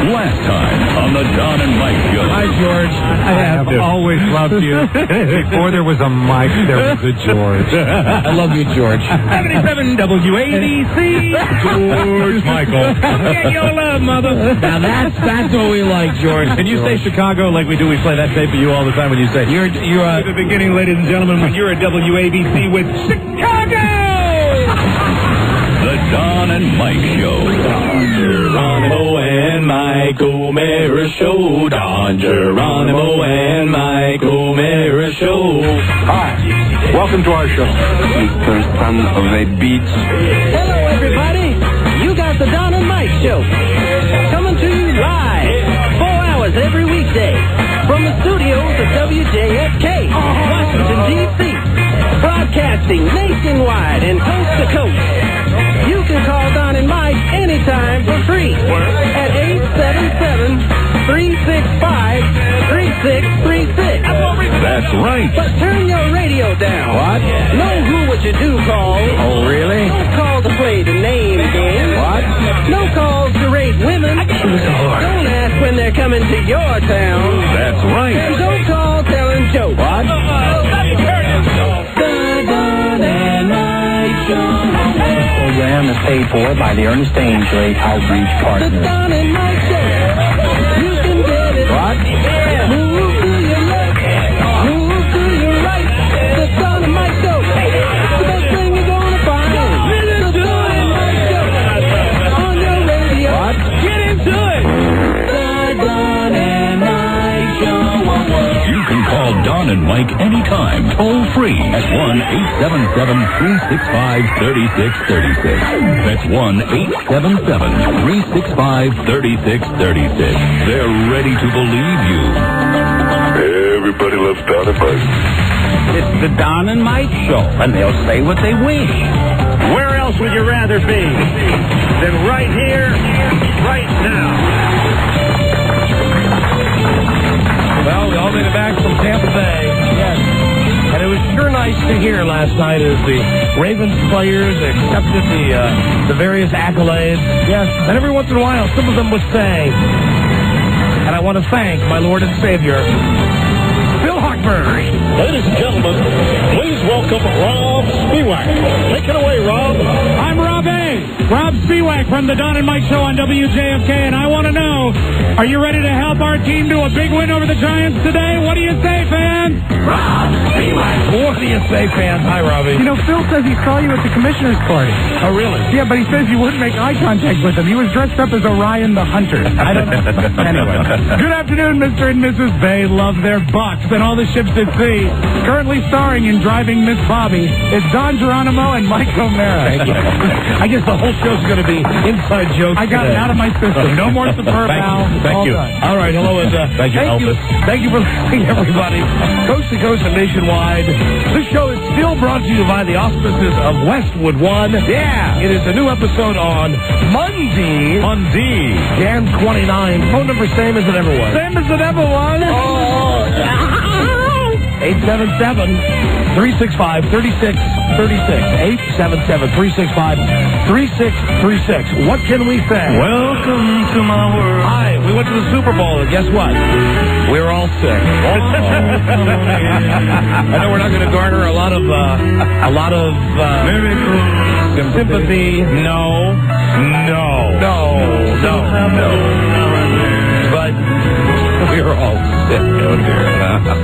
Last time on the Don and Mike Show. Hi, George. I have always loved you. Before there was a Mike, there was a George. I love you, George. 77 WABC. George Michael. Get your love, mother. Now that's what we like, George. Can you say Chicago like we do? We play that tape for you all the time when you say You're at the beginning, ladies and gentlemen, when you're at WABC with Chicago. The Don and Mike Show. Don Geronimo and Mike O'Mara Show. Don Geronimo and Mike O'Mara Show. Hi, welcome to our show. Mr. Son of a Beach. Hello, everybody. You got the Don and Mike Show. Coming to you live, 4 hours every weekday. From the studios of WJFK, Washington, D.C. Broadcasting nationwide and coast to coast. You can call Don and Mike anytime for free at 877-365-3636. That's right. But turn your radio down. What? Know who what you do call. Oh, really? Don't call to play the name game. What? No calls to rate women. Don't ask when they're coming to your town. That's right. And don't call telling jokes. What? The Don and Mike Show. This program is paid for by the Ernest Ainsley Outreach The Partners. Don and Mike Show. You can get it. What? Move to your left. Move to your right. The Don and Mike Show. The best thing you're gonna find. The Don and Mike Show. On your radio. What? Get into it. The Don and Mike Show. You can call Don and Mike anytime, toll free at 1-877-365-3636. That's 1-877-365-3636. They're ready to believe you. Everybody loves Don and Mike. It's the Don and Mike Show, and they'll say what they wish. Where else would you rather be than right here, right now? Well, we all made it back from Tampa Bay. Yes. And it was sure nice to hear last night as the Ravens players accepted the various accolades. Yes. And every once in a while, some of them would say, and I want to thank my Lord and Savior, Bill Hochberg. Ladies and gentlemen, please welcome Rob Spiewak. Take it away, Rob. I'm Rob A. Rob Spiewak from the Don and Mike Show on WJFK, and I want to know, are you ready to help our team do a big win over the Giants today? What do you say, fans? Rob Spiewak. What do you say, fans? Hi, Robbie. You know, Phil says he saw you at the commissioner's party. Oh, really? Yeah, but he says you wouldn't make eye contact with him. He was dressed up as Orion the Hunter. I don't know. Anyway. Good afternoon, Mr. and Mrs. They love their bucks and all the ships at sea. Currently starring in Driving Miss Bobby, it's Don Geronimo and Mike O'Mara. Thank you. I guess the whole show's going to be inside jokes. I got it out of my system. No more superb now. Thank you. Done. All right, hello, and thank you, Elvis. Thank you for listening, everybody. Coast to coast and nationwide. This show is still brought to you by the auspices of Westwood One. Yeah. It is a new episode on Monday. Jan 29. Phone number same as it ever was. Same as it ever was. 877-365-3636. 877-365-3636. What can we say? Welcome to my world. Hi, we went to the Super Bowl, and guess what? We're all sick. I know we're not going to garner a lot of sympathy. No. But we're all sick out here.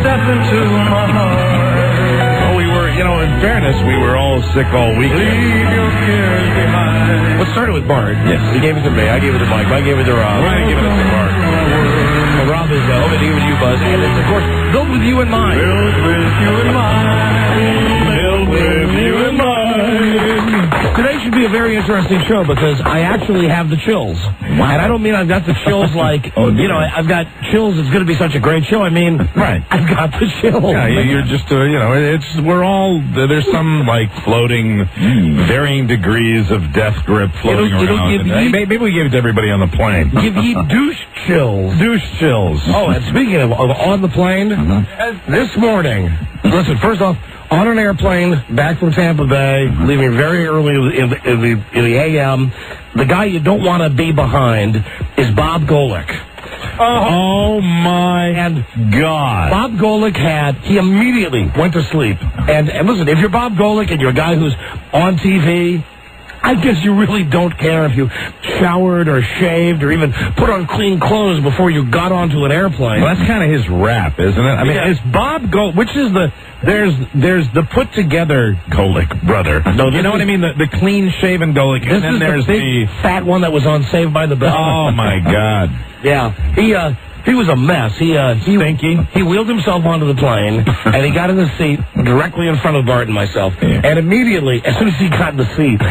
Step into my heart. We were, in fairness, we were all sick all weekend. Leave your cares behind. Let's start it with Bart. Yes. He gave it to me. I gave it to Mike. Mike gave it to Rob. I gave it to Bart. Well, Rob is over to you and you, Buzz. And it's, of course, built with you in mind. Built with you in mind. Built with you in mind. Today should be a very interesting show because I actually have the chills. Wow. And I don't mean I've got the chills like, I've got chills. It's going to be such a great show. I mean, right. I've got the chills. Yeah, you're just, we're all, there's some, floating, varying degrees of death grip floating around. Maybe we give it to everybody on the plane. Give ye douche chills. Douche chills. Oh, and speaking of on the plane, this morning, Listen, first off, on an airplane back from Tampa Bay, leaving very early in the a.m., the guy you don't want to be behind is Bob Golick. Oh, my God. Bob Golick he immediately went to sleep. And listen, if you're Bob Golick and you're a guy who's on TV, I guess you really don't care if you showered or shaved or even put on clean clothes before you got onto an airplane. Well, that's kind of his rap, isn't it? I mean, it's Bob Golick, which is there's the put-together Golick brother. No, you know what I mean? The clean-shaven Golick. This and then is there's the big, fat one that was on Saved by the Bell. Oh, my God. Yeah. He was a mess. He wheeled himself onto the plane, and he got in the seat directly in front of Bart and myself. Yeah. And immediately, as soon as he got in the seat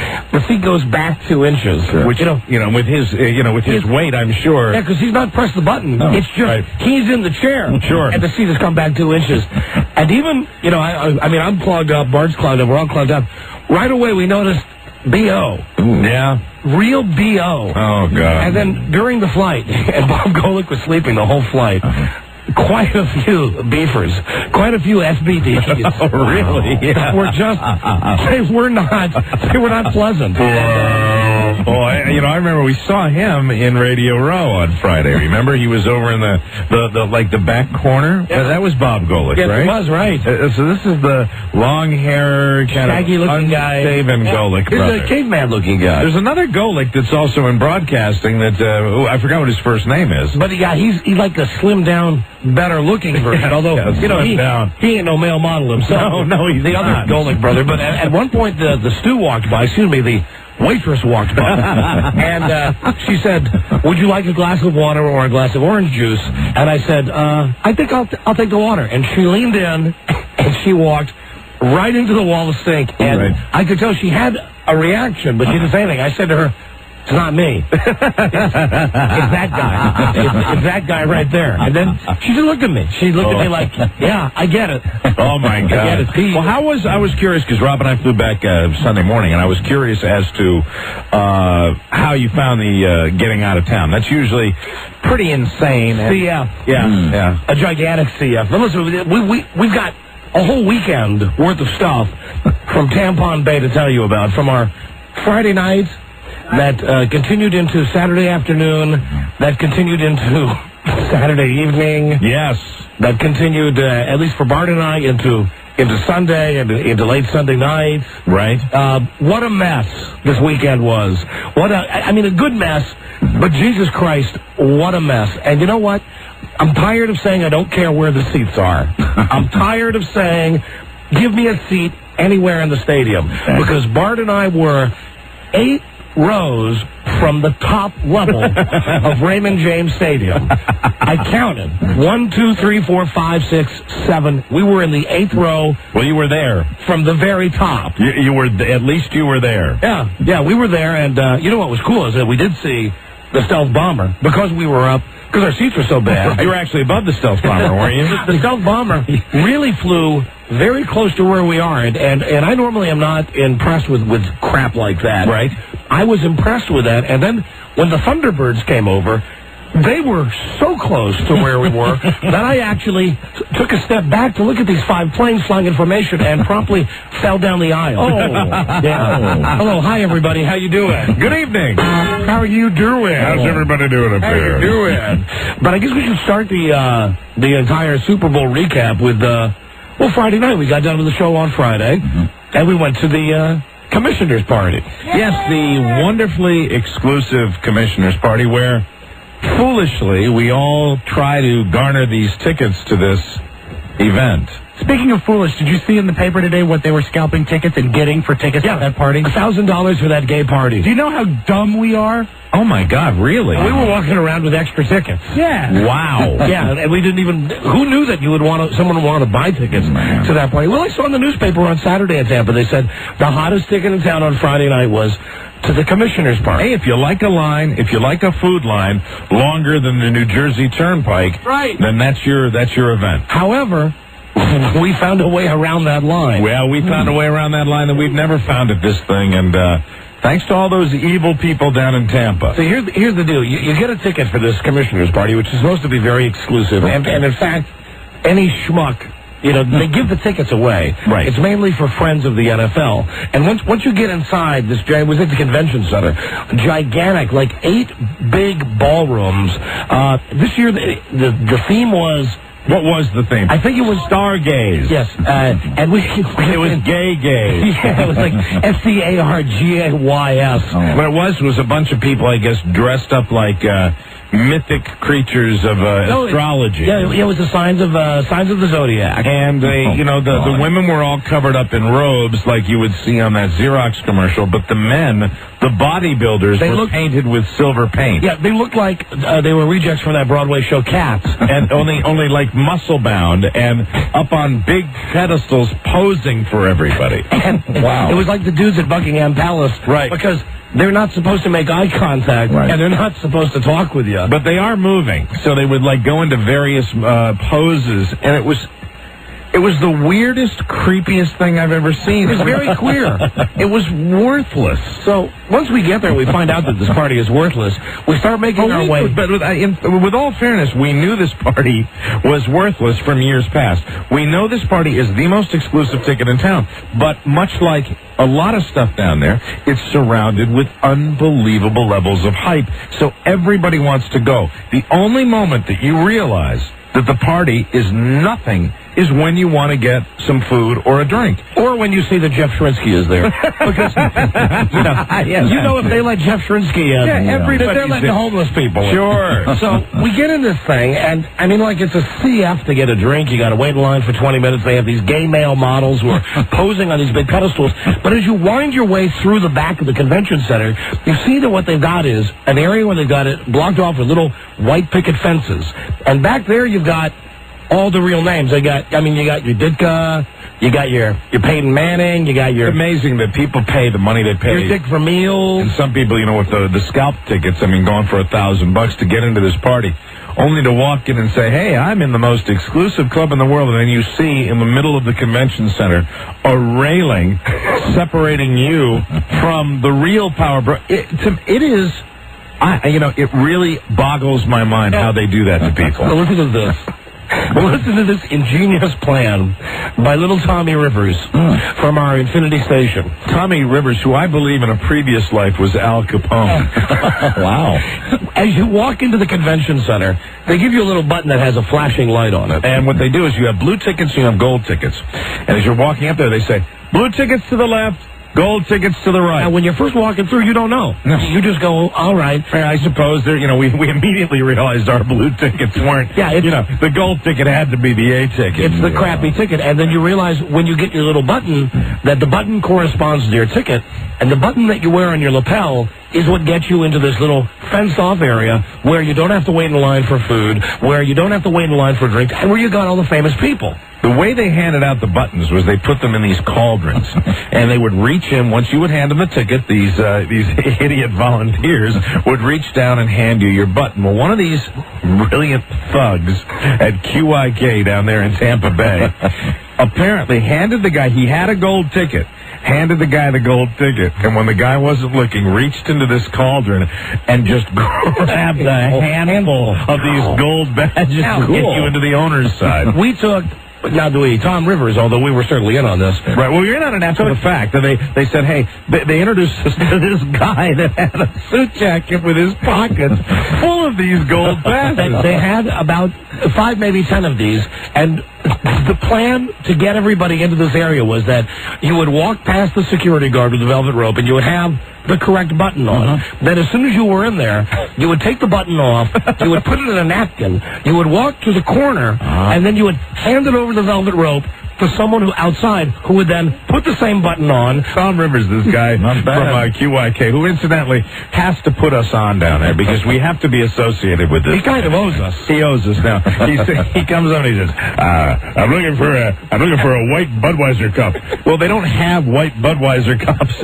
goes back 2 inches. Sure. Which with his weight, I'm sure. Yeah, because he's not pressed the button. No, it's just he's in the chair. Sure. And the seat has come back 2 inches. And even I'm clogged up. Bart's clogged up. We're all clogged up. Right away, we noticed B.O. Yeah. Real B.O. Oh, God. And then during the flight, and Bob Golick was sleeping the whole flight, quite a few beefers, quite a few FBDs. Oh, really? Yeah. They were not pleasant. I remember we saw him in Radio Row on Friday. Remember, he was over in the back corner. Yeah. That was Bob Golick, yes, right? It was, right. So this is the long hair, kind shaggy of looking guy, unshaven Golick brother. He's a caveman looking guy. There's another Golick that's also in broadcasting that I forgot what his first name is. But he's like a slim down, better looking version. Although he ain't no male model himself. No, he's the not. Other Golick brother. But at one point the stew walked by. The waitress walked by, and she said, "Would you like a glass of water or a glass of orange juice?" And I said, "I think I'll take the water." And she leaned in, and she walked right into the wall of the sink, and I could tell she had a reaction, but she didn't say anything. I said to her, "It's not me. It's that guy. It's that guy right there." And then she just looked at me. She looked at me like, "Yeah, I get it." Oh, my God. I get it. Well, I was curious, because Rob and I flew back Sunday morning, and I was curious as to how you found the getting out of town. That's usually pretty insane. CF. Yeah. A gigantic CF. Now, listen, we've got a whole weekend worth of stuff from Tampon Bay to tell you about, from our Friday nights that continued into Saturday afternoon, that continued into Saturday evening. Yes. That continued, at least for Bart and I, into Sunday and into late Sunday night. Right. What a mess this weekend was. A good mess, but Jesus Christ, what a mess. And you know what? I'm tired of saying I don't care where the seats are. I'm tired of saying, give me a seat anywhere in the stadium. Because Bart and I were 8 rows from the top level of Raymond James Stadium. I counted 1, 2, 3, 4, 5, 6, 7. We were in the 8th row. Well, you were there from the very top. You were at least you were there. Yeah, we were there, and you know what was cool is that we did see the stealth bomber because we were up. Because our seats were so bad. You were actually above the stealth bomber, weren't you? The stealth bomber really flew very close to where we are, and I normally am not impressed with crap like that. Right. I was impressed with that, and then when the Thunderbirds came over, they were so close to where we were that I actually took a step back to look at these 5 planes flying in formation and promptly fell down the aisle. Oh. Yeah. Hello. Hi, everybody. How you doing? Good evening. How are you doing? How's everybody doing up there? How you doing? But I guess we should start the entire Super Bowl recap with, Friday night. We got done with the show on Friday, and we went to the commissioner's party. Yes, the wonderfully exclusive commissioner's party where, foolishly, we all try to garner these tickets to this event. Speaking of foolish, did you see in the paper today what they were scalping tickets and getting for tickets at that party? $1,000 for that gay party. Do you know how dumb we are? Oh, my God, really? We were walking around with extra tickets. Yeah. Wow. Yeah, and we didn't even... Who knew that someone would want to buy tickets to that party? Well, I saw in the newspaper on Saturday in Tampa, they said the hottest ticket in town on Friday night was to the commissioner's party. Hey, if you like a food line longer than the New Jersey Turnpike, right, then that's your event. However, we found a way around that line. Well, we found a way around that line that we've never found at this thing, and thanks to all those evil people down in Tampa. So here's the deal. You get a ticket for this commissioner's party, which is supposed to be very exclusive, and in fact, any schmuck they give the tickets away. Right. It's mainly for friends of the NFL. And once you get inside this, it was at the convention center, gigantic, like 8 big ballrooms. This year, the theme was... What was the theme? I think it was Stargaze. Yes, and it was gay gaze. Yeah, it was like STARGAYS. What it was a bunch of people, I guess, dressed up like mythic creatures of astrology. It was the signs of the zodiac. And the women were all covered up in robes like you would see on that Xerox commercial, but the men, the bodybuilders, were painted with silver paint. Yeah, they looked like they were rejects from that Broadway show Cats. And only like muscle bound and up on big pedestals posing for everybody. Wow. It was like the dudes at Buckingham Palace. Right. Because they're not supposed to make eye contact, and they're not supposed to talk with you. But they are moving, so they would like go into various poses, and it was the weirdest, creepiest thing I've ever seen. It was very queer. It was worthless. So once we get there, we find out that this party is worthless. We start making our way. But with all fairness, we knew this party was worthless from years past. We know this party is the most exclusive ticket in town. But much like a lot of stuff down there, it's surrounded with unbelievable levels of hype. So everybody wants to go. The only moment that you realize that the party is nothing is when you want to get some food or a drink. Or when you see that Jeff Shrinsky is there. Because, if they let Jeff Shrinsky in, they're letting the homeless people in. Sure. So we get in this thing, and I mean, like, it's a CF to get a drink. You got to wait in line for 20 minutes. They have these gay male models who are posing on these big pedestals. But as you wind your way through the back of the convention center, you see that what they've got is an area where they've got it blocked off with little white picket fences. And back there you've got all the real names. You got your Ditka, you got your Peyton Manning, you got your... It's amazing that people pay the money they pay. Your Dick Vermeil. And some people, with the scalp tickets, going for $1,000 to get into this party, only to walk in and say, hey, I'm in the most exclusive club in the world, and then you see in the middle of the convention center a railing separating you from the real power. It is... it really boggles my mind how they do that to people. Well, listen to this. Listen to this ingenious plan by little Tommy Rivers from our Infinity Station. Tommy Rivers, who I believe in a previous life was Al Capone. Wow. As you walk into the convention center, they give you a little button that has a flashing light on it. And what they do is you have blue tickets and you have gold tickets. And as you're walking up there, they say, blue tickets to the left, gold tickets to the right. Now, when you're first walking through, you don't know. No. You just go, all right. I suppose we immediately realized our blue tickets weren't. Yeah, the gold ticket had to be the A ticket. It's the crappy ticket. And then you realize when you get your little button that the button corresponds to your ticket, and the button that you wear on your lapel is what gets you into this little fenced-off area where you don't have to wait in line for food, where you don't have to wait in line for drinks, and where you got all the famous people. The way they handed out the buttons was they put them in these cauldrons, and they would reach in. Once you would hand them the ticket, these idiot volunteers would reach down and hand you your button. Well, one of these brilliant thugs at QIK down there in Tampa Bay apparently handed the guy, he had a gold ticket, handed the guy the gold ticket, and when the guy wasn't looking, reached into this cauldron and just grabbed a handful of these gold badges to get you into the owner's side. We took... Now, Tom Rivers, although we were certainly in on this. Right, well, you're not an after the fact. They said, hey, they introduced us to this guy that had a suit jacket with his pockets full of these gold badges. They had about 5, maybe 10 of these, and the plan to get everybody into this area was that you would walk past the security guard with the velvet rope, and you would have the correct button on. Then as soon as you were in there, you would take the button off, you would put it in a napkin, you would walk to the corner, and then you would hand it over the velvet rope to someone outside who would then put the same button on. Tom Rivers, this guy from QIK, who incidentally has to put us on down there because we have to be associated with this. He kind of owes us. He owes us now. He comes on and he says, I'm looking for a white Budweiser cup. Well, they don't have white Budweiser cups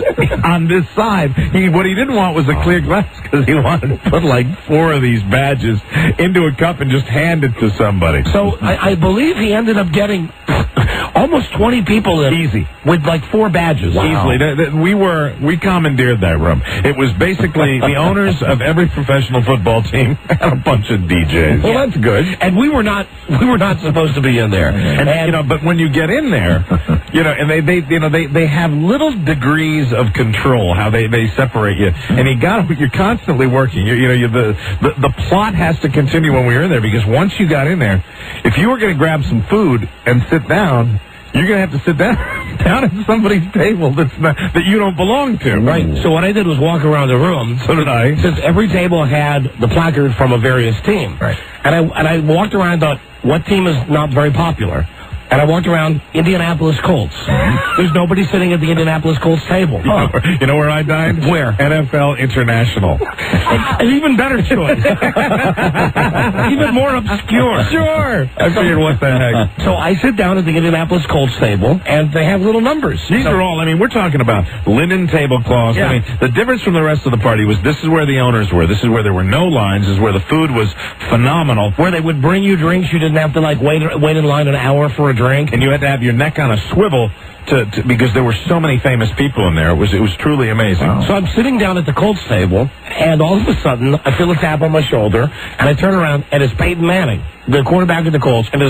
on this side. What he didn't want was a clear glass because he wanted to put like 4 of these badges into a cup and just hand it to somebody. So I believe he ended up getting almost 20 people Easy. with like 4 badges. Easily. We commandeered that room. It was basically the owners of every professional football team and a bunch of DJs. Well, that's good. And we were not supposed to be in there. And but when you get in there, and they have little degrees of control how they separate you, and you're constantly working. The plot has to continue when we were in there, because once you got in there, if you were going to grab some food and sit down, you're going to have to sit down at somebody's table that you don't belong to. Right. So what I did was walk around the room. So did I. Since every table had the placard from a various team. Right. And I walked around and thought, what team is not very popular? And I walked around Indianapolis Colts. There's nobody sitting at the Indianapolis Colts table. You know where I dined? Where? NFL International. An even better choice. Even more obscure. Sure. I figured, what the heck. So I sit down at the Indianapolis Colts table, and they have little numbers. These are all, we're talking about linen tablecloths. Yeah. The difference from the rest of the party was this is where the owners were. This is where there were no lines. This is where the food was phenomenal. Where they would bring you drinks. You didn't have to, wait in line an hour for a drink. And you had to have your neck on a swivel because there were so many famous people in there. It was truly amazing. Wow. So I'm sitting down at the Colts table, and all of a sudden, I feel a tap on my shoulder, and I turn around, and it's Peyton Manning, the quarterback of the Colts, and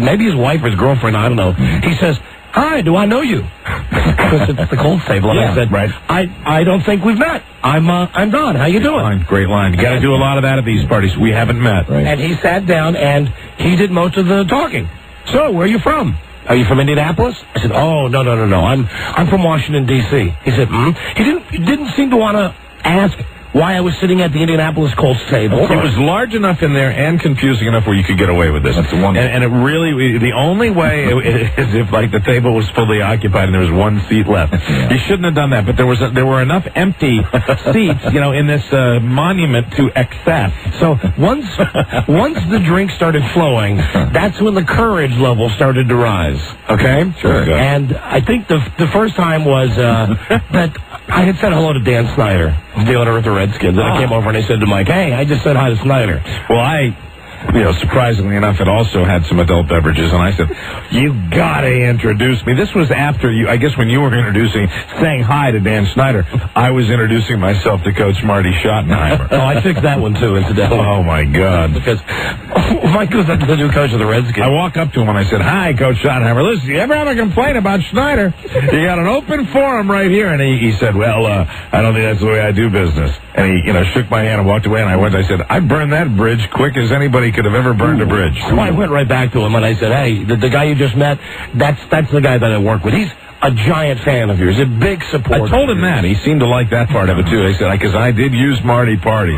maybe his wife or his girlfriend, I don't know. He says, "Hi, do I know you?" Because it's the Colts table, and I said, right. I don't think we've met. I'm Don. How you doing? Great line. You got to do a lot of that at these parties. We haven't met. Right. And he sat down, and he did most of the talking. So, where are you from? Are you from Indianapolis? I said, oh, no. I'm from Washington, D.C. He said, He didn't seem to want to ask why I was sitting at the Indianapolis Colts table. It was large enough in there and confusing enough where you could get away with this. That's the one. And it really, the only way is if the table was fully occupied and there was one seat left. Yeah. You shouldn't have done that, but there were enough empty seats, in this monument to excess. So once the drink started flowing, that's when the courage level started to rise. Okay? Sure. And I think the first time was that I had said hello to Dan Snyder, the owner of the Redskins, and I came over and I said to Mike, hey, I just said hi to Snyder. Well, surprisingly enough, it also had some adult beverages, and I said, you gotta introduce me. This was after I guess when you were saying hi to Dan Snyder, I was introducing myself to Coach Marty Schottenheimer. Oh, I fixed that one too, incidentally. Oh, my God. Because Mike was the new coach of the Redskins. I walk up to him and I said, hi, Coach Schottenheimer. Listen, you ever have a complaint about Schneider? You got an open forum right here. And he said, well, I don't think that's the way I do business. And he, shook my hand and walked away, and I said, I burned that bridge quick as anybody could have ever burned a bridge. So I went right back to him, and I said, hey, the guy you just met, that's the guy that I work with. He's a giant fan of yours, a big supporter. I told him that. He seemed to like that part of it, too. I said, because I did use Marty Party.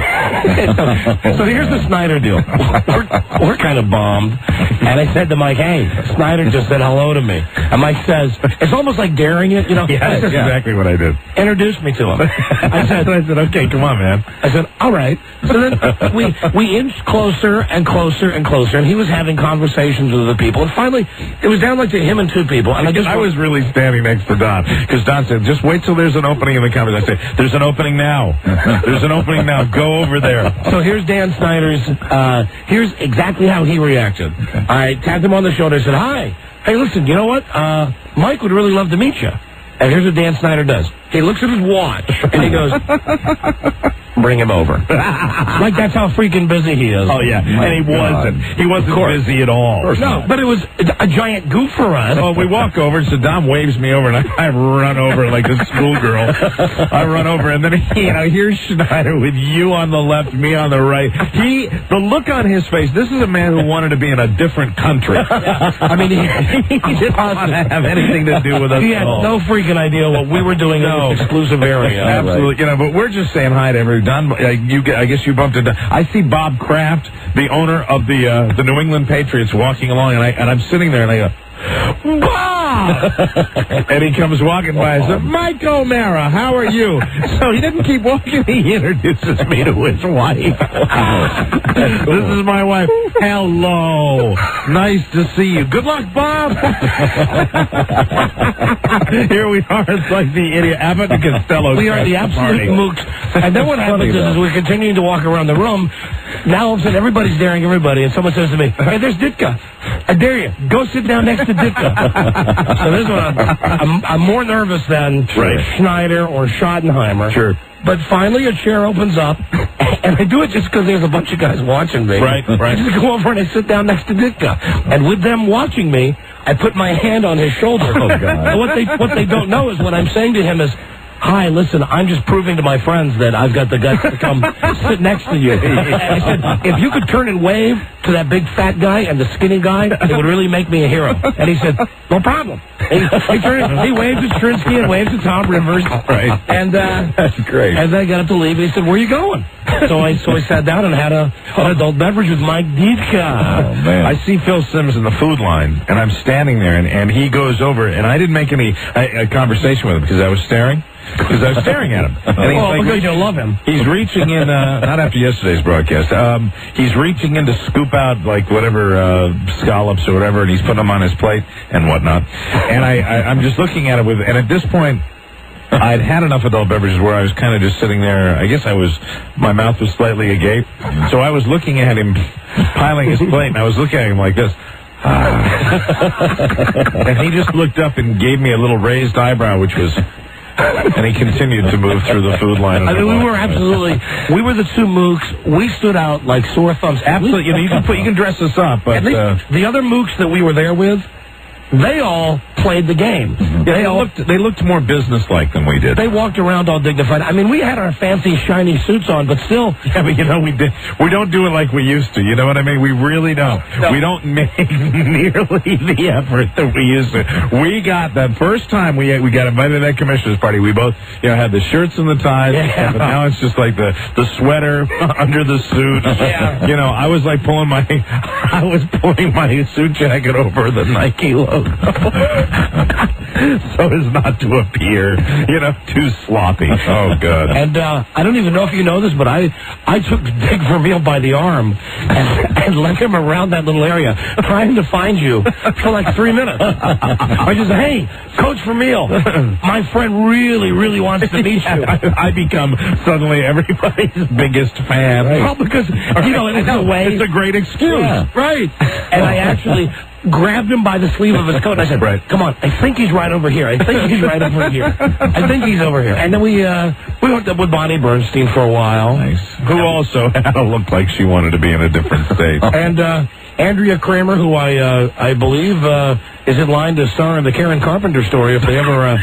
So here's the Snyder deal. We're kind of bombed. And I said to Mike, hey, Snyder just said hello to me. And Mike says, it's almost like daring it, Yeah, that's exactly what I did. Introduce me to him. I said, okay, come on, man. I said, all right. So then we inched closer and closer and closer, and he was having conversations with other people. And finally, it was down to him and 2 people. And I was really standing next to Don, because Don said, just wait till there's an opening in the comments. I said, there's an opening now. There's an opening now. Go over there. So here's Dan Snyder's, here's exactly how he reacted. Okay. I tapped him on the shoulder and said, hi. Hey, listen, you know what? Mike would really love to meet you. And here's what Dan Snyder does. He looks at his watch, and he goes, bring him over. Like, that's how freaking busy he is. Oh, yeah. And he wasn't. He wasn't busy at all. No, but it was a giant goof for us. Oh, we walk over, so Dom waves me over, and I run over like a schoolgirl. I run over, and then, here's Schneider with you on the left, me on the right. The look on his face, this is a man who wanted to be in a different country. I mean, he didn't want to have anything to do with us He had no freaking idea what we were doing in this exclusive area. Absolutely. Right. But we're just saying hi to everybody. Don, I guess you bumped into. I see Bob Kraft, the owner of the New England Patriots, walking along, and I'm sitting there, and I go, Bob! And he comes walking by. I said, Mike O'Mara, how are you? So he didn't keep walking. He introduces me to his wife. This is my wife. Hello. Nice to see you. Good luck, Bob. Here we are. It's like the idiot Abbott and Costello. We are the absolute mooks. And then what happens is we're continuing to walk around the room. Now all of a sudden everybody's daring everybody, and someone says to me, hey, there's Ditka. I dare you. Go sit down next to Ditka. So this one, I'm more nervous than Schneider or Schottenheimer. Sure. But finally, a chair opens up, and I do it just because there's a bunch of guys watching me. Right. I just go over and I sit down next to Ditka. And with them watching me, I put my hand on his shoulder. Oh, God. And what they don't know is what I'm saying to him is, hi, listen, I'm just proving to my friends that I've got the guts to come sit next to you. I said, if you could turn and wave to that big fat guy and the skinny guy, it would really make me a hero. And he said, no problem. He waved to Strinsky and waved to Tom Rivers. Right. And that's great. And then I got up to leave, and he said, where are you going? So I sat down and had an adult beverage with Mike Ditka. Oh, man. I see Phil Simms in the food line, and I'm standing there, and he goes over, and I didn't make any conversation with him because I was staring. Because I was staring at him. And he's because you love him. He's reaching in, not after yesterday's broadcast, he's reaching in to scoop out, like, whatever, scallops or whatever, and he's putting them on his plate and whatnot. And I'm just looking at it and at this point, I'd had enough adult beverages where I was kind of just sitting there. I guess my mouth was slightly agape. So I was looking at him piling his plate, and I was looking at him like this. And he just looked up and gave me a little raised eyebrow, which was... And he continued to move through the food line. I mean, we were the two mooks. We stood out like sore thumbs. Absolutely. You know, you can dress us up, but the other mooks that we were there with, they all played the game. Mm-hmm. They looked more businesslike than we did. They walked around all dignified. I mean, we had our fancy shiny suits on, but still. Yeah, but you know, we don't do it like we used to. You know what I mean? We really don't. No. We don't make nearly the effort that we used to. We got that first time we got invited to that commissioner's party. We both had the shirts and the ties. Yeah. But now it's just like the sweater under the suit. Yeah. You know, I was pulling my suit jacket over the Nike logo. So as not to appear, too sloppy. Oh, God. And I don't even know if you know this, but I took Dick Vermeil by the arm and led him around that little area, trying to find you for like 3 minutes. I just said, hey, Coach Vermeil, my friend really, really wants to meet you. I become suddenly everybody's biggest fan. Right. Well, because, in a way... It's a great excuse. Yeah. Right. And I actually... grabbed him by the sleeve of his coat, and I said, come on, I think he's right over here. I think he's right over here. I think he's over here. And then we hooked up with Bonnie Bernstein for a while. Nice. Who also had to look like she wanted to be in a different state. And Andrea Kramer, who I believe is in line to star in the Karen Carpenter story if they ever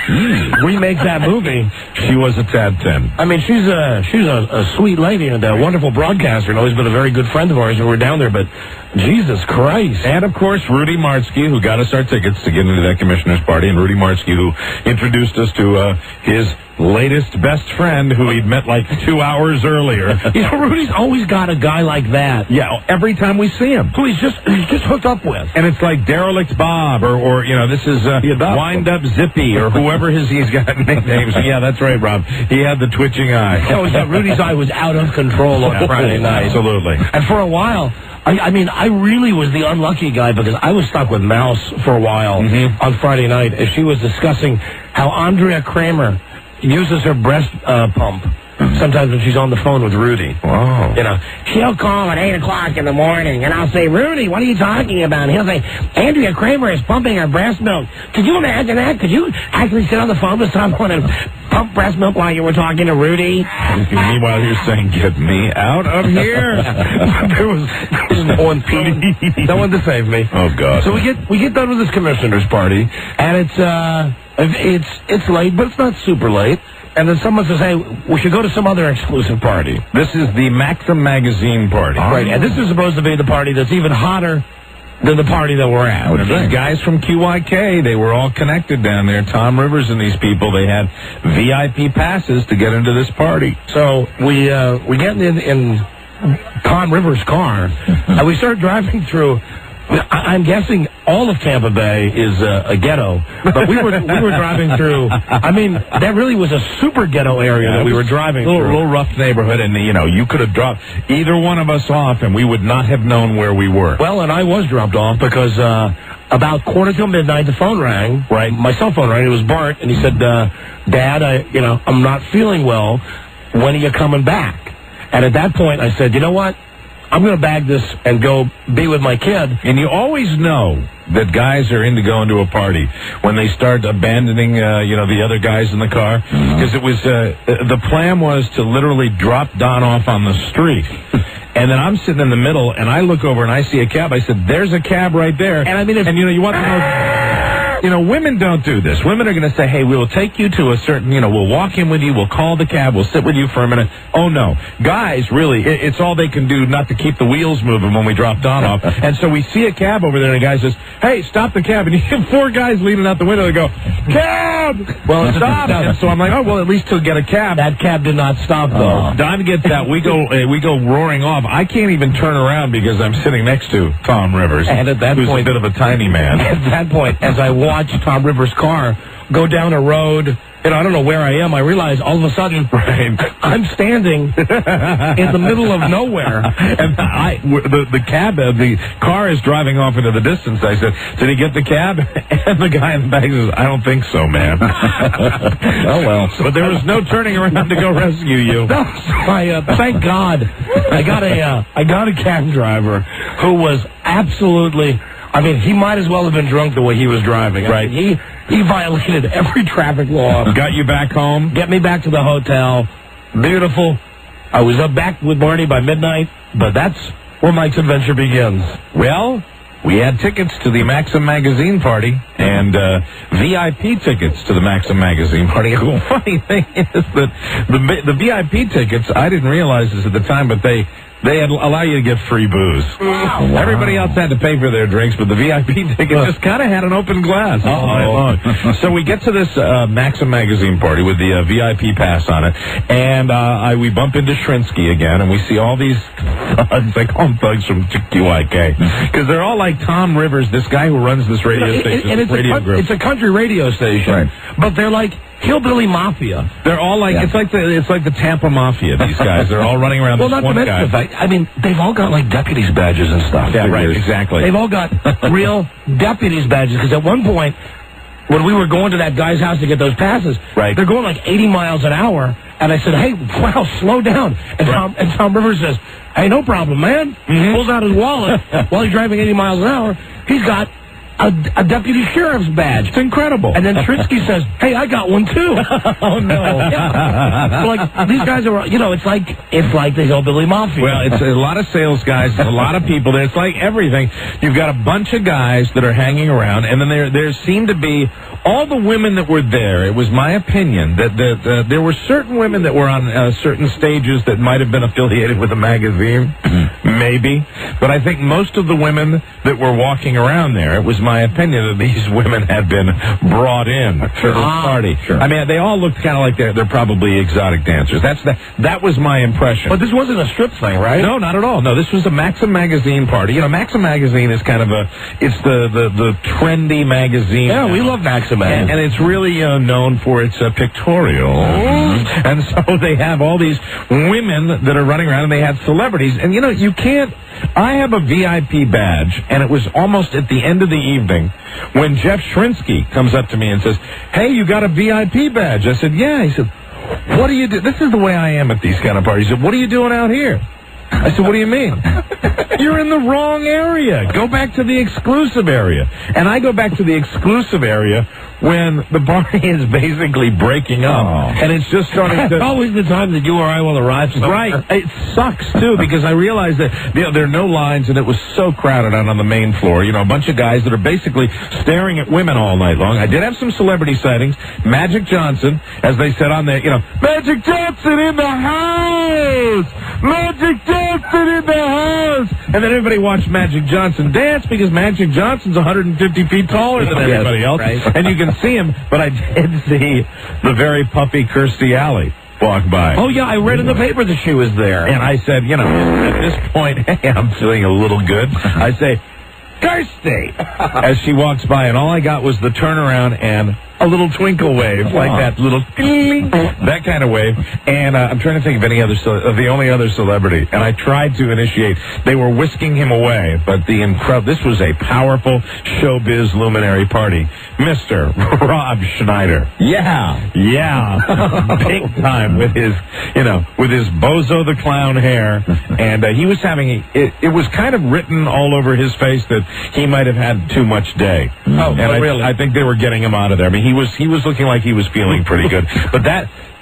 remake that movie. She was a tad thin. I mean, she's a sweet lady and a wonderful broadcaster and always been a very good friend of ours when we're down there, but Jesus Christ. And, of course, Rudy Martzke, who got us our tickets to get into that commissioner's party, and Rudy Martzke, who introduced us to his latest best friend, who he'd met like 2 hours earlier. Rudy's always got a guy like that. Yeah, every time we see him. Who he's just hooked up with. And it's like Derelict Bob, or this is Wind Up Zippy, or whoever he's got nicknames. Yeah, that's right, Rob. He had the twitching eye. Oh, yeah, Rudy's eye was out of control on Friday night. Absolutely. And for a while... I mean, I really was the unlucky guy because I was stuck with Mouse for a while on Friday night as she was discussing how Andrea Kramer uses her breast pump sometimes when she's on the phone with Rudy. Wow. She'll call at 8 o'clock in the morning, and I'll say, Rudy, what are you talking about? And he'll say, Andrea Kramer is pumping her breast milk. Could you imagine that? Could you actually sit on the phone with someone and pump breast milk while you were talking to Rudy? Meanwhile, you're saying, get me out of here. there was no one to save me. Oh, God. So we get done with this commissioner's party, and it's late, but it's not super late. And then someone says, hey, we should go to some other exclusive party. This is the Maxim Magazine party. Right, and this is supposed to be the party that's even hotter than the party that we're at. These guys from QYK, they were all connected down there. Tom Rivers and these people, they had VIP passes to get into this party. So we get in Tom Rivers' car, and we start driving through... I'm guessing all of Tampa Bay is a ghetto, but we were driving through. I mean, that really was a super ghetto area that we were driving through. A little rough neighborhood, and you could have dropped either one of us off, and we would not have known where we were. Well, and I was dropped off because about midnight, the phone rang. Right, my cell phone rang. It was Bart, and he said, "Dad, I'm not feeling well. When are you coming back?" And at that point, I said, "You know what? I'm going to bag this and go be with my kid. And you always know that guys are into going to a party when they start abandoning, the other guys in the car. Because it was, the plan was to literally drop Don off on the street. And then I'm sitting in the middle, and I look over and I see a cab. I said, "There's a cab right there." And I mean, you want to know, women don't do this. Women are going to say, "Hey, we will take you to a certain, we'll walk in with you, we'll call the cab, we'll sit with you for a minute." Oh no, guys, really, it's all they can do not to keep the wheels moving when we drop Don off. And so we see a cab over there, and a guy says, "Hey, stop the cab!" And you have 4 guys leaning out the window. They go, "Cab!" Well, stop. And so I'm like, "Oh well, at least he'll get a cab." That cab did not stop though. Don gets out. We go roaring off. I can't even turn around because I'm sitting next to Tom Rivers, and at that who's point, a bit of a tiny man. At that point, as I watch Tom Rivers' car go down a road, I don't know where I am. I realize all of a sudden, I'm standing in the middle of nowhere. And the car is driving off into the distance. I said, "Did he get the cab?" And the guy in the back says, "I don't think so, man." Oh, well. But there was no turning around to go rescue you. Thank God. I got a cab driver who was absolutely, he might as well have been drunk the way he was driving. Right. He violated every traffic law. Got you back home? Get me back to the hotel. Beautiful. I was up back with Barney by midnight, but that's where Mike's adventure begins. Well, we had tickets to the Maxim Magazine party and VIP tickets to the Maxim Magazine party. The funny thing is that the VIP tickets, I didn't realize this at the time, but they allow you to get free booze. Wow. Everybody else had to pay for their drinks, but the VIP ticket just kind of had an open glass all night long. So we get to this Maxim Magazine party with the VIP pass on it, and we bump into Shrinsky again, and we see all these thugs. I call them thugs from QYK, because they're all like Tom Rivers, this guy who runs this radio station, and it's a country radio station, right. But they're like hillbilly mafia. They're all like it's like the Tampa mafia. These guys, they're all running around. Well, this not one to guy. mention the fact, they've all got like deputies badges and stuff. Yeah, right, exactly. They've all got real deputies badges, because at one point, when we were going to that guy's house to get those passes, right, they're going like 80 miles an hour, and I said, "Hey, wow, slow down." And Tom Rivers says, "Hey, no problem, man." Pulls out his wallet while he's driving 80 miles an hour. He's got a deputy sheriff's badge. It's incredible. And then Trinsky says, "Hey, I got one too." Oh no! So, like, these guys are, it's like the hillbilly mafia. Well, it's a lot of sales guys, a lot of people there. It's like everything. You've got a bunch of guys that are hanging around, and then there seemed to be all the women that were there. It was my opinion that there were certain women that were on certain stages that might have been affiliated with the magazine, maybe. But I think most of the women that were walking around there, it was my opinion that these women had been brought in for this party. Sure. They all looked kind of like they're probably exotic dancers. That was my impression. But this wasn't a strip thing, right? No, not at all. No, this was a Maxim Magazine party. Maxim Magazine is kind of it's the trendy magazine. Yeah, we love Maxim Magazine. And it's really known for its pictorials. And so they have all these women that are running around, and they have celebrities. And, you can't... I have a VIP badge, and it was almost at the end of the evening when Jeff Shrinsky comes up to me and says, "Hey, you got a VIP badge?" I said, "Yeah." He said, "What do you do?" This is the way I am at these kind of parties. He said, "What are you doing out here?" I said, "What do you mean?" "You're in the wrong area. Go back to the exclusive area." And I go back to the exclusive area when the party is basically breaking up. And it's just starting to... That's always the time that you or I will arrive somewhere. Right. It sucks, too, because I realized that there are no lines, and it was so crowded out on the main floor. A bunch of guys that are basically staring at women all night long. I did have some celebrity sightings. Magic Johnson, as they said on there, "Magic Johnson in the house! Magic Johnson in the house!" And then everybody watched Magic Johnson dance, because Magic Johnson's 150 feet taller than everybody else. Right. And you can see him, but I did see the very puffy Kirstie Alley walk by. Oh, yeah, I read in the paper that she was there. And I said, at this point, hey, I'm feeling a little good. I say, "Kirstie," as she walks by, and all I got was the turnaround and, a little twinkle wave, like that little that kind of wave. And I'm trying to think of any other the only other celebrity. And I tried to initiate. They were whisking him away, but this was a powerful showbiz luminary party. Mr. Rob Schneider. Yeah. Big time with his Bozo the Clown hair. And he was having, it was kind of written all over his face that he might have had too much day. Oh, really? I think they were getting him out of there. I mean, he was looking like he was feeling pretty good. But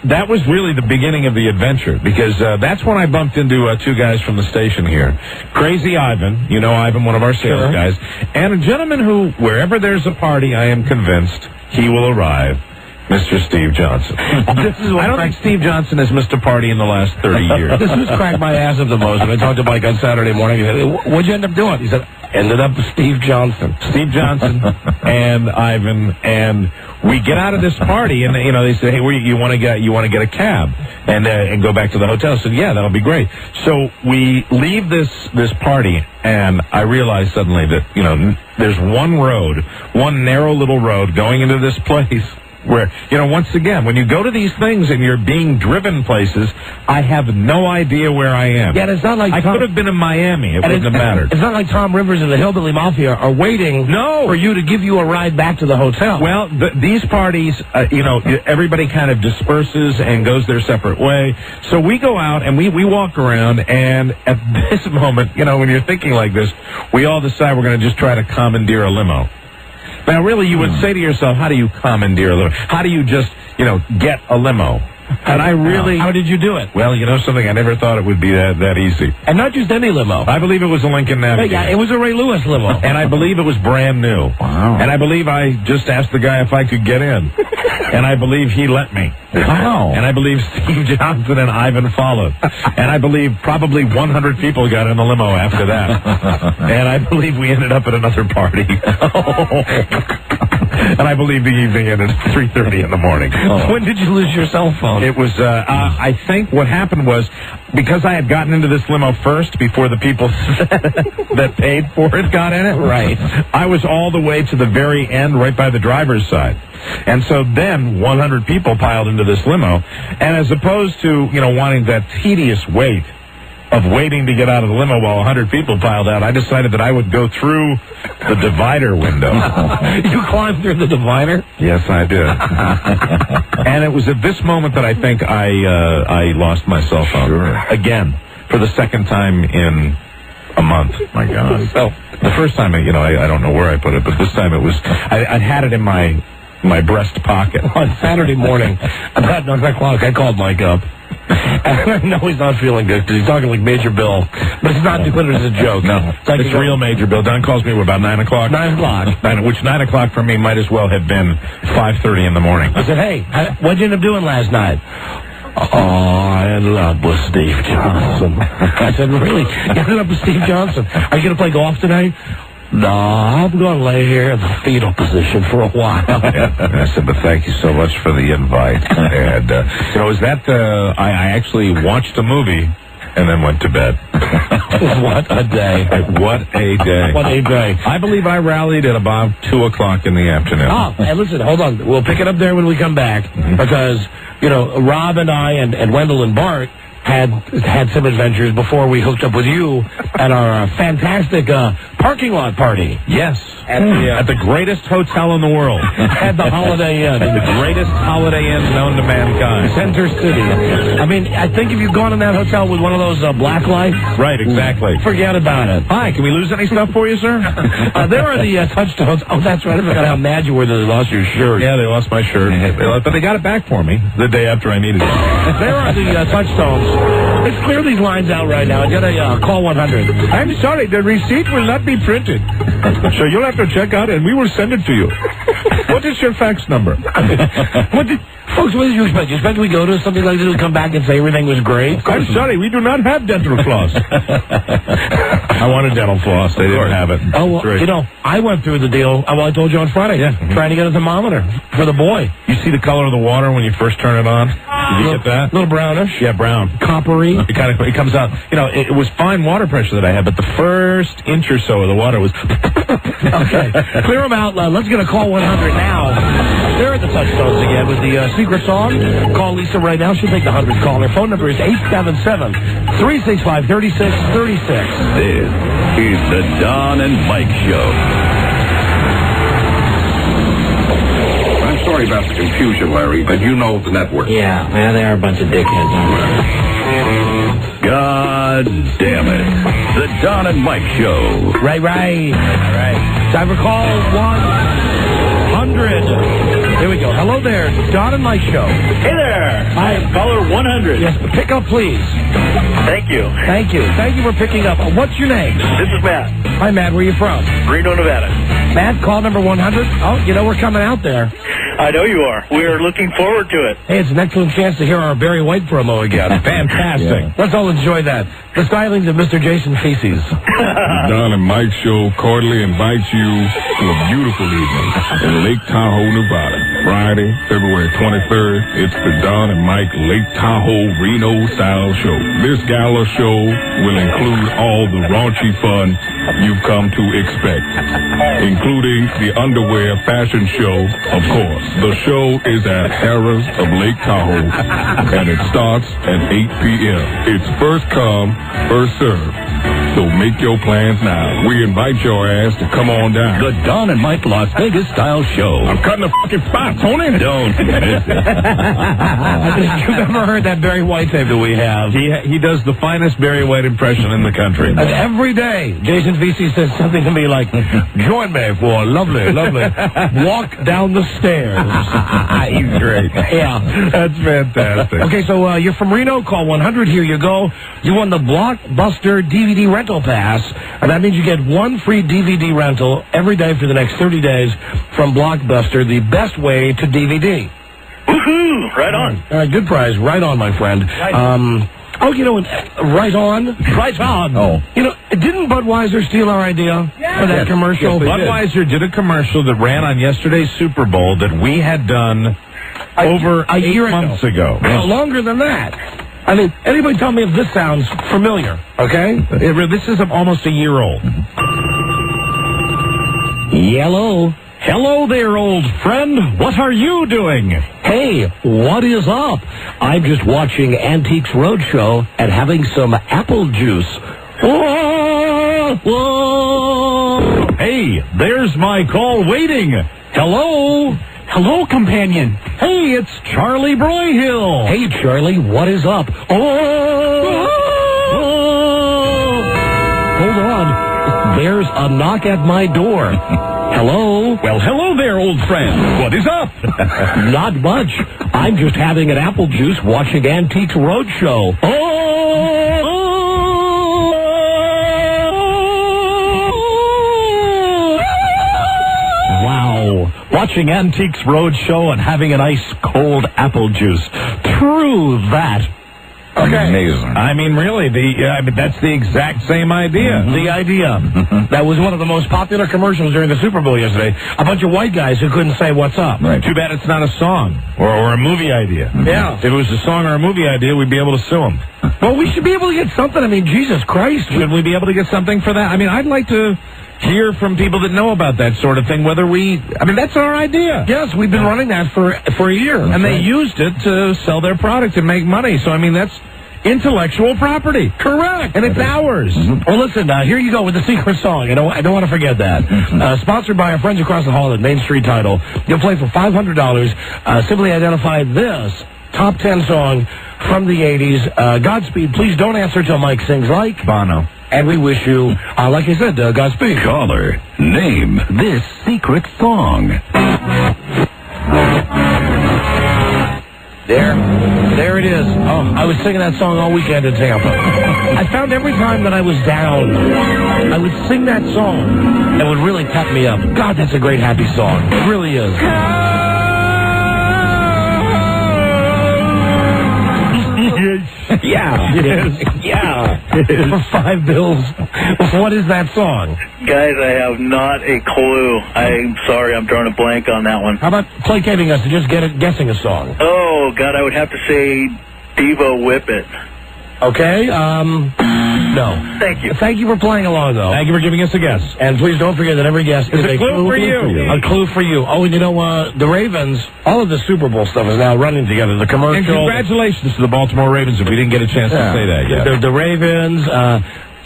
that was really the beginning of the adventure, because that's when I bumped into two guys from the station here. Crazy Ivan, Ivan, one of our sales guys, and a gentleman who, wherever there's a party, I am convinced he will arrive, Mr. Steve Johnson. I don't think Steve Johnson has missed a party in the last 30 years. This was cracked my ass up the most. When I talked to Mike on Saturday morning, he said, what'd you end up doing? He said, ended up with Steve Johnson. Steve Johnson and Ivan, and we get out of this party, and they say, hey, you want to get a cab and go back to the hotel? I said, yeah, that'll be great. So we leave this party, and I realized suddenly that there's one narrow little road going into this place. Where, once again, when you go to these things and you're being driven places, I have no idea where I am. Yeah, it's not like I could have been in Miami. It wouldn't have mattered. It's not like Tom Rivers and the Hillbilly Mafia are waiting for you to give you a ride back to the hotel. Well, these parties, everybody kind of disperses and goes their separate way. So we go out and we walk around, and at this moment, when you're thinking like this, we all decide we're going to just try to commandeer a limo. Now, really, you would say to yourself, how do you commandeer a limo? How do you just, get a limo? And how did you do it? Well, something, I never thought it would be that easy. And not just any limo. I believe it was a Lincoln Navigator. Yeah, it was a Ray Lewis limo. And I believe it was brand new. Wow. And I believe I just asked the guy if I could get in. And I believe he let me. Wow. And I believe Steve Johnson and Ivan followed. And I believe probably 100 people got in the limo after that. And I believe we ended up at another party. And I believe the evening ended at 3:30 in the morning. When did you lose your cell phone? It was, I think what happened was, because I had gotten into this limo first before the people that paid for it got in it. Right. I was all the way to the very end, right by the driver's side. And so then 100 people piled into this limo. And as opposed to, wanting that tedious wait of waiting to get out of the limo while 100 people piled out, I decided that I would go through the divider window. You climbed through the divider? Yes, I did. And it was at this moment that I think I lost my cell phone. Sure. Again, for the second time in a month. My God. So the first time, I don't know where I put it, but this time it was, I had it in my breast pocket. On Saturday morning, about 9 o'clock, I called Mike up. And I know he's not feeling good because he's talking like Major Bill, but it's not doing it as a joke. No, it's real Major Bill. Don calls me about 9 o'clock. 9 o'clock. Which 9 o'clock for me might as well have been 5:30 in the morning. I said, hey, what'd you end up doing last night? Oh, I ended up with Steve Johnson. I said, really? You ended up with Steve Johnson? Are you going to play golf today? No, I'm going to lay here in the fetal position for a while. I said, but thank you so much for the invite. And, is that, I actually watched a movie and then went to bed. What a day. What a day. What a day. I believe I rallied at about 2 o'clock in the afternoon. Oh, and listen, hold on. We'll pick it up there when we come back because, Rob and I and Wendell and Bart had some adventures before we hooked up with you at our fantastic parking lot party. Yes. At the greatest hotel in the world. At the Holiday Inn. The greatest Holiday Inn known to mankind. Center City. I mean, I think if you've gone in that hotel with one of those black lights. Right, exactly. Forget about it. Hi, can we lose any stuff for you, sir? There are the touchstones. Oh, that's right. I forgot how mad you were that they lost your shirt. Yeah, they lost my shirt. But they got it back for me the day after I needed it. There are the touchstones. Let's clear these lines out right now. I got a call 100. I'm sorry, the receipt will not be printed. So you'll have to check out and we will send it to you. What is your fax number? Folks, what did you expect? You expect we go to something like this and come back and say everything was great? I'm sorry, we do not have dental floss. I wanted dental floss. They didn't have it. Oh, well, I went through the deal. Well, I told you on Friday. Yeah. Trying to get a thermometer for the boy. You see the color of the water when you first turn it on? Did you get that? A little brownish. Yeah, brown. Coppery. It comes out. It was fine water pressure that I had, but the first inch or so of the water was... Okay. Clear them out. Let's get a call 100 now. There are the Touchstones again with the secret song. Call Lisa right now. She'll take the 100th call. Her phone number is 877-365-3636. This is the Don and Mike Show. I'm sorry about the confusion, Larry, but you know the network. Yeah, man, they are a bunch of dickheads, aren't they? God damn it. The Don and Mike Show. Right. Time for call 100. Here we go. Hello there, Don and Mike Show. Hey there. Hi. Caller 100. Yes, pick up, please. Thank you. Thank you for picking up. What's your name? This is Matt. Hi, Matt. Where are you from? Reno, Nevada. Matt, call number 100. Oh, you know we're coming out there. I know you are. We are looking forward to it. Hey, it's an excellent chance to hear our Barry White promo again. Fantastic. Let's all enjoy that. The stylings of Mr. Jason Feces. Don and Mike Show cordially invites you to a beautiful evening in Lake Tahoe, Nevada. Friday, February 23rd, it's the Don and Mike Lake Tahoe Reno Style Show. This gala show will include all the raunchy fun you've come to expect, including the underwear fashion show, of course. The show is at Harrah's of Lake Tahoe, and it starts at 8 p.m. It's first come, first served. So make your plans now. We invite your ass to come on down. The Don and Mike Las Vegas Style Show. I'm cutting the fucking spot, Tony. Don't miss it. You've ever heard that Barry White tape that we have? He does the finest Barry White impression in the country. And every day, Jason Feces says something to me like, join me for a lovely walk down the stairs. He's great. Yeah. That's fantastic. Okay, so you're from Reno. Call 100. Here you go. You won the Blockbuster DVD rental pass, and that means you get one free DVD rental every day for the next 30 days from Blockbuster, the best way to DVD. Woohoo! Right on. All right, good prize. Right on, my friend. Right on. Oh. You know, didn't Budweiser steal our idea for that commercial? Yes, Budweiser did a commercial that ran on yesterday's Super Bowl that we had done over a year 8 months ago. No, longer than that. I mean, anybody tell me if this sounds familiar, okay? This is almost a year old. Yellow. Hello there, old friend. What are you doing? Hey, what is up? I'm just watching Antiques Roadshow and having some apple juice. Whoa, whoa. Hey, there's my call waiting. Hello? Hello, companion. Hey, it's Charlie Broyhill. Hey, Charlie, what is up? Oh! Hold on. There's a knock at my door. Hello? Well, hello there, old friend. What is up? Not much. I'm just having an apple juice watching Antiques Roadshow. Wow. Watching Antiques Roadshow and having an ice cold apple juice. True that. Okay. Amazing. I mean, really, that's the exact same idea. The idea. That was one of the most popular commercials during the Super Bowl yesterday. A bunch of white guys who couldn't say what's up. Right. Too bad it's not a song or a movie idea. Yeah. If it was a song or a movie idea, we'd be able to sue them. Well, we should be able to get something. I mean, Jesus Christ. Should we be able to get something for that? I mean, I'd like to hear from people that know about that sort of thing, that's our idea. Yes, we've been running that for a year. And they used it to sell their product and make money. So, I mean, that's intellectual property. Correct. And it's ours. Well, listen, here you go with the secret song. I don't want to forget that. Sponsored by our friends across the hall at Main Street Title. You'll play for $500. Simply identify this top 10 song from the 80s. Godspeed. Please don't answer till Mike sings like Bono. And we wish you, like I said, Godspeed. Caller, name this secret song. There it is. Oh, I was singing that song all weekend in Tampa. I found every time that I was down, I would sing that song. It would really pep me up. God, that's a great happy song. It really is. Yeah, it is. Yeah, it is. For $5. What is that song? Guys, I have not a clue. I'm sorry, I'm drawing a blank on that one. How about placating us and just guessing a song? Oh, God, I would have to say Devo Whip It. Okay, No. Thank you. Thank you for playing along, though. Thank you for giving us a guess. And please don't forget that every guess is a clue for you. A clue for you. Oh, and you know, the Ravens, all of the Super Bowl stuff is now running together. The commercial. And congratulations to the Baltimore Ravens if we didn't get a chance to say that yet. The Ravens,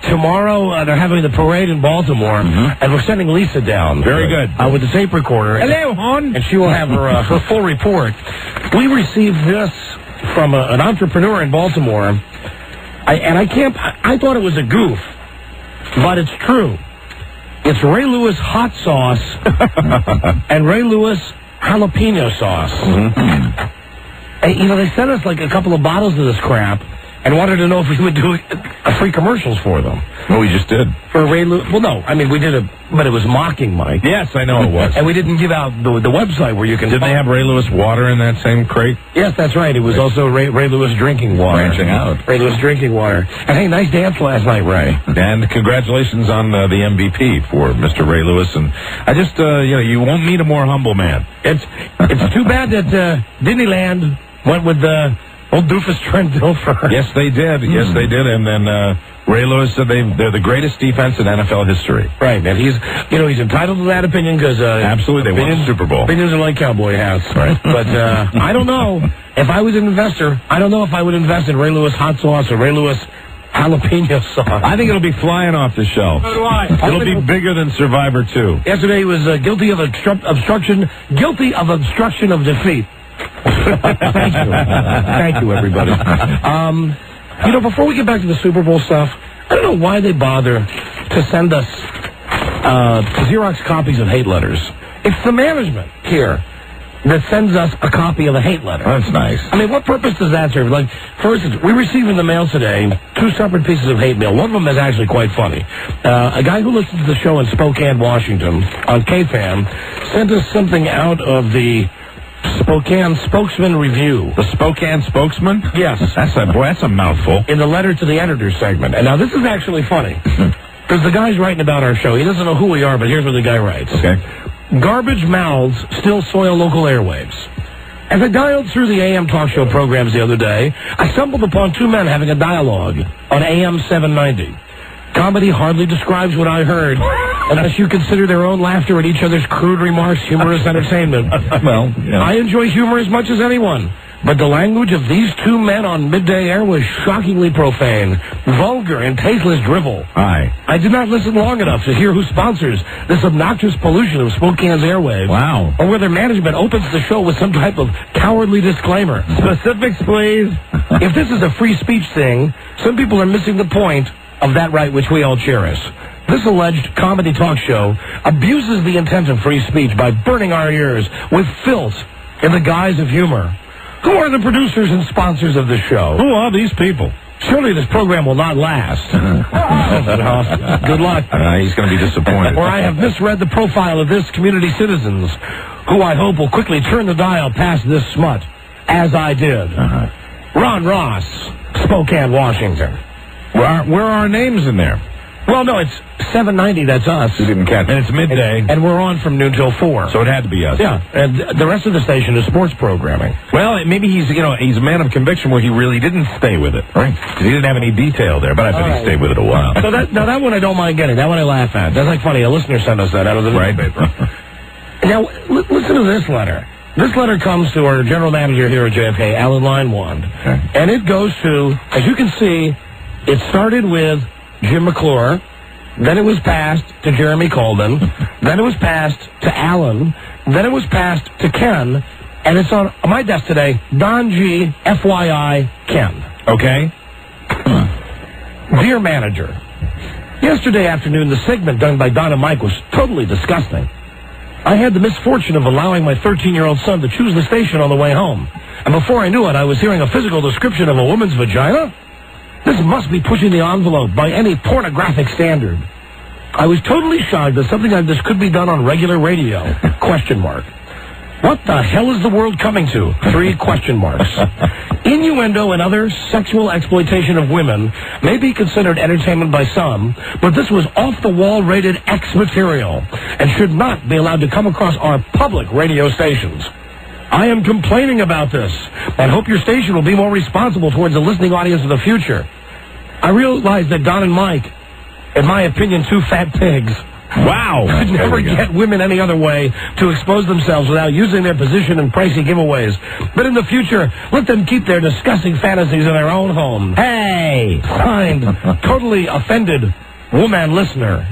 tomorrow, they're having the parade in Baltimore, and we're sending Lisa down. Very good. With the tape recorder. Hello, hon. And she will have her full report. We received this from an entrepreneur in Baltimore, I thought it was a goof, but it's true. It's Ray Lewis hot sauce and Ray Lewis jalapeno sauce. And, you know, they sent us like a couple of bottles of this crap and wanted to know if we would do free commercials for them. Well, we just did. For Ray Lewis. Well, no. I mean, we did but it was mocking Mike. Yes, I know it was. And we didn't give out the website where you can... Did they have Ray Lewis water in that same crate? Yes, that's right. It was also Ray Lewis drinking water. Branching out. Ray Lewis drinking water. And hey, nice dance last night, Ray. And congratulations on the MVP for Mr. Ray Lewis. And I just, you won't meet a more humble man. It's too bad that Disneyland went with old doofus Trent Dilfer. Yes, they did. Yes, they did. And then Ray Lewis said they're the greatest defense in NFL history. Right, and he's entitled to that opinion because absolutely, they won the Super Bowl. Opinions are like cowboy hats, right? But I don't know if I was an investor. I don't know if I would invest in Ray Lewis hot sauce or Ray Lewis jalapeno sauce. I think it'll be flying off the shelf. So do I. It'll be bigger than Survivor 2. Yesterday he was guilty of obstruction of defeat. Thank you, everybody. Before we get back to the Super Bowl stuff, I don't know why they bother to send us Xerox copies of hate letters. It's the management here that sends us a copy of a hate letter. That's nice. I mean, what purpose does that serve? Like, for instance, we received in the mail today 2 separate pieces of hate mail. One of them is actually quite funny. A guy who listens to the show in Spokane, Washington, on KFAN, sent us something out of the Spokane Spokesman Review. The Spokane Spokesman? Yes. That's a mouthful. In the letter to the editor segment. And now this is actually funny. Because the guy's writing about our show. He doesn't know who we are, but here's what the guy writes. Okay. Garbage mouths still soil local airwaves. As I dialed through the AM talk show programs the other day, I stumbled upon 2 men having a dialogue on AM 790. Comedy hardly describes what I heard, unless you consider their own laughter at each other's crude remarks humorous entertainment. Well, I enjoy humor as much as anyone, but the language of these 2 men on midday air was shockingly profane, vulgar, and tasteless drivel. Aye. I did not listen long enough to hear who sponsors this obnoxious pollution of Spokane's airwaves. Wow. Or whether management opens the show with some type of cowardly disclaimer. Specifics, please. If this is a free speech thing, some people are missing the point of that right which we all cherish. This alleged comedy talk show abuses the intent of free speech by burning our ears with filth in the guise of humor. Who are the producers and sponsors of this show? Who are these people? Surely this program will not last. Good luck. He's going to be disappointed. Or I have misread the profile of this community citizens, who I hope will quickly turn the dial past this smut, as I did. Ron Ross, Spokane, Washington. Where are our names in there? Well, no, it's 790, that's us. You didn't catch it. And it's midday. And we're on from noon till 4. So it had to be us. Yeah, and the rest of the station is sports programming. Well, maybe he's a man of conviction where he really didn't stay with it, right? Because he didn't have any detail there, but I bet he stayed with it a while. So that one I don't mind getting. That one I laugh at. That's like funny. A listener sent us that out of the newspaper. Now, listen to this letter. This letter comes to our general manager here at JFK, Alan Linewand. Okay. And it goes to, as you can see, it started with Jim McClure, then it was passed to Jeremy Colvin, then it was passed to Alan, then it was passed to Ken, and it's on my desk today, Don G, FYI, Ken. Okay. Dear manager, yesterday afternoon the segment done by Don and Mike was totally disgusting. I had the misfortune of allowing my 13-year-old son to choose the station on the way home, and before I knew it, I was hearing a physical description of a woman's vagina. This must be pushing the envelope by any pornographic standard. I was totally shocked that something like this could be done on regular radio. ? What the hell is the world coming to? 3 question marks. Innuendo and other sexual exploitation of women may be considered entertainment by some, but this was off-the-wall rated X material and should not be allowed to come across our public radio stations. I am complaining about this and hope your station will be more responsible towards the listening audience of the future. I realized that Don and Mike, in my opinion, two fat pigs. Wow. Could never get women any other way to expose themselves without using their position in pricey giveaways. But in the future, let them keep their disgusting fantasies in their own home. Hey! Signed, totally offended woman listener.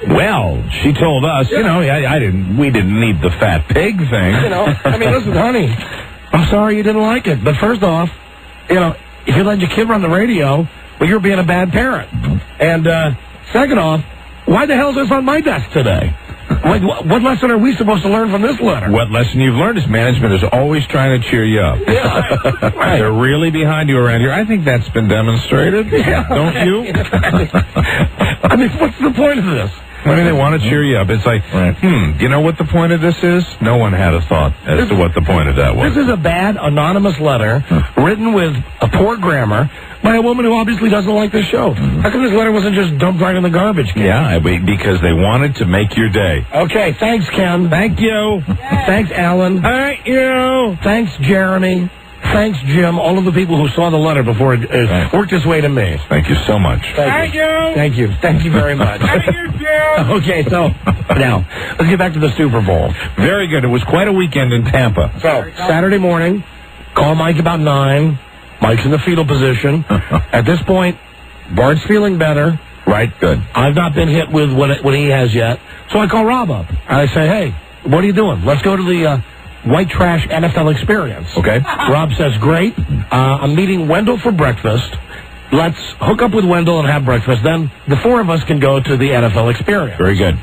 Well, she told us, we didn't need the fat pig thing. Listen, honey, I'm sorry you didn't like it. But first off, if you let your kid run the radio, well, you're being a bad parent. And second off, why the hell is this on my desk today? What lesson are we supposed to learn from this letter? What lesson you've learned is management is always trying to cheer you up. Yeah, right. They're really behind you around here. I think that's been demonstrated. Yeah, don't you? I mean, what's the point of this? I mean, they want to cheer you up. It's like, you know what the point of this is? No one had a thought as to what the point of that was. This is a bad, anonymous letter written with a poor grammar by a woman who obviously doesn't like this show. How come this letter wasn't just dumped right in the garbage can? Yeah, because they wanted to make your day. Okay, thanks, Ken. Thank you. Thanks, Alan. Thank you. Thanks, Jeremy. Thanks, Jim. All of the people who saw the letter before it worked its way to me. Thank you so much. Thank you. Thank you. Thank you very much. Thank you, Jim. Okay, so now let's get back to the Super Bowl. Very good. It was quite a weekend in Tampa. So Saturday morning, call Mike about 9. Mike's in the fetal position. At this point, Bart's feeling better. Right, good. I've not been hit with what he has yet. So I call Rob up. And I say, hey, what are you doing? Let's go to the white trash NFL experience. Okay. Rob says, great. I'm meeting Wendell for breakfast. Let's hook up with Wendell and have breakfast. Then the four of us can go to the NFL experience. Very good.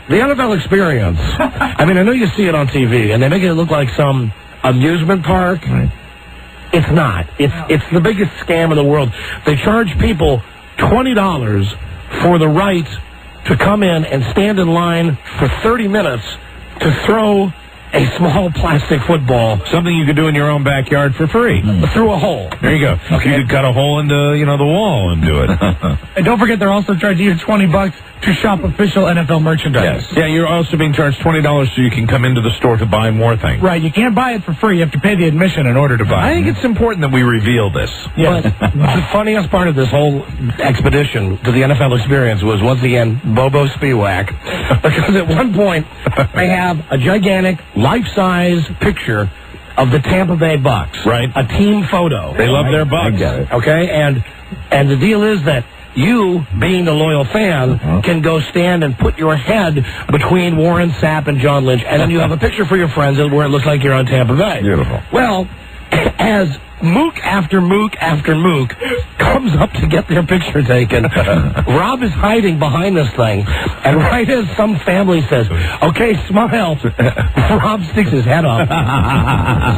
The NFL experience, I mean, I know you see it on TV, and they make it look like some amusement park. Right. It's not. It's the biggest scam in the world. They charge people $20 for the right to come in and stand in line for 30 minutes to throw a small plastic football. Something you could do in your own backyard for free. Through a hole. There you go. Okay. You could cut a hole into, the wall and do it. And don't forget, they're also charging you $20 to shop official NFL merchandise. Yes. Yeah, you're also being charged $20 so you can come into the store to buy more things. Right, you can't buy it for free. You have to pay the admission in order to buy it. I think it's important that we reveal this. Yes. But the funniest part of this whole expedition to the NFL experience was, once again, Bobo Spiewak. Because at one point, they have a gigantic, life-size picture of the Tampa Bay Bucks. Right. A team photo. They love their Bucks. I get it. Okay, and the deal is that you, being the loyal fan, can go stand and put your head between Warren Sapp and John Lynch, and then you have a picture for your friends where it looks like you're on Tampa Bay. Beautiful. Well, as mook after mook after mook comes up to get their picture taken, Rob is hiding behind this thing, and right as some family says, okay, smile, Rob sticks his head up.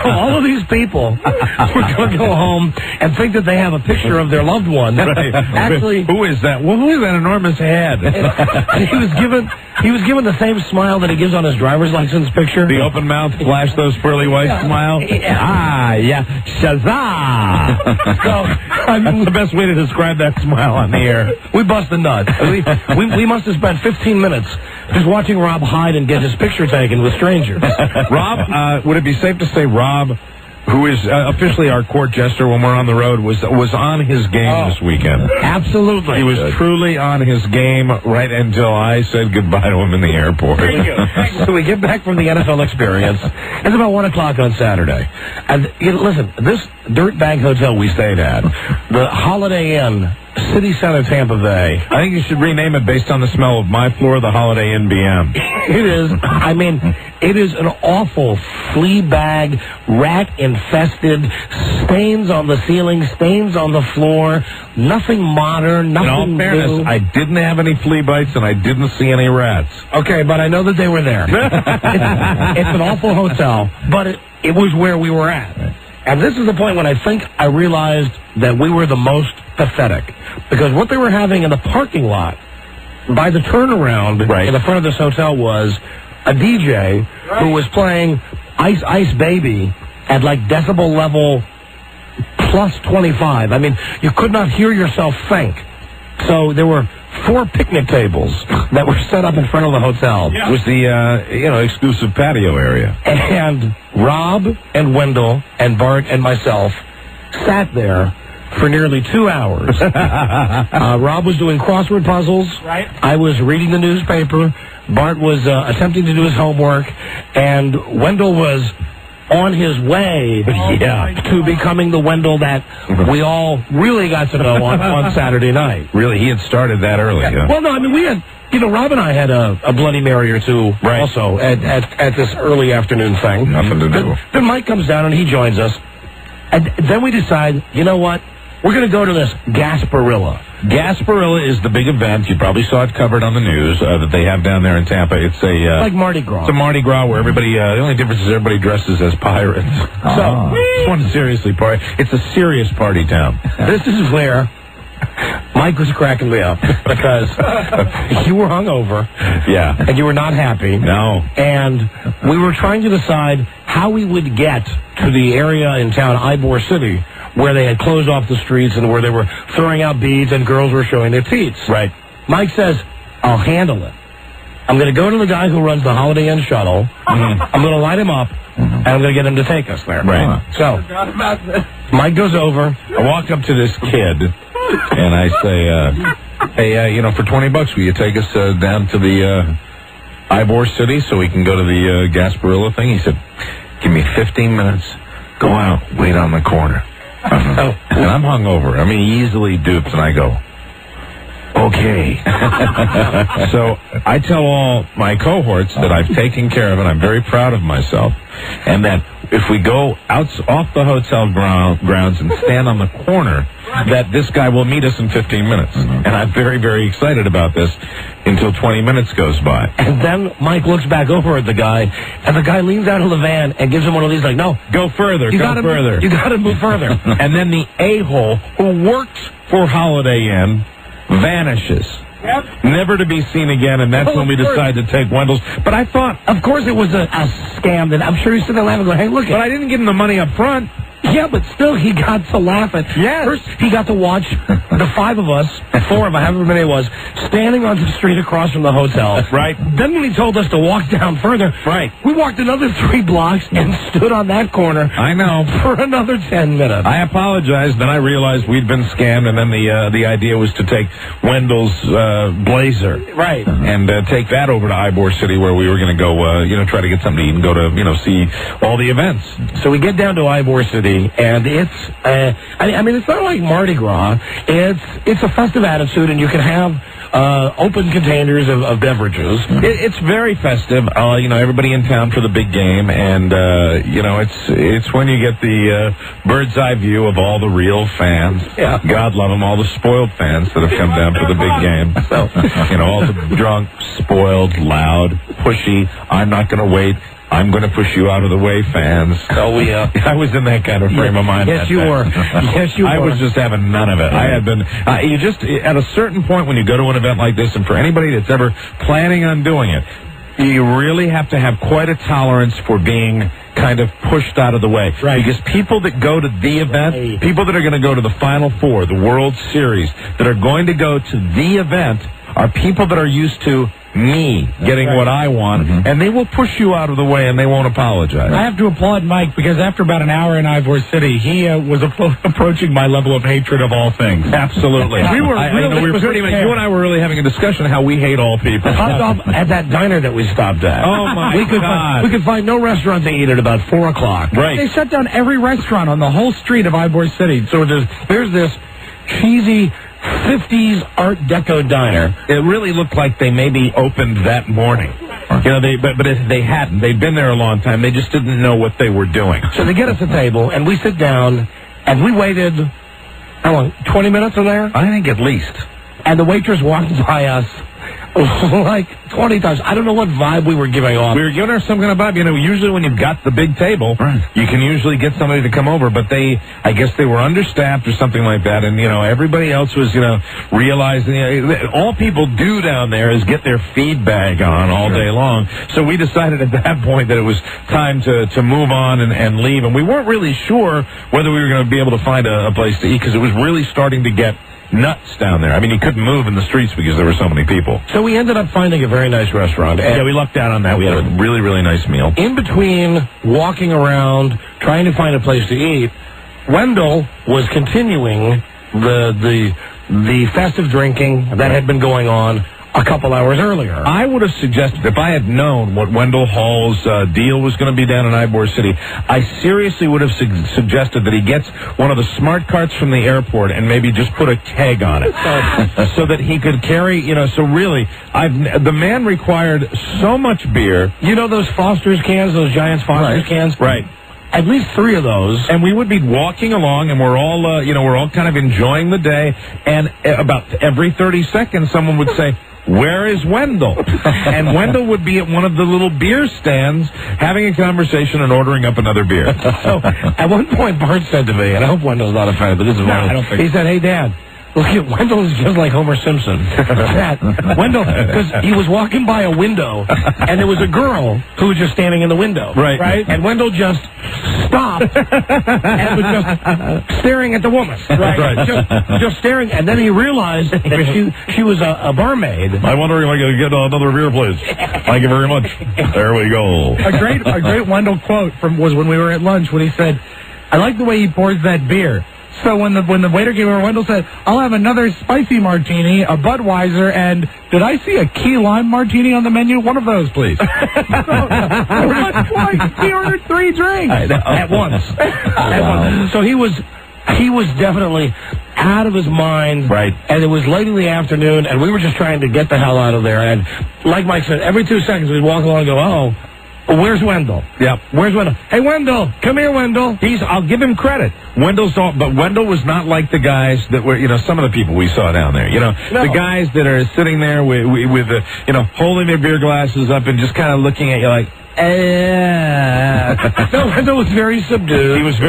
So all of these people were going to go home and think that they have a picture of their loved one. Right. Actually, who is that? Well, who is that enormous head? And he was given the same smile that he gives on his driver's license picture. The open mouth, flash those pearly whites smile. Yeah. Shazam! So, that's the best way to describe that smile on the air. We bust the nuts. We must have spent 15 minutes just watching Rob hide and get his picture taken with strangers. Rob, would it be safe to say Rob, who is officially our court jester when we're on the road, was on his game this weekend? Absolutely. He was truly on his game right until I said goodbye to him in the airport. Thank you. So we get back from the NFL experience. It's about 1 o'clock on Saturday. And listen, this dirtbag hotel we stayed at, the Holiday Inn, City Center, Tampa Bay. I think you should rename it based on the smell of my floor, the Holiday Inn BM. It is. I mean, it is an awful flea bag, rat-infested, stains on the ceiling, stains on the floor, nothing modern, nothing In all fairness, new. I didn't have any flea bites and I didn't see any rats. Okay, but I know that they were there. It's an awful hotel, but it was where we were at. And this is the point when I think I realized that we were the most pathetic. Because what they were having in the parking lot by the turnaround in the front of this hotel was a DJ who was playing Ice Ice Baby at like decibel level plus 25. I mean, you could not hear yourself think. So there were 4 picnic tables that were set up in front of the hotel. It was the, exclusive patio area. And Rob and Wendell and Bart and myself sat there for nearly 2 hours. Rob was doing crossword puzzles. Right. I was reading the newspaper. Bart was attempting to do his homework. And Wendell was on his way to becoming the Wendell that we all really got to know on Saturday night. Really, he had started that early. Yeah. Huh? Well, no, I mean, we had, Rob and I had a Bloody Mary or two also at this early afternoon thing. Nothing to do. Then Mike comes down and he joins us. And then we decide, you know what? We're going to go to this Gasparilla. Gasparilla is the big event. You probably saw it covered on the news that they have down there in Tampa. It's like Mardi Gras. It's a Mardi Gras where everybody, the only difference is everybody dresses as pirates. So, it's one seriously party. It's a serious party town. This is where Mike was cracking me up because you were hungover. Yeah. And you were not happy. No. And we were trying to decide how we would get to the area in town, Ybor City, where they had closed off the streets and where they were throwing out beads and girls were showing their teats. Right. Mike says, I'll handle it. I'm going to go to the guy who runs the Holiday Inn shuttle. I'm going to light him up, and I'm going to get him to take us there. Right. So, Mike goes over. I walk up to this kid, and I say, hey, for $20, will you take us down to the Ybor City so we can go to the Gasparilla thing? He said, give me 15 minutes. Go out, wait on the corner. And I'm hungover. I mean, easily duped, and I go, okay. So I tell all my cohorts that I've taken care of it. I'm very proud of myself. And that if we go off the hotel grounds and stand on the corner, that this guy will meet us in 15 minutes. And I'm very, very excited about this until 20 minutes goes by. And then Mike looks back over at the guy, and the guy leans out of the van and gives him one of these, like, no. Go further, You go further. You got to move further. And then the a-hole who works for Holiday Inn vanishes. Yep. Never to be seen again, and that's when we decide to take Wendell's. But I thought, of course it was a scam. That I'm sure he's sitting there laughing, going, hey, look. But I didn't give him the money up front. Yeah, but still, he got to laugh at. Yes. First, he got to watch the four of us, however many it was, standing on the street across from the hotel. Right. Then when he told us to walk down further, right, we walked another 3 blocks and stood on that corner. I know. For another 10 minutes. I apologized. Then I realized we'd been scammed, and then the idea was to take Wendell's blazer. Right. And take that over to Ybor City where we were going to go, try to get something to eat and go to, see all the events. So we get down to Ybor City. And it's, it's not like Mardi Gras. It's a festive attitude, and you can have open containers of beverages. It's very festive. Everybody in town for the big game, and it's when you get the bird's eye view of all the real fans. Yeah. God love them, all the spoiled fans that have come down for the big game. So, all the drunk, spoiled, loud, pushy. I'm not going to wait. I'm going to push you out of the way, fans. Oh, yeah. I was in that kind of frame of mind. Yes, you were. Yes, you were. I was just having none of it. I had been, you just, at a certain point when you go to an event like this, and for anybody that's ever planning on doing it, you really have to have quite a tolerance for being kind of pushed out of the way. Right. Because people that go to the event, people that are going to go to the Final Four, the World Series, that are going to go to the event, are people that are used to me getting what I want, and they will push you out of the way, and they won't apologize. I have to applaud Mike, because after about an hour in Ybor City, he was approaching my level of hatred of all things. Absolutely. We were pretty much, you and I were really having a discussion how we hate all people. At that diner that we stopped at. Oh, my God. We could find no restaurant to eat at about 4 o'clock. Right. They shut down every restaurant on the whole street of Ybor City. So there's this cheesy 50s Art Deco diner. It really looked like they maybe opened that morning. But if they hadn't, they'd been there a long time. They just didn't know what they were doing. So they get us a table, and we sit down, and we waited, how long, 20 minutes in there? I think at least. And the waitress walked by us like 20 times. I don't know what vibe we were giving off. We were giving her some kind of vibe. Usually when you've got the big table, you can usually get somebody to come over, but I guess they were understaffed or something like that, and, everybody else was, realizing, all people do down there is get their feed bag on all day long. So we decided at that point that it was time to move on and leave, and we weren't really sure whether we were going to be able to find a place to eat, because it was really starting to get nuts down there. I mean, you couldn't move in the streets because there were so many people. So we ended up finding a very nice restaurant. And we lucked out on that. We had a really, really nice meal. In between walking around, trying to find a place to eat, Wendell was continuing the festive drinking that had been going on a couple hours earlier. I would have suggested, if I had known what Wendell Hall's deal was going to be down in Ybor City, I seriously would have suggested that he gets one of the smart carts from the airport and maybe just put a keg on it so that he could carry, so really, the man required so much beer. You know those Foster's cans, those Giants Foster's cans? Right. At least 3 of those. And we would be walking along, and we're all kind of enjoying the day, and about every 30 seconds, someone would say, "Where is Wendell?" And Wendell would be at one of the little beer stands having a conversation and ordering up another beer. So at one point, Bart said to me, and I hope Wendell's not offended, but this is I don't think he said, "Hey, Dad, look at Wendell is just like Homer Simpson." Dad, Wendell, because he was walking by a window, and there was a girl who was just standing in the window. Right. And Wendell just stopped and was just staring at the woman. Right. Just staring, and then he realized that she was a barmaid. I'm wondering if I can get another beer, please. Thank you very much. There we go. A great Wendell quote was when we were at lunch when he said, "I like the way he pours that beer." So when the waiter came over, Wendell said, "I'll have another spicy martini, a Budweiser, and did I see a key lime martini on the menu? One of those, please." He ordered 3 drinks At once. So he was definitely out of his mind. Right. And it was late in the afternoon, and we were just trying to get the hell out of there. And like Mike said, every 2 seconds we'd walk along and go, "Oh, where's Wendell?" Yeah. Where's Wendell? Hey, Wendell, come here, Wendell. I'll give him credit. But Wendell was not like the guys that were, some of the people we saw down there. No. The guys that are sitting there with holding their beer glasses up and just kind of looking at you like, No, Wendell was very subdued. He was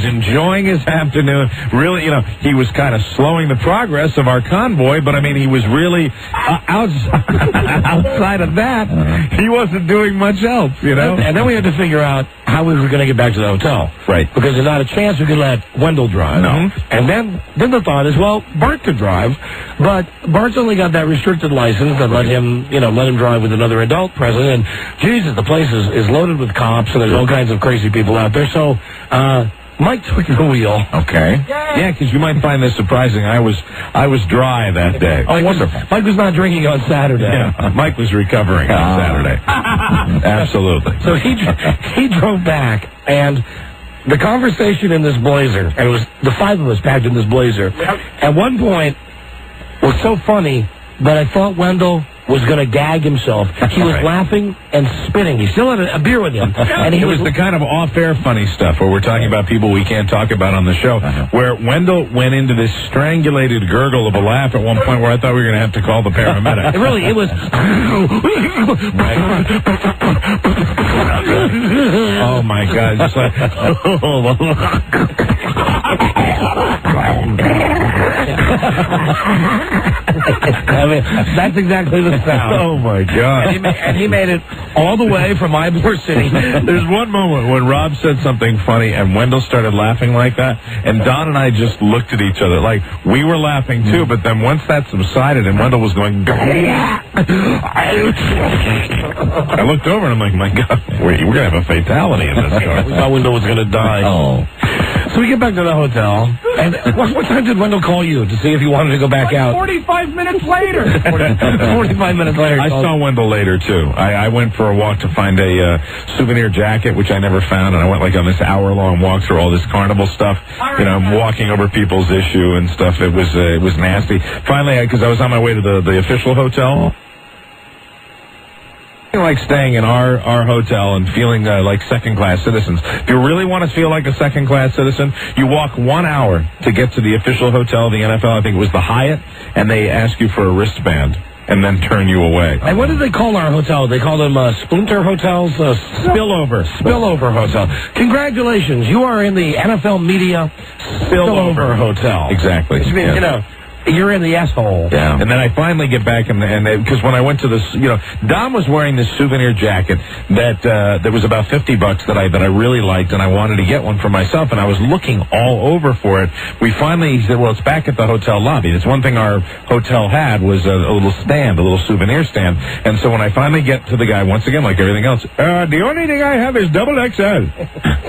enjoying his afternoon. Really, he was kind of slowing the progress of our convoy, but I mean, he was really outside of that. He wasn't doing much else, And then we had to figure out how we were going to get back to the hotel. Right. Because there's not a chance we could let Wendell drive. No. And then the thought is, well, Bart could drive, but Bart's only got that restricted license that let him drive with another adult present. And Jesus, the place is loaded with cops, and there's all kinds of crazy people out there. So Mike took the wheel. Okay. Yeah, because you might find this surprising. I was dry that day. Oh, wonderful. Mike was not drinking on Saturday. Yeah, Mike was recovering on Saturday. Absolutely. So he drove back, and the conversation in this Blazer, and it was the 5 of us packed in this Blazer, at one point was so funny that I thought Wendell was going to gag himself. He was laughing and spitting. He still had a beer with him. And it was the kind of off-air funny stuff where we're talking about people we can't talk about on the show, where Wendell went into this strangulated gurgle of a laugh at one point where I thought we were going to have to call the paramedic. It was... Oh, my God. Just like... I mean, that's exactly the sound. Oh, my God. And he made it all the way from Ybor City. There's one moment when Rob said something funny and Wendell started laughing like that, and Don and I just looked at each other like we were laughing too, but then once that subsided and Wendell was going... I looked over and I'm like, my God, we're going to have a fatality in this car. We thought Wendell was going to die. Oh. So we get back to the hotel, and what time did Wendell call you to see if you wanted to go back out? 45 minutes later. 45 minutes later. I saw Wendell later, too. I went for a walk to find a souvenir jacket, which I never found, and I went on this hour-long walk through all this carnival stuff. Walking over people's issue and stuff. It was nasty. Finally, because I was on my way to the official hotel. Like staying in our hotel and feeling like second-class citizens. If you really want to feel like a second-class citizen, you walk 1 hour to get to the official hotel of the NFL. I think it was the Hyatt, and they ask you for a wristband and then turn you away. And what did they call our hotel? They call them splinter hotels? Spillover hotel. Congratulations. You are in the NFL Media Spillover Hotel. Exactly. Which means, You're in the asshole. Yeah. And then I finally get back, and because when I went to this, Don was wearing this souvenir jacket that was about $50 that I really liked, and I wanted to get one for myself, and I was looking all over for it. He said, well, it's back at the hotel lobby. It's one thing our hotel had was a little stand, a little souvenir stand. And so when I finally get to the guy, once again, like everything else, the only thing I have is double XL.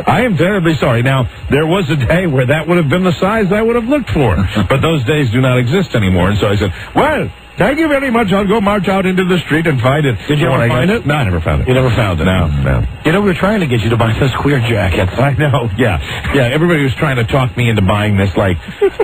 I am terribly sorry. Now, there was a day where that would have been the size I would have looked for, but those days do not exist anymore. And so I said, well, thank you very much. I'll go march out into the street and find it. Did you ever find it? No, I never found it. You never found it? No. We were trying to get you to buy those queer jackets. I know, yeah. Everybody was trying to talk me into buying this,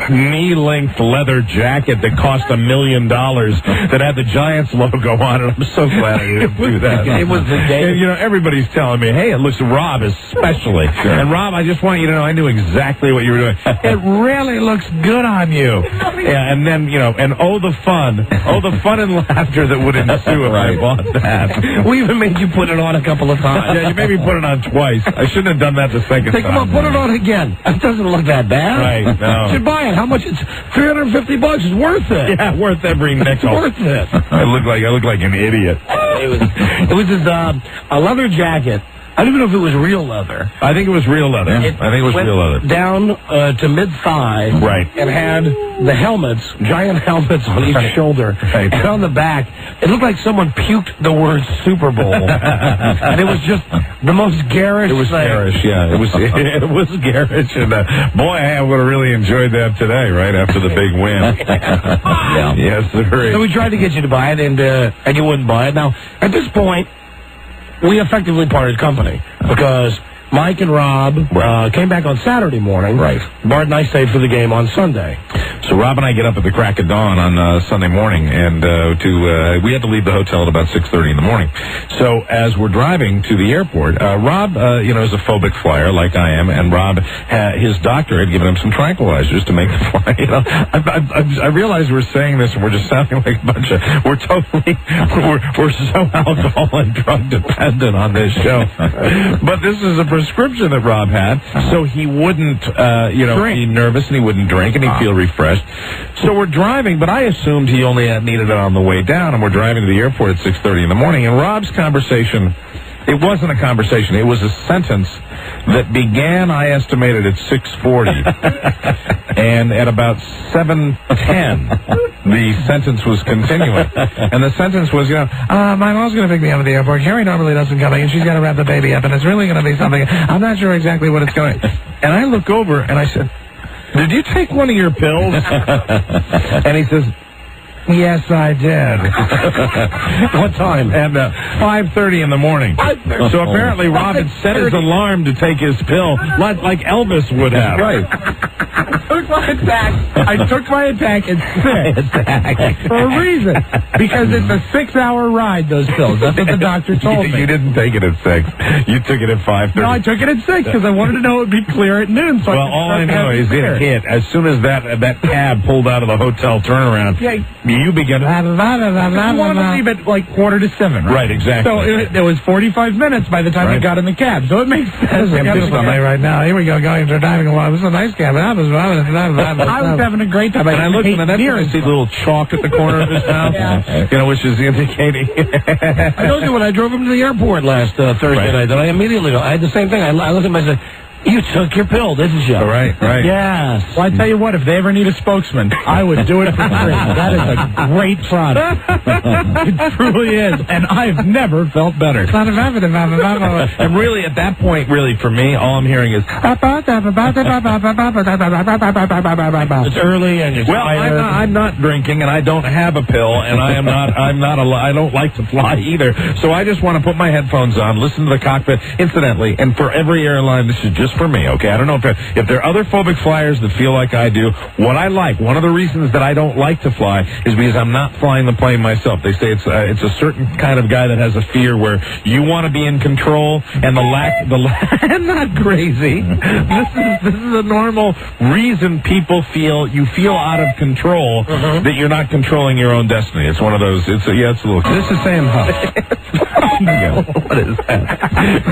knee-length leather jacket that cost $1 million that had the Giants logo on it. I'm so glad I didn't do that. It was the day. And, everybody's telling me, hey, it looks Rob especially. Sure. And Rob, I just want you to know I knew exactly what you were doing. It really looks good on you. Yeah, and then, and the fun. Oh, the fun and laughter that would ensue if I bought that. We even made you put it on a couple of times. Yeah, you made me put it on twice. I shouldn't have done that the second time. Come on, put it on again. It doesn't look that bad. Right, no. You should buy it. How much? It's $350. It's worth it. Yeah, worth every nickel. It's worth it. I look like an idiot. It was this a leather jacket. I don't even know if it was real leather. I think it was real leather. I think it was real leather. Down to mid-thigh. Right. And had the helmets, giant helmets on each shoulder. Right. And on the back, it looked like someone puked the word Super Bowl. And it was just the most garish thing. It was garish, yeah. It was garish. And boy, I would have really enjoyed that today, right after the big win. Yeah. Yes, sir. So we tried to get you to buy it, and you wouldn't buy it. Now, at this point, we effectively parted company because Mike and Rob came back on Saturday morning. Right. Bart and I stayed for the game on Sunday. So Rob and I get up at the crack of dawn on Sunday morning, and we had to leave the hotel at about 6:30 in the morning. So as we're driving to the airport, Rob, is a phobic flyer like I am, and Rob, his doctor had given him some tranquilizers to make the flight. I realize we're saying this and we're just sounding like a bunch of we're so alcohol and drug dependent on this show. But this is a prescription that Rob had, so he wouldn't, be nervous and he wouldn't drink and he'd feel refreshed. So we're driving, but I assumed he only needed it on the way down, and we're driving to the airport at 6:30 in the morning, and Rob's conversation, it wasn't a conversation, it was a sentence that began, I estimated, at 6:40, and at about 7:10, the sentence was continuing. And the sentence was, my mom's going to pick me up at the airport. Carrie normally doesn't come in, and she's got to wrap the baby up, and it's really going to be something. I'm not sure exactly what it's going to be. And I look over, and I said, did you take one of your pills? And he says, yes, I did. What time? At 5:30 in the morning. So apparently Rob had set his alarm to take his pill like Elvis would have. Right. I took my attack at 6 for a reason. Because it's a 6-hour ride, those pills. That's what the doctor told me. You didn't take it at 6. You took it at 5:30. No, I took it at 6 because I wanted to know it would be clear at noon. So all I know is it hit. As soon as that cab pulled out of the hotel turnaround, you began to... I wanted to leave at like 6:45, right? Right, exactly. So it was 45 minutes by the time I got in the cab. So it makes sense. I'm just right now. Here we go, going to driving along. This is a nice cab. I was having a great time. And I looked, and that's when I see the little chalk at the corner of his house, which is indicating... I told you when I drove him to the airport last Thursday night that I had the same thing. I looked at him and I said, you took your pill, didn't you? Right. Yes. Well, I tell you what, if they ever need a spokesman, I would do it for free. That is a great product. It truly is. And I've never felt better. And really, at that point, really, for me, all I'm hearing is... It's early and you're tired. I'm not drinking, and I don't have a pill, and I don't like to fly either. So I just want to put my headphones on, listen to the cockpit. Incidentally, and for every airline, this is just for me, okay? I don't know if there are other phobic flyers that feel like I do. What I like, one of the reasons that I don't like to fly is because I'm not flying the plane myself. They say it's a certain kind of guy that has a fear where you want to be in control, and I'm not crazy. This is a normal reason you feel out of control, that you're not controlling your own destiny. It's one of those. It's a little. This is Sam Huff. What is that?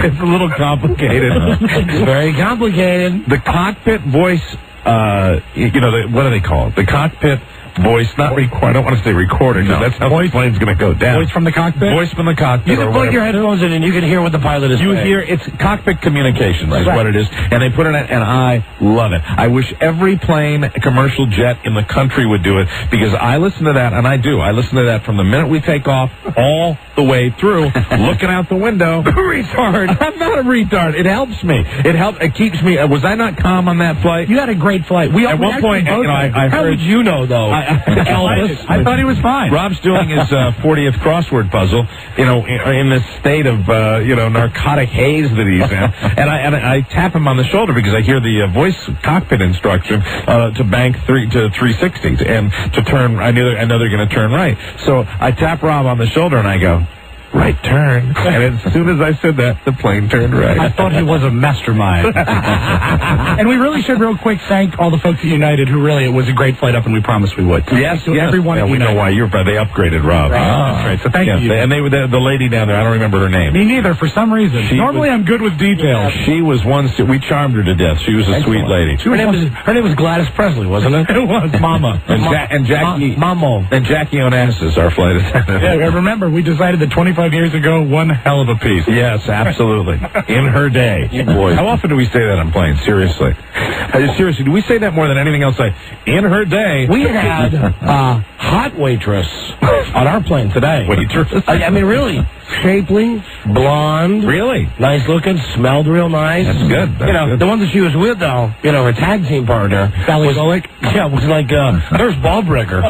It's a little complicated. It's very complicated. The cockpit voice, what do they call it? The cockpit voice, not I don't want to say recorded, because that's how the plane's going to go down. Voice from the cockpit? Voice from the cockpit. You can plug your headphones in and you can hear what the pilot is saying. It's cockpit communications is what it is, and they put it in, and I love it. I wish every plane, commercial jet in the country would do it, because I listen to that, and I do. I listen to that from the minute we take off all the way through, looking out the window. Retard. I'm not a retard. It helps me. It keeps me. Was I not calm on that flight? You had a great flight. At one point, I how heard. would you know, though? Elvis. I thought he was fine. Rob's doing his 40th crossword puzzle, in this state of, narcotic haze that he's in. And I tap him on the shoulder because I hear the voice cockpit instruction to bank 360 and to turn. I know they're going to turn right. So I tap Rob on the shoulder and I go, right turn. And as soon as I said that, the plane turned right. I thought he was a mastermind. And we really should real quick thank all the folks at United who really, it was a great flight up and we promised we would. Yes. Everyone at we know why. They upgraded Rob. That's right. So thank you. And the lady down there, I don't remember her name. Me neither, for some reason. Normally I'm good with details. She was we charmed her to death. She was a sweet lady. Her name was Gladys Presley, wasn't it? It was Mama. And Jackie. Mamo. And Jackie Onassis, our flight attendant. Yeah, remember, we decided that 25 years ago, one hell of a piece. Yes, absolutely. In her day. Boy. How often do we say that on planes? Seriously. Seriously, do we say that more than anything else? In her day. We had a hot waitress on our plane today. Waitress? I mean, really. Shapely, blonde. Really? Nice looking, smelled real nice. That's good. Good. The one that she was with, though, her tag team partner. Sally Bullock? Yeah, was like, there's Ballbreaker.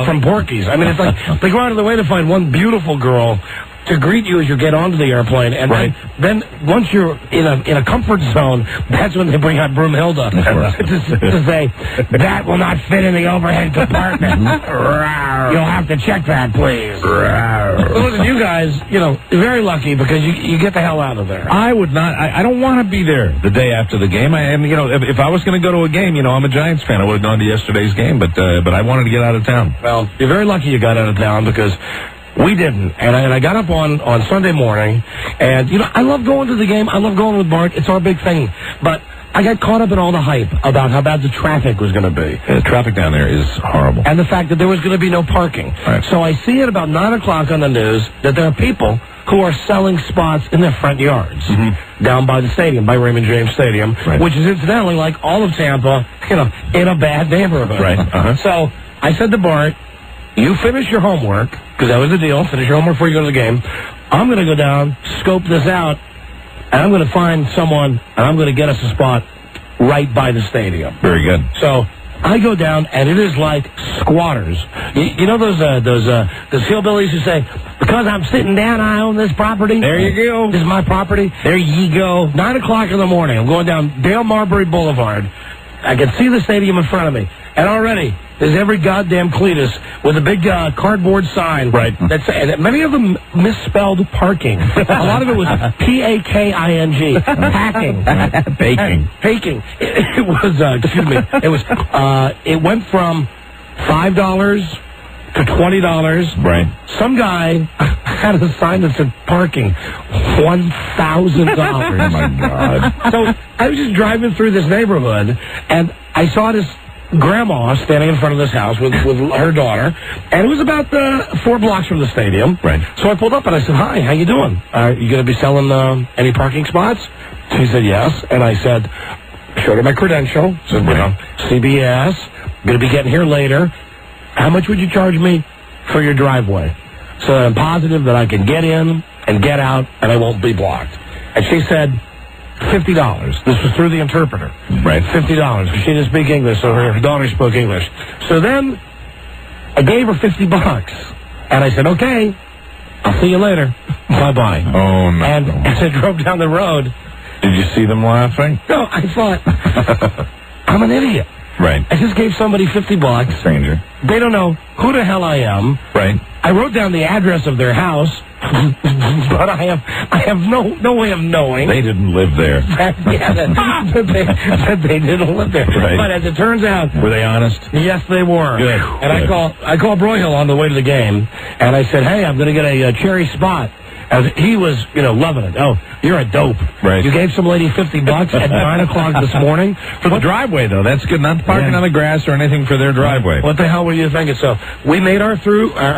From Porky's. I mean, it's like, they go out of the way to find one beautiful girl to greet you as you get onto the airplane, and then once you're in a comfort zone, that's when they bring out Broomhilda to say, that will not fit in the overhead compartment. You'll have to check that, please. Listen, you guys, very lucky because you get the hell out of there. I would not. I don't want to be there the day after the game. If I was going to go to a game, I'm a Giants fan. I would have gone to yesterday's game, but I wanted to get out of town. Well, you're very lucky you got out of town because we didn't. And I got up on Sunday morning, and, I love going to the game. I love going with Bart. It's our big thing. But I got caught up in all the hype about how bad the traffic was going to be. Yeah, the traffic down there is horrible. And the fact that there was going to be no parking. Right. So I see at about 9 o'clock on the news that there are people who are selling spots in their front yards down by the stadium, by Raymond James Stadium, which is incidentally like all of Tampa, in a bad neighborhood. Right. So I said to Bart, you finish your homework, because that was the deal. Finish your homework before you go to the game. I'm going to go down, scope this out, and I'm going to find someone, and I'm going to get us a spot right by the stadium. Very good. So I go down, and it is like squatters. You know those hillbillies who say, because I'm sitting down, I own this property? There you go. This is my property. There you go. 9 o'clock in the morning, I'm going down Dale Marbury Boulevard. I can see the stadium in front of me, and already there's every goddamn Cletus with a big cardboard sign. Right. And many of them misspelled parking. A lot of it was P-A-K-I-N-G. Packing. Paking. It was, excuse me, it went from $5 to $20. Right. Some guy had a sign that said parking, $1,000. Oh, my God. So I was just driving through this neighborhood, and I saw this grandma standing in front of this house with her daughter, and it was about 4 blocks from the stadium. Right. So I pulled up, and I said, hi, how you doing? Are you going to be selling any parking spots? She said, yes. And I said, showed her my credential. Said, CBS, going to be getting here later. How much would you charge me for your driveway? So I'm positive that I can get in and get out, and I won't be blocked. And she said, $50. This was through the interpreter. Right. $50. She didn't speak English, so her daughter spoke English. So then I gave her $50. And I said, okay, I'll see you later. Bye-bye. Oh, no. And as I drove down the road... Did you see them laughing? No, I thought, I'm an idiot. Right. I just gave somebody $50. Stranger. They don't know who the hell I am. Right. I wrote down the address of their house, but I have no way of knowing. They didn't live there. that they didn't live there. Right. But as it turns out, were they honest? Yes, they were. Good. And I called Broyhill on the way to the game, and I said, hey, I'm going to get a cherry spot. And he was, loving it. Oh, you're a dope. Right. You gave some lady $50 at 9 o'clock this morning. For the driveway, though. That's good. Not parking on the grass or anything for their driveway. What the hell were you thinking? So we made our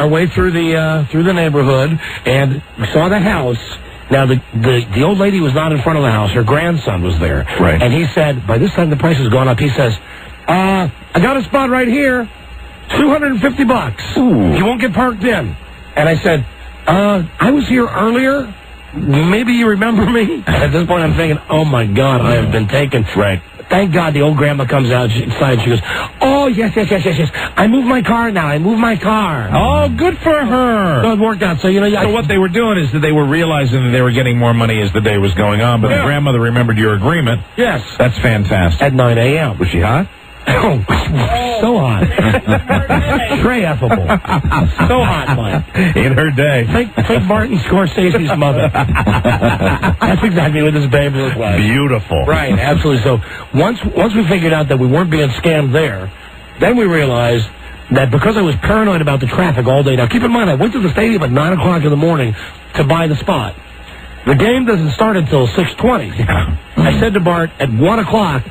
way through the neighborhood and saw the house. Now, the old lady was not in front of the house. Her grandson was there. Right. And he said, by this time the price has gone up. He says, I got a spot right here, $250. Ooh. You won't get parked in. And I said, I was here earlier. Maybe you remember me. At this point, I'm thinking, oh, my God, I have been taken. Right. Thank God the old grandma comes outside. She goes, oh, yes. I moved my car now. Oh, good for her. So it worked out. So, So what they were doing is that they were realizing that they were getting more money as the day was going on, but the grandmother remembered your agreement. Yes. That's fantastic. At 9 a.m. Was she hot? Oh, so hot. Trey affable. So hot, Mike. In her day. Think Martin Scorsese's mother. That's exactly what this babe looked like. Beautiful. Right, absolutely. So once we figured out that we weren't being scammed there, then we realized that because I was paranoid about the traffic all day. Now, keep in mind, I went to the stadium at 9 o'clock in the morning to buy the spot. The game doesn't start until 6:20. Yeah. I said to Bart, at 1 o'clock,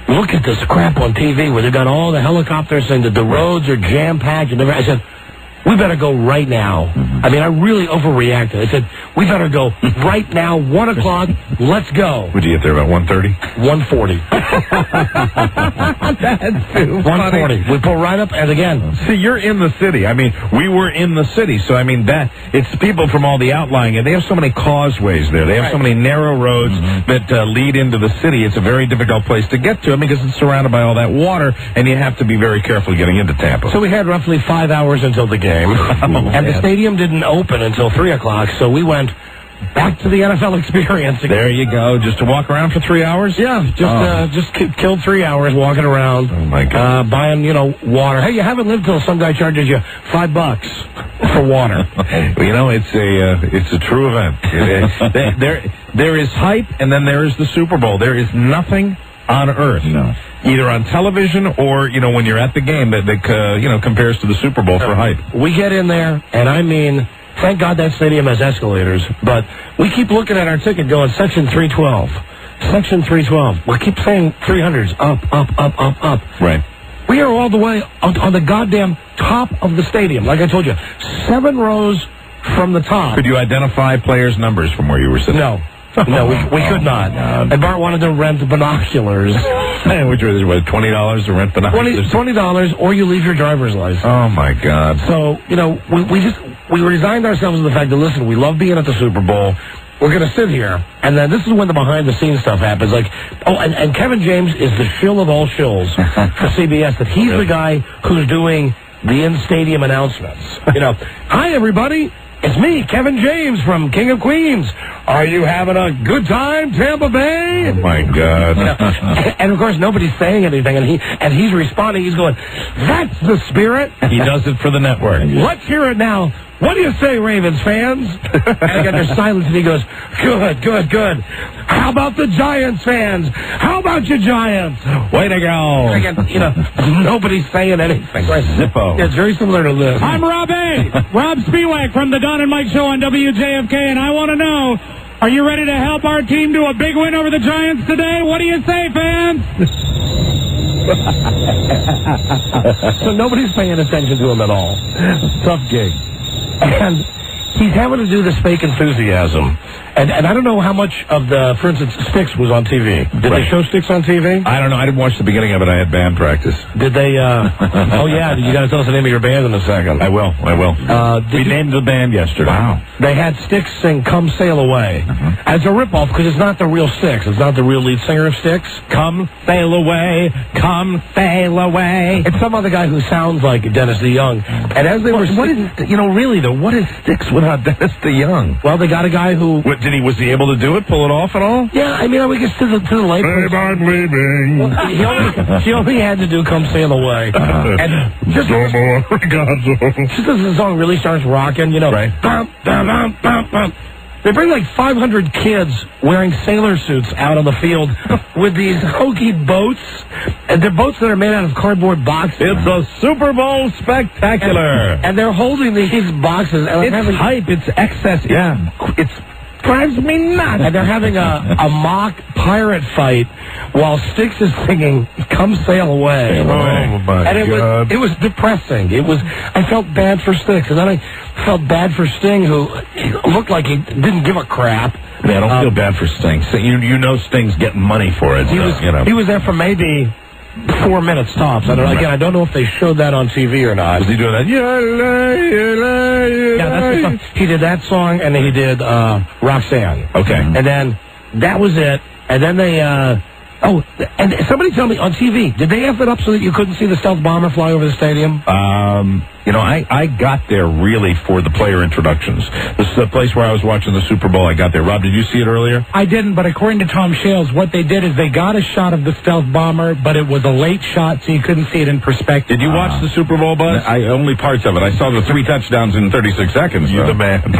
look at this crap on TV where they've got all the helicopters saying that the roads are jam-packed. And I said, we better go right now. I mean, I really overreacted. I said, we better go right now, 1 o'clock, let's go. Would you get there about 1:30? 1:40. That's too 1:40. We pull right up, and again. See, you're in the city. I mean, we were in the city, so I mean, it's people from all the outlying, and they have so many causeways there. They have so many narrow roads that lead into the city. It's a very difficult place to get to because it's surrounded by all that water, and you have to be very careful getting into Tampa. So we had roughly 5 hours until the game, and the stadium didn't open until 3 o'clock, so we went back to the NFL experience again. There you go. Just to walk around for 3 hours? Yeah, just killed 3 hours walking around. Oh, my God. Buying, water. Hey, you haven't lived till some guy charges you $5 for water. Well, it's a true event. There is hype, and then there is the Super Bowl. There is nothing on earth. No. Either on television or, when you're at the game that compares to the Super Bowl for hype. We get in there, and I mean, thank God that stadium has escalators, but we keep looking at our ticket going, Section 312. Section 312. We keep saying 300s, up. Right. We are all the way on the goddamn top of the stadium. Like I told you, 7 rows from the top. Could you identify players' numbers from where you were sitting? No. No, we could not. And Bart wanted to rent binoculars. Which was, what, $20 to rent binoculars? $20, or you leave your driver's license. Oh, my God. So, we resigned ourselves to the fact that, listen, we love being at the Super Bowl. We're going to sit here. And then this is when the behind-the-scenes stuff happens. Like, and Kevin James is the shill of all shills for CBS, that he's the guy who's doing the in-stadium announcements. Hi, everybody. It's me, Kevin James from King of Queens. Are you having a good time, Tampa Bay? Oh, my God. And, of course, nobody's saying anything, and he's responding. He's going, that's the spirit. He does it for the network. Let's hear it now. What do you say, Ravens fans? And again, there's silence, and he goes, good. How about the Giants fans? How about you, Giants? Way to go. Again, nobody's saying anything. Right. Zippo. Yeah, it's very similar to this. I'm Rob Spiewak from the Don and Mike Show on WJFK, and I want to know, are you ready to help our team do a big win over the Giants today? What do you say, fans? So nobody's paying attention to him at all. Tough gig. And he's having to do this fake enthusiasm. And I don't know how much of the, for instance, Styx was on TV. Did they show Styx on TV? I don't know. I didn't watch the beginning of it. I had band practice. Did they, oh yeah, you gotta tell us the name of your band in a second. I will. We named the band yesterday. Wow. They had Styx sing Come Sail Away. As a ripoff, because it's not the real Styx. It's not the real lead singer of Styx. Come sail away, come sail away. It's some other guy who sounds like Dennis DeYoung. And as they were... what is Styx without Dennis DeYoung? Well, they got a guy who... Was he able to do it, pull it off at all? Yeah, I mean, I guess to the late... Babe, I'm leaving. Well, he only had to do Come Sail Away. And just as the song really starts rocking, Right. Bum, bum, bum, bum, bum. They bring like 500 kids wearing sailor suits out on the field with these hokey boats. And they're boats that are made out of cardboard boxes. It's a Super Bowl spectacular. And they're holding these boxes. And It's hype. It's excess. Yeah. It's drives me nuts. And they're having a mock pirate fight while Styx is singing "Come Sail Away." Oh my and God! It was depressing. I felt bad for Styx, and then I felt bad for Sting, who looked like he didn't give a crap. Man, I don't feel bad for Sting. So you know Sting's getting money for it. He was there for maybe 4 minutes tops. I don't know if they showed that on TV or not. Was he doing that? Yeah, that's the song. He did that song, and then he did Roxanne. Okay. And then that was it. And then they, and somebody tell me on TV, did they F it up so that you couldn't see the stealth bomber fly over the stadium? I got there really for the player introductions. This is the place where I was watching the Super Bowl. I got there. Rob, did you see it earlier? I didn't, but according to Tom Shales, what they did is they got a shot of the stealth bomber, but it was a late shot, so you couldn't see it in perspective. Did you watch the Super Bowl, Buzz? Only parts of it. I saw the 3 touchdowns in 36 seconds. You're the man.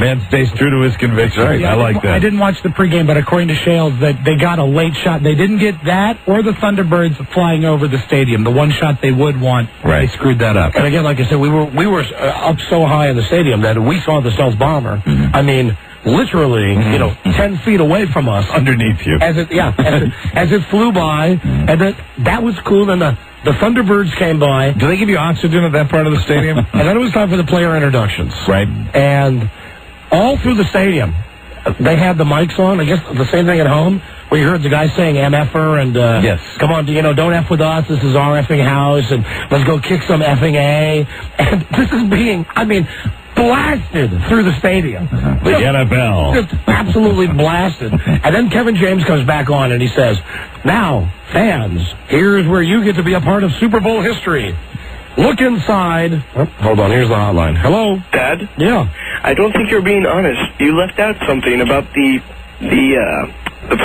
Man stays true to his conviction. Right. Yeah, I like that. I didn't watch the pregame, but according to Shales, that they got a late shot. They didn't get that or the Thunderbirds flying over the stadium. The one shot they would want, right. They screwed that up. And again, like I said, we were up so high in the stadium that we saw the stealth bomber. Mm-hmm. I mean, literally, 10 feet away from us. Underneath you. As it flew by, and that was cool. Then the Thunderbirds came by. Do they give you oxygen at that part of the stadium? And then it was time for the player introductions. Right. And all through the stadium, they had the mics on. I guess the same thing at home, where you heard the guy saying MFer and yes. Come on, don't F with us. This is our effing house, and let's go kick some effing A. And this is being, blasted through the stadium. The NFL. Just absolutely blasted. And then Kevin James comes back on and he says, "Now, fans, here's where you get to be a part of Super Bowl history. Look inside." Oh, hold on, here's the hotline. Hello? Dad? Yeah. I don't think you're being honest. You left out something about the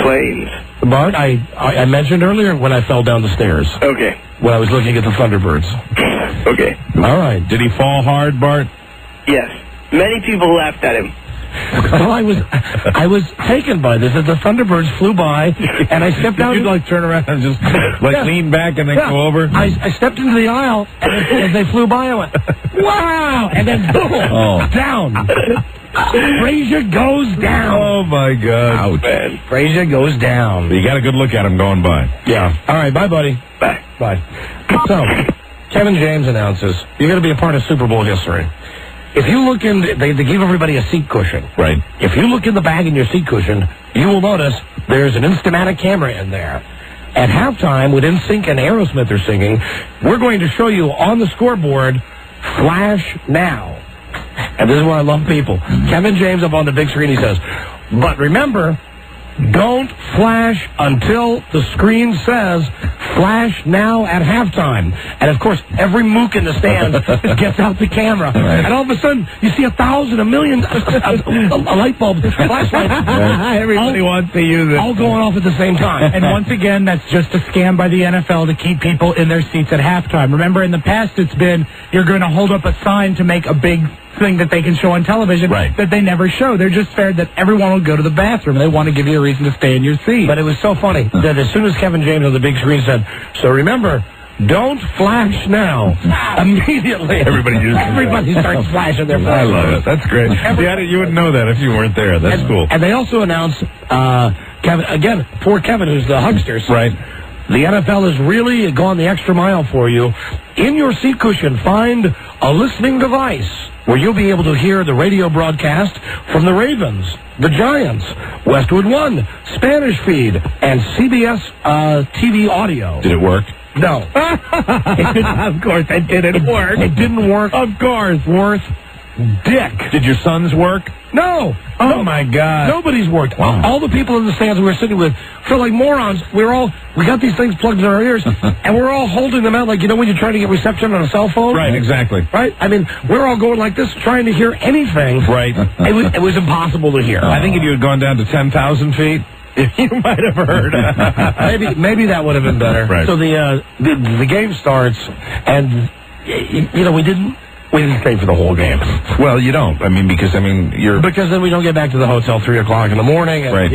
planes. Bart, I mentioned earlier when I fell down the stairs. Okay. When I was looking at the Thunderbirds. Okay. All right. Did he fall hard, Bart? Yes. Many people laughed at him. Well, I was taken by this as the Thunderbirds flew by, and I stepped out. Did you turn around and just lean back and then go over? I stepped into the aisle, and as they flew by, I went, "Wow!" And then boom, down. Frazier goes down. Oh my God! Ouch. Man. Frazier goes down. You got a good look at him going by. Yeah. All right. Bye, buddy. Bye. Bye. So, Kevin James announces you're going to be a part of Super Bowl history. If you look in, they give everybody a seat cushion. Right. If you look in the bag in your seat cushion, you will notice there's an Instamatic camera in there. At halftime, with NSYNC and Aerosmith are singing, we're going to show you on the scoreboard, "Flash Now." And this is where I love people. Kevin James up on the big screen, he says, "But remember, don't flash until the screen says flash now at halftime." And of course, every mook in the stands gets out the camera. Right. And all of a sudden, you see 1,000, 1,000,000 light bulbs, flashlights. Everybody wants to use it. All going off at the same time. And once again, that's just a scam by the NFL to keep people in their seats at halftime. Remember, in the past, it's been you're going to hold up a sign to make a big thing that they can show on television that they never show. They're just scared that everyone will go to the bathroom. They want to give you a reason to stay in your seat. But it was so funny that as soon as Kevin James on the big screen said, "So remember, don't flash now," immediately everybody starts flashing their flash. I love it. That's great. You wouldn't know that if you weren't there. That's cool. And they also announced, Kevin, again, poor Kevin, who's the hucksters. Right. The NFL has really gone the extra mile for you. In your seat cushion, find a listening device where you'll be able to hear the radio broadcast from the Ravens, the Giants, Westwood One, Spanish Feed, and CBS TV audio. Did it work? No. Of course, it didn't work. It didn't work. Of course. Worth dick. Did your sons work? No. Oh, my God. Nobody's worked. Wow. All the people in the stands we were sitting with feel like morons. We got these things plugged in our ears, and we're all holding them out like, when you're trying to get reception on a cell phone? Right, exactly. Right? I mean, we're all going like this, trying to hear anything. Right. It was impossible to hear. I think if you had gone down to 10,000 feet, you might have heard. maybe that would have been better. Right. So the game starts, and, we didn't We didn't stay for the whole game. Well, you don't. Because you're... Because then we don't get back to the hotel 3 o'clock in the morning, and, right.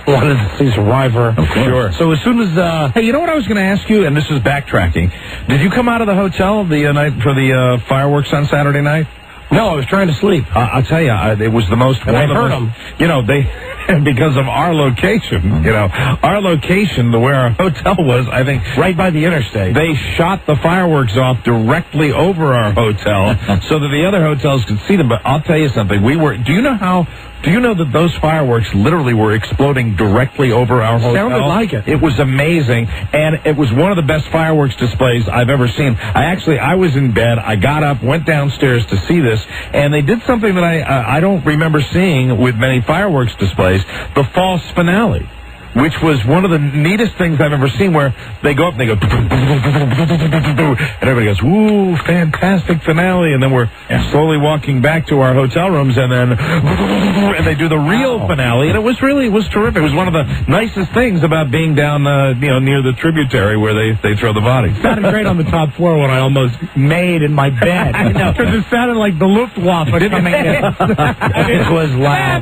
Wanted to see Survivor. Of course. Sure. So as soon as... Hey, you know what I was going to ask you? And this is backtracking. Did you come out of the hotel the night for the fireworks on Saturday night? No, I was trying to sleep. I'll tell you, it was the most... And I heard them. Because of our location, our location, where our hotel was, I think... Right by the interstate. They shot the fireworks off directly over our hotel so that the other hotels could see them. But I'll tell you something. Do you know that those fireworks literally were exploding directly over our hotel? Sounded like it. It was amazing, and it was one of the best fireworks displays I've ever seen. I was in bed. I got up, went downstairs to see this, and they did something that I don't remember seeing with many fireworks displays, the false finale, which was one of the neatest things I've ever seen, where they go up and they go, and everybody goes, "Ooh, fantastic finale!" And then we're slowly walking back to our hotel rooms, and then and they do the real finale, and it was terrific. It was one of the nicest things about being down, near the tributary where they throw the bodies. It sounded great on the top floor when I almost made in my bed. I know, because it sounded like the Luftwaffe coming in. It was loud.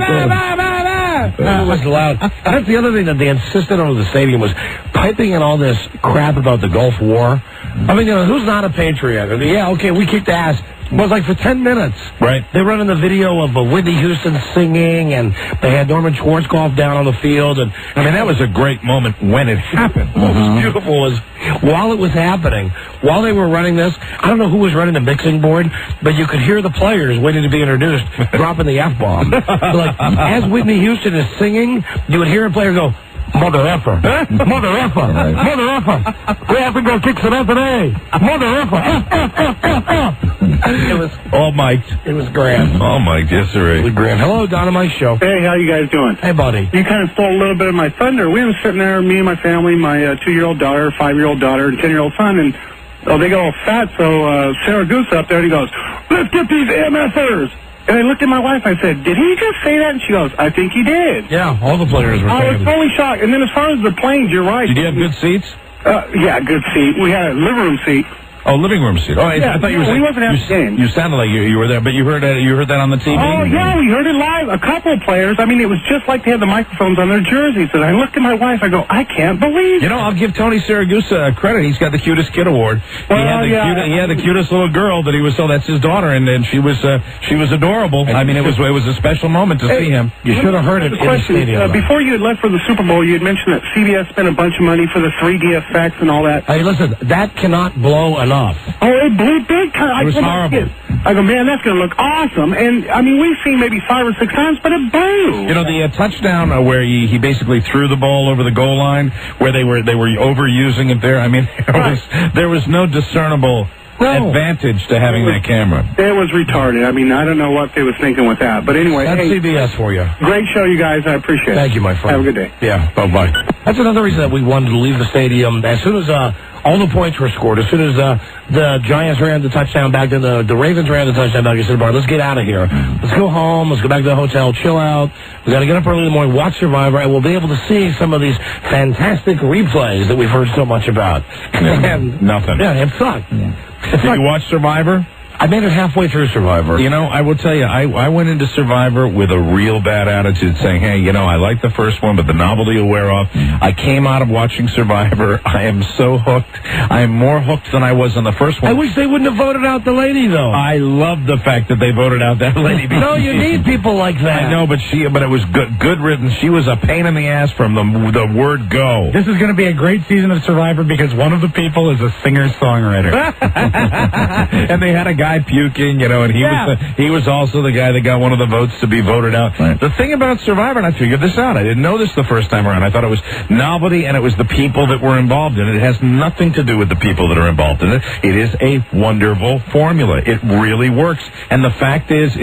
It was loud. That's the other thing that they insisted on the stadium was piping in all this crap about the Gulf War. Who's not a patriot? Yeah, okay, we kicked ass. It was like for 10 minutes. Right. They run in the video of Whitney Houston singing, and they had Norman Schwarzkopf down on the field. And that was a great moment when it happened. What was beautiful was while it was happening, while they were running this, I don't know who was running the mixing board, but you could hear the players waiting to be introduced dropping the F-bomb. Like, as Whitney Houston is singing, you would hear a player go, "Mother effer, mother effer, mother effer. We have to go kick some F&A. Mother effer, It was all mic'd. It was grand. All mic'd, yes, sir. It was grand. Hello, Don and Mike Show. Hey, how you guys doing? Hey, buddy. You kind of stole a little bit of my thunder. We were sitting there, me and my family, my 2-year-old daughter, 5-year-old daughter, and 10-year-old son, and they got all fat. So Sarah Goose up there, and he goes, "Let's get these MFers." And I looked at my wife. I said, "Did he just say that?" And she goes, "I think he did." Yeah, all the players were. I was totally shocked. And then as far as the planes, you're right. Did you have good seats? Yeah, good seat. We had a living room seat. Oh, living room seat. Oh, yeah, I thought you were saying... We wasn't at the game. You sounded like you were there, but you heard that on the TV? Oh, yeah, we heard it live. A couple of players. It was just like they had the microphones on their jerseys. And I looked at my wife. I go, "I can't believe it." I'll give Tony Siragusa credit. He's got the cutest kid award. Well, he had the cutest little girl that he was. So that's his daughter, and she was adorable. It was a special moment to see him. You should have heard it in the stadium. Before you had left for the Super Bowl, you had mentioned that CBS spent a bunch of money for the 3D effects and all that. Hey, listen, that cannot blow enough. Oh, it blew big time. It was horrible. I go, "Man, that's going to look awesome." And, we've seen maybe 5 or 6 times, but it blew. The touchdown where he basically threw the ball over the goal line, where they were overusing it there. There was no discernible advantage to having that camera. It was retarded. I don't know what they was thinking with that. But anyway. That's CBS for you. Great show, you guys. I appreciate it. Thank you, my friend. Have a good day. Yeah, bye-bye. That's another reason that we wanted to leave the stadium. As soon as all the points were scored, as soon as the Giants ran the touchdown back, then the Ravens ran the touchdown back, you said, "Bart, let's get out of here. Let's go home. Let's go back to the hotel, chill out. We got to get up early in the morning, watch Survivor, and we'll be able to see some of these fantastic replays that we've heard so much about." And nothing. Yeah, it sucked. Yeah. Did you watch Survivor? I made it halfway through Survivor. I will tell you, I went into Survivor with a real bad attitude, saying, "Hey, I like the first one, but the novelty will wear off." I came out of watching Survivor. I am so hooked. I am more hooked than I was on the first one. I wish they wouldn't have voted out the lady, though. I love the fact that they voted out that lady. No, you need people like that. I know, but it was good riddance. She was a pain in the ass from the word go. This is going to be a great season of Survivor because one of the people is a singer-songwriter. And they had a guy puking, and he was also the guy that got one of the votes to be voted out. Right. The thing about Survivor, and I figured this out, I didn't know this the first time around. I thought it was novelty, and it was the people that were involved in it. It has nothing to do with the people that are involved in it. It is a wonderful formula. It really works. And the fact is,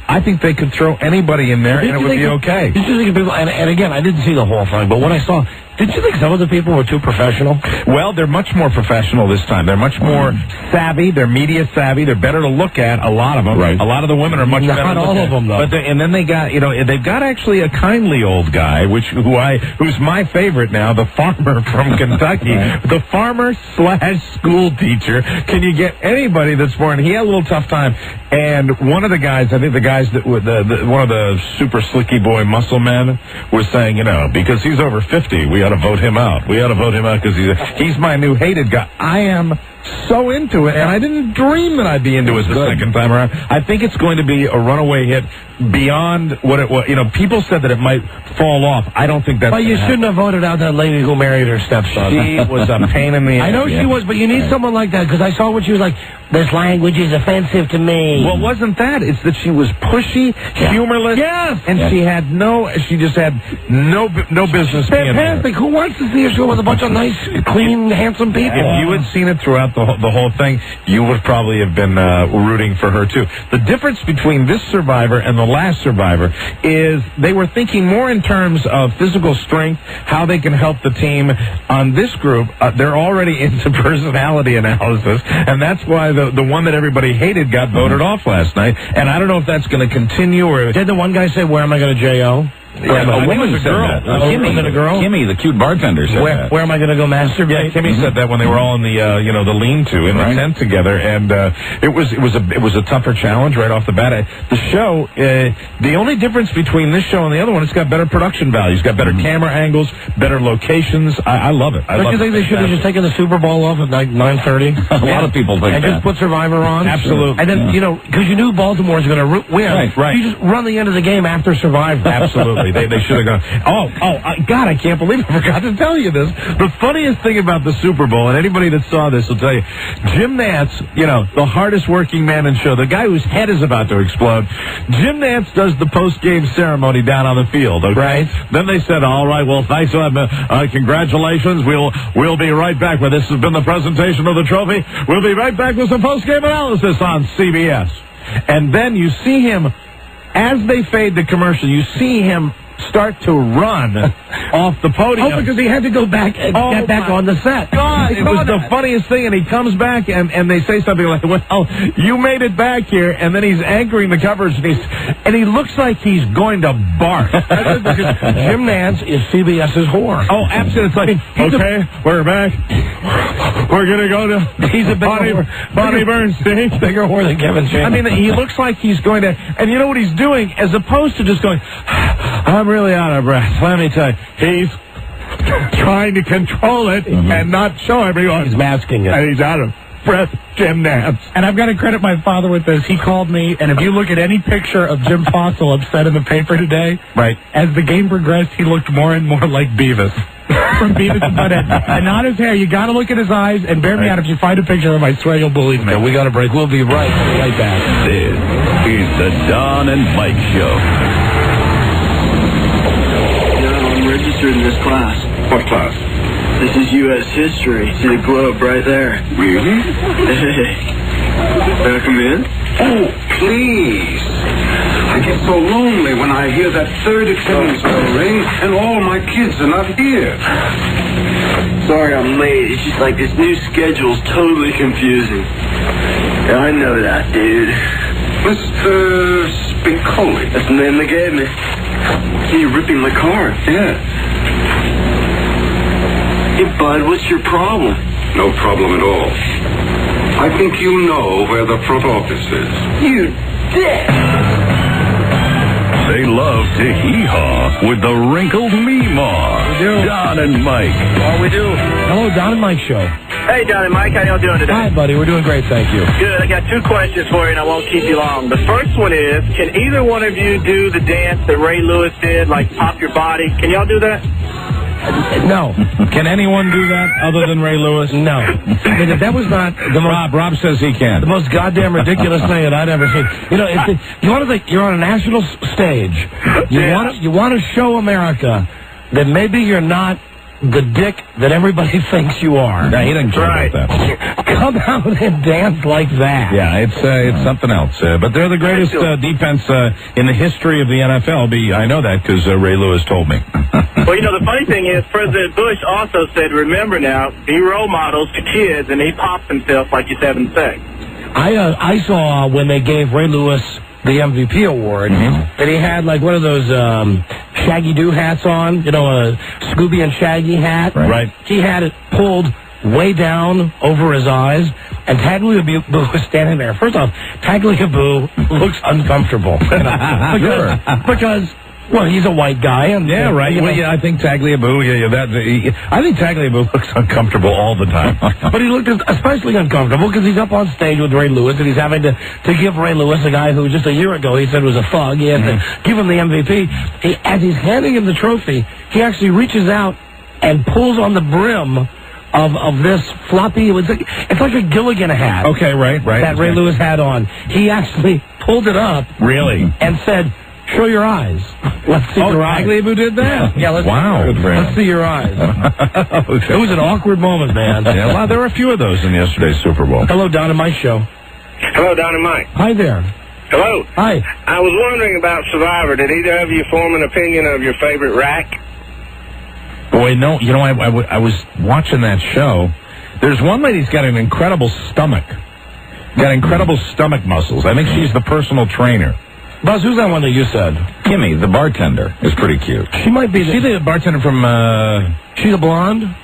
I think they could throw anybody in there, and it would be okay. And again, I didn't see the whole thing, but what I saw, Did you think some of the people were too professional? Well, they're much more professional this time. They're much more savvy. They're media savvy. They're better to look at, a lot of them. Right. A lot of the women are much better to Not look all at. of them, though. But and then they got, they've got actually a kindly old guy, who's my favorite now, the farmer from Kentucky. The farmer / school teacher. Can you get anybody that's born? He had a little tough time. And one of the guys, I think the guys that were one of the super slicky boy muscle men was saying, because he's over 50, we ought to vote him out. We ought to vote him out because he's my new hated guy. I am so into it, and I didn't dream that I'd be into it the second time around. I think it's going to be a runaway hit beyond what it was. People said that it might fall off. I don't think that's. But you shouldn't have voted out that lady who married her stepson. She was a pain in the ass. I know she was, but you need someone like that, because I saw what she was like. This language is offensive to me. Well, it wasn't that. It's that she was pushy, humorless, and she just had no business being fantastic. Who wants to see a show with a bunch of nice, clean, handsome people? If you had seen it throughout the whole thing, you would probably have been rooting for her, too. The difference between this Survivor and the last Survivor is they were thinking more in terms of physical strength, how they can help the team. On this group, they're already into personality analysis, and that's why the one that everybody hated got voted off last night. And I don't know if that's going to continue or... Did the one guy say, where am I going to J.O.? Yeah, a woman said that. Kimmy, was it a girl? Kimmy, the cute bartender, said that. Where am I going to go masturbate? Yeah, Kimmy said that when they were all in the the lean-to in the tent together, and it was a tougher challenge right off the bat. The show, the only difference between this show and the other one, it's got better production value. It's got better camera angles, better locations. I love it. Don't you think they should have just taken the Super Bowl off at like 9:30? A lot of people think and that. just put Survivor on. Absolutely. And then because you knew Baltimore was going to win, right. You just run the end of the game after Survivor. Absolutely. They should have gone. God, I can't believe I forgot to tell you this. The funniest thing about the Super Bowl, and anybody that saw this will tell you, Jim Nantz, the hardest working man in show, the guy whose head is about to explode, Jim Nantz does the post-game ceremony down on the field, okay? Right. Then they said, all right, well, thanks, congratulations. We'll be right back. Well, this has been the presentation of the trophy. We'll be right back with some post-game analysis on CBS. And then you see him, as they fade the commercial, you see him start to run off the podium. Oh, because he had to go back and get back on the set. God, it was the funniest thing, and he comes back, and they say something like, well, you made it back here, and then he's anchoring the coverage, and he looks like he's going to bark. Jim Nantz is CBS's whore. Oh, absolutely. It's like, okay, we're back. We're going to go to he's a Bonnie Bernstein. Bigger whore than Kevin James. I mean, he looks like he's going to, and you know what he's doing? As opposed to just going, I'm really out of breath. Let me tell you, he's trying to control it and not show everyone. He's masking it. And he's out of breath, Jim Nantz. And I've got to credit my father with this. He called me, and if you look at any picture of Jim Fossil upset in the paper today, right, as the game progressed, he looked more and more like Beavis. From Beavis and Butthead. And not his hair. You got to look at his eyes, and bear me out if you find a picture of him. I swear you'll believe me. We got a break. We'll be right back. This is the Don and Mike Show. I'm registered in this class. What class? This is U.S. history. See the globe right there. Really? May I come in? Oh, please. I get so lonely when I hear that third attendance bell ring and all my kids are not here. Sorry I'm late. It's just like this new schedule's totally confusing. Yeah, I know that, dude. Mr. Spicoli. That's the name they gave me. You're ripping my card. Yeah. Hey, bud, what's your problem? No problem at all. I think you know where the front office is. You dick! They love to hee-haw with the wrinkled meemaw. We do. Don and Mike. Oh, we do. Hello, Don and Mike Show. Hey, Don and Mike, how y'all doing today? Hi, buddy. We're doing great, thank you. Good. I got two questions for you, and I won't keep you long. The first one is, can either one of you do the dance that Ray Lewis did, like pop your body? Can y'all do that? No. Can anyone do that other than Ray Lewis? No. I mean, if that was not the most... Rob says he can. The most goddamn ridiculous thing that I'd ever seen. You want to think you're on a national stage. You want to show America that maybe you're not the dick that everybody thinks you are. Yeah, he doesn't care about that. Come out and dance like that. Yeah, it's something else. But they're the greatest defense in the history of the NFL. I know that because Ray Lewis told me. Well, the funny thing is, President Bush also said, remember now, be role models to kids, and he pops himself like he's having sex. I saw when they gave Ray Lewis the MVP award that he had like one of those Shaggy Doo hats on, a Scooby and Shaggy hat. Right. He had it pulled way down over his eyes, and Tagliabue was standing there. First off, Tagliabue looks uncomfortable. Because well, he's a white guy, and yeah, right. Well, yeah, I think Tagliabue. I think Tagliabue looks uncomfortable all the time. But he looked especially uncomfortable because he's up on stage with Ray Lewis, and he's having to give Ray Lewis, a guy who just a year ago he said was a thug. He had to give him the MVP. As he's handing him the trophy, he actually reaches out and pulls on the brim of this floppy. It's like a Gilligan hat. Okay, right. That Ray Lewis had on. He actually pulled it up. Really? And said, show your eyes. Let's see your eyes. Tagliabue did that? Yeah, let's see your eyes. It was an awkward moment, man. Yeah, well, there were a few of those in yesterday's Super Bowl. Hello, Don and Mike show. Hello, Don and Mike. Hi there. Hello. Hi. I was wondering about Survivor. Did either of you form an opinion of your favorite rack? Boy, no. I was watching that show. There's one lady's got an incredible stomach. Got incredible stomach muscles. I think she's the personal trainer. Buzz, who's that one that you said? Kimmy, the bartender, is pretty cute. She might be the bartender from, she's a blonde?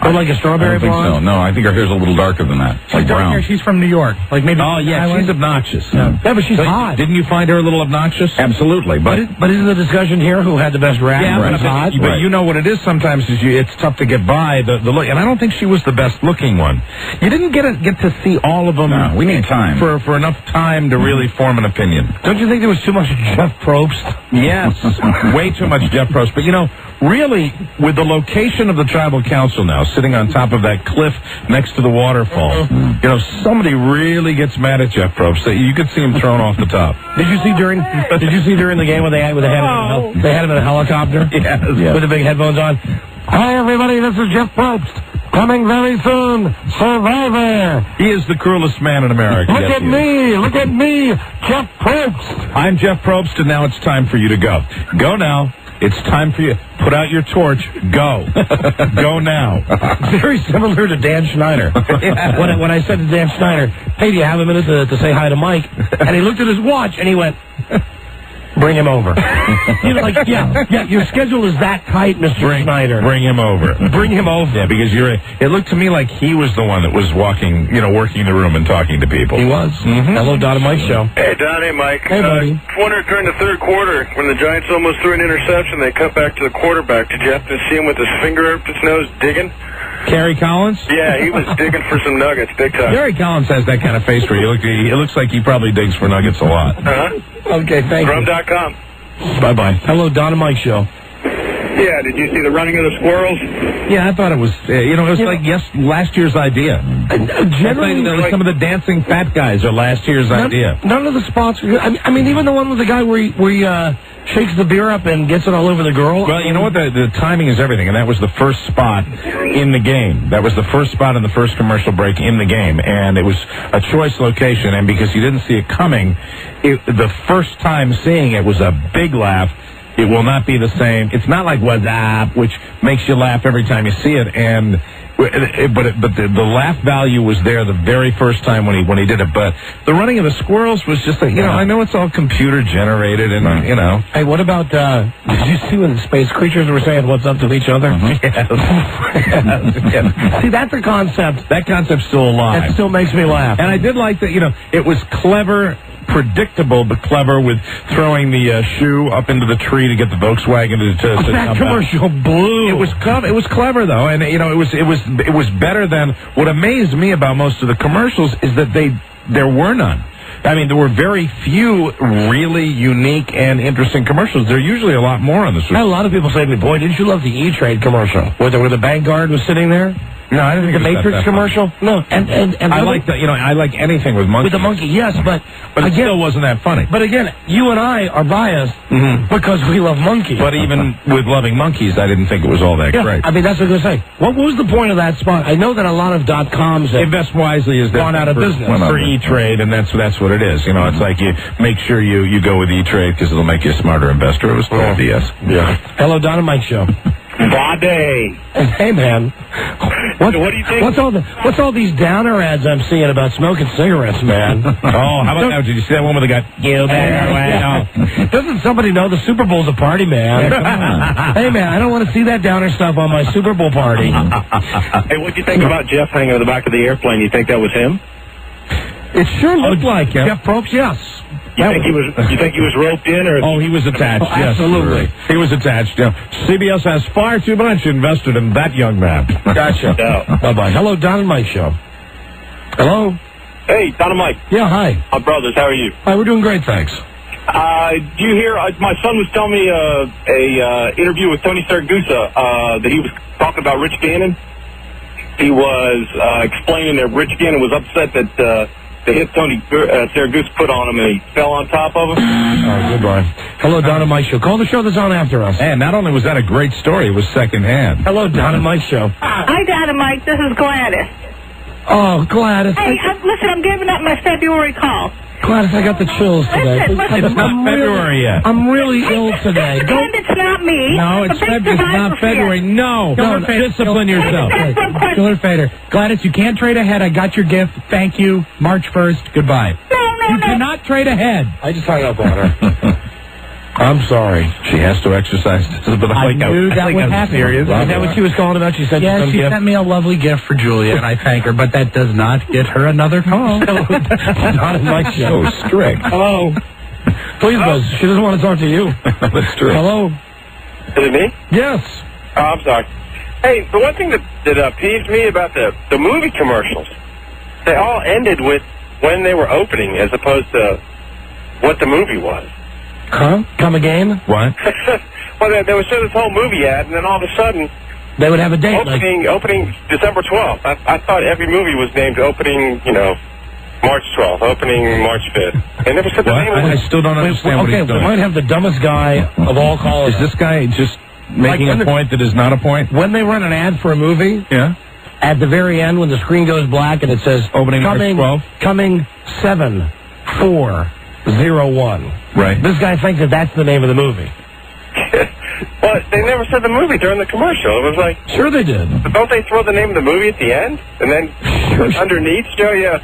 Or like a strawberry blonde? So. No, I think her hair's a little darker than that. Like brown. She's from New York. Like maybe. Oh, yeah, she's obnoxious. Yeah, but she's hot. Didn't you find her a little obnoxious? Absolutely. But isn't the discussion here who had the best rack? Yeah, but hot? But you know what it is sometimes is it's tough to get by the look. And I don't think she was the best looking one. You didn't get to see all of them. No, we need time. For enough time to really form an opinion. Don't you think there was too much Jeff Probst? Yes, way too much Jeff Probst. But really, with the location of the tribal council now, sitting on top of that cliff next to the waterfall, somebody really gets mad at Jeff Probst. You could see him thrown off the top. Did you see during the game when they had him in a helicopter? Yes. With the big headphones on. Hi, everybody. This is Jeff Probst. Coming very soon, Survivor. He is the cruelest man in America. Look at me, Jeff Probst. I'm Jeff Probst, and now it's time for you to go. Go now. It's time for you. Put out your torch. Go. Go now. Very similar to Dan Schneider. When I said to Dan Schneider, hey, do you have a minute to say hi to Mike? And he looked at his watch, and he went, bring him over. Yeah, your schedule is that tight, Mr. Schneider. Bring him over. Bring him over. Yeah, because it looked to me like he was the one that was working the room and talking to people. He was. Hello, Don and Mike show. Hey, Don. Hey, Mike. Hey, buddy. I wondered during the third quarter, when the Giants almost threw an interception, they cut back to the quarterback. Did you happen to see him with his finger up his nose digging? Kerry Collins? Yeah, he was digging for some nuggets, big time. Kerry Collins has that kind of face where it looks like he probably digs for nuggets a lot. Okay, thank you. Drum.com. Bye-bye. Hello, Don and Mike show. Yeah, did you see the running of the squirrels? Yeah, I thought it was, it was like last year's idea. Generally, some of the dancing fat guys are last year's idea. None of the spots. I mean, even the one with the guy where he shakes the beer up and gets it all over the girl. Well, you know what? The timing is everything, and that was the first spot in the game. That was the first spot in the first commercial break in the game, and it was a choice location, and because you didn't see it coming, the first time seeing it was a big laugh. It will not be the same. It's not like What's Up, which makes you laugh every time you see it, and but the laugh value was there the very first time when he did it. But the running of the squirrels was just like, I know it's all computer generated, and Hey, what about? Did you see when space creatures were saying what's up to each other? Yes. See, that's a concept. That concept's still alive. That still makes me laugh. And I did like that. It was clever. Predictable but clever with throwing the shoe up into the tree to get the Volkswagen to that commercial blew. It was clever though, and it was better than what amazed me about most of the commercials is that there were none. I mean, there were very few really unique and interesting commercials. There are usually a lot more on the show. A lot of people say to me, boy, didn't you love the E-Trade commercial where the bank guard was sitting there? No, I didn't The think it was Matrix that commercial? No, and I like that. I like anything with monkeys. with the monkey, yes, but But it again, still wasn't that funny. but again, you and I are biased because we love monkeys. But even with loving monkeys, I didn't think it was all that yeah, great. I mean, that's what I was going to say. What was the point of that spot? I know that a lot of .coms have Invest wisely is gone out of business for E-Trade, and that's what it is. You know, it's like you make sure you go with E-Trade because it'll make you a smarter investor. It was total BS. Yeah. Hello, Don and Mike Show. Bade. Hey, man. What do you think? What's all these downer ads I'm seeing about smoking cigarettes, man? Oh, how about that? Did you see that one with the guy? You better well. Doesn't somebody know the Super Bowl's a party, man? Come on. Hey, man, I don't want to see that downer stuff on my Super Bowl party. Hey, what do you think about Jeff hanging on the back of the airplane? You think that was him? It sure looked like him. Jeff Probst, yes. You think he was roped in, or? Oh, he was attached. Oh, yes, absolutely. He was attached. Yeah. CBS has far too much invested in that young man. Gotcha. Yeah. Bye-bye. Hello, Don and Mike Show. Hello? Hey, Don and Mike. Yeah, hi. My brothers, how are you? Hi, we're doing great, thanks. Do you hear? My son was telling me a interview with Tony Saragusa that he was talking about Rich Gannon. He was explaining that Rich Gannon was upset that the hit Tony Saragusa put on him and he fell on top of him. Oh, goodbye. Hello, Don and Mike Show. Call the show that's on after us. And not only was that a great story, it was secondhand. Hello, Don and Mike Show. Hi, Don and Mike. This is Gladys. Oh, Gladys. Hey, listen, I'm giving up my February call. Gladys, I got the chills today. Listen. It's not February yet. I'm really ill today. Pretend it's not me. No, it's not February. No. Discipline yourself. Killer Fader. Gladys, you can't trade ahead. I got your gift. Thank you. March 1st. Goodbye. You cannot trade ahead. I just hung up on her. I'm sorry. She has to exercise. I knew that would happen. Is that what she was calling about? She said she sent me a lovely gift for Julia, and I thank her, but that does not get her another call. Not in my show. So strict. Hello. Please, Buzz. She doesn't want to talk to you. That's true. Hello. Is it me? Yes. Oh, I'm sorry. Hey, the one thing that peeved me about the movie commercials, they all ended with when they were opening as opposed to what the movie was. Huh? Come again? What? Well, they would show this whole movie ad, and then all of a sudden, they would have a date. Opening December 12th. I thought every movie was named opening, March 12th, opening March 5th. They never said the name of it. I still don't understand what he's doing. We might have the dumbest guy of all callers. Is this guy just making a point that is not a point? When they run an ad for a movie, yeah. At the very end, when the screen goes black and it says opening March 12th, coming 7/4/01. Right. This guy thinks that that's the name of the movie. Well, they never said the movie during the commercial. It was like... Sure they did. But don't they throw the name of the movie at the end? And then underneath show you...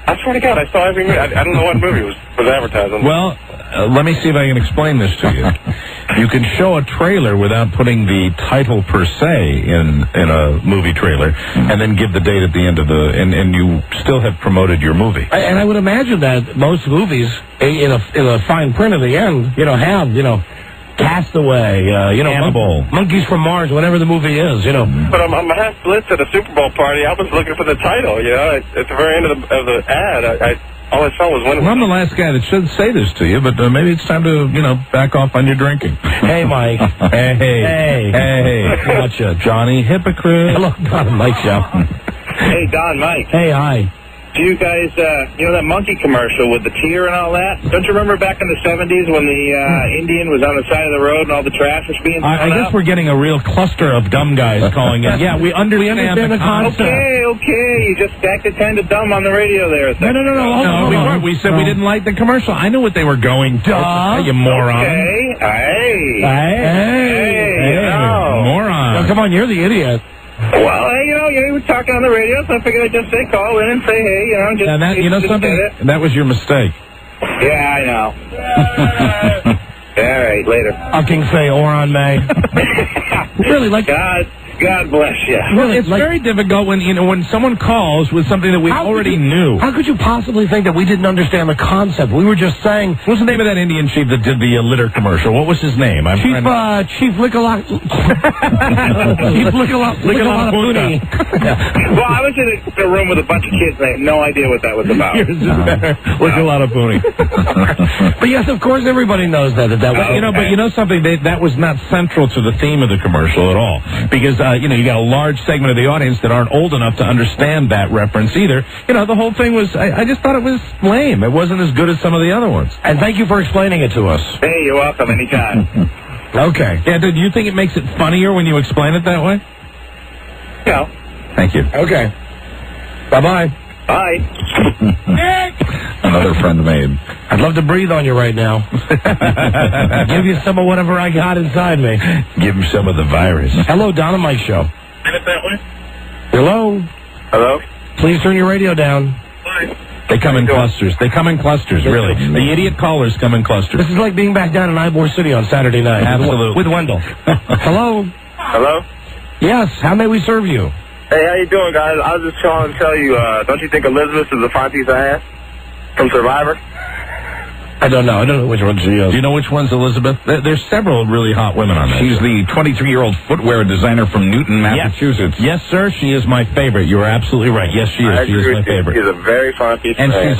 I swear to God, I saw every movie. I don't know what movie was advertising. Well, let me see if I can explain this to you. You can show a trailer without putting the title per se in a movie trailer, and then give the date at the end of and you still have promoted your movie. And I would imagine that most movies, in a fine print at the end, have Castaway, Cannibal. Monkeys from Mars, whatever the movie is, But I'm half blitzed at a Super Bowl party. I was looking for the title, At the very end of the ad, all I saw was one. Well, I'm the last guy that should say this to you, but maybe it's time to, back off on your drinking. Hey, Mike. Hey. Gotcha. Johnny Hypocrite. Hello, Don Mike Show. Hey, Don, Mike. Hey, hi. Do you guys, that monkey commercial with the tear and all that? Don't you remember back in the 70s when the Indian was on the side of the road and all the trash was being thrown I guess out? we're getting a real cluster of dumb guys calling in. Yeah, we understand the concept. Okay. You just acted kind of dumb on the radio there. No. We weren't. We said we didn't like the commercial. I knew what they were going to. You moron. Okay. Hey. Moron. Come on, you're the idiot. Well, you were talking on the radio, so I figured I'd just say call in and say, hey, just... And that, something? That was your mistake. Yeah, I know. All right, later. Fucking say Oron May. Really, God bless you. Well, it's very difficult when someone calls with something that we already knew. How could you possibly think that we didn't understand the concept? We were just saying... What's the name of that Indian chief that did the litter commercial? What was his name? Chief Lickalot... Chief Lickalot-Pooney. Well, I was in a room with a bunch of kids, and I had no idea what that was about. Lickalot-Pooney. But yes, of course, everybody knows that. But something? That was not central to the theme of the commercial at all. Because you got a large segment of the audience that aren't old enough to understand that reference either. The whole thing was, I just thought it was lame. It wasn't as good as some of the other ones. And thank you for explaining it to us. Hey, you're welcome anytime. Okay. Yeah, do you think it makes it funnier when you explain it that way? No. Thank you. Okay. Bye-bye. Bye. Another friend made. I'd love to breathe on you right now. Give you some of whatever I got inside me. Give him some of the virus. Hello, Don and Mike Show. Hello? Hello? Please turn your radio down. They come in clusters. They come in clusters, really. The idiot callers come in clusters. This is like being back down in Ybor City on Saturday night. Absolutely. With Wendell. Hello? Hello? Yes, how may we serve you? Hey, how you doing, guys? I was just calling to tell you, don't you think Elizabeth is a fine piece of ass from Survivor? I don't know. I don't know which one she is. Do you know which one's Elizabeth? There's several really hot women on there. She's the 23-year-old footwear designer from Newton, Massachusetts. Yes, sir. She is my favorite. You are absolutely right. Yes, she is. She is my favorite. She's a very fine piece And of ass.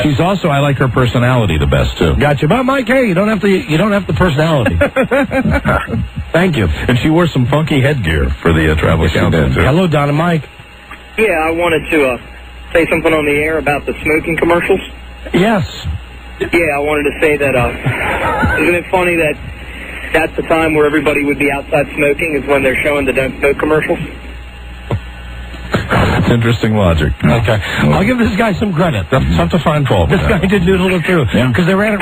she's also, I like her personality the best, too. Gotcha. But, Mike, hey, you don't have the personality. Thank you. And she wore some funky headgear for the travel council, too. Hello, Don and Mike. Yeah, I wanted to say something on the air about the smoking commercials. Yes. Yeah, I wanted to say that, isn't it funny that that's the time where everybody would be outside smoking is when they're showing the don't smoke commercials? It's interesting logic. Okay. I'll give this guy some credit. That's tough to find fault. This guy did noodle it through. Because they ran it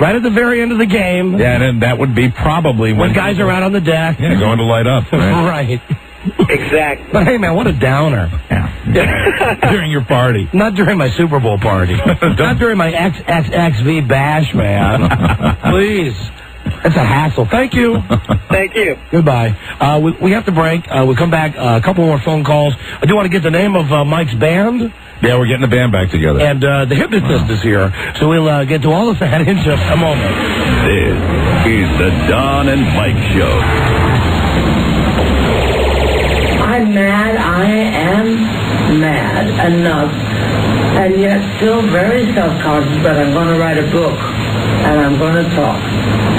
right at the very end of the game. Yeah, and then that would be probably when guys are out on the deck. Yeah, going to light up. Right. Exactly. But hey, man, what a downer. During your party. Not during my Super Bowl party. Not during my XXXV bash, man. Please. It's a hassle. Thank you. Thank you. Goodbye. We have to break. We'll come back. A couple more phone calls. I do want to get the name of Mike's band. Yeah, we're getting the band back together. And the hypnotist is here. So we'll get to all of that in just a moment. This is the Don and Mike Show. I'm mad. I am mad enough, and yet still very self-conscious, but I'm going to write a book, and I'm going to talk.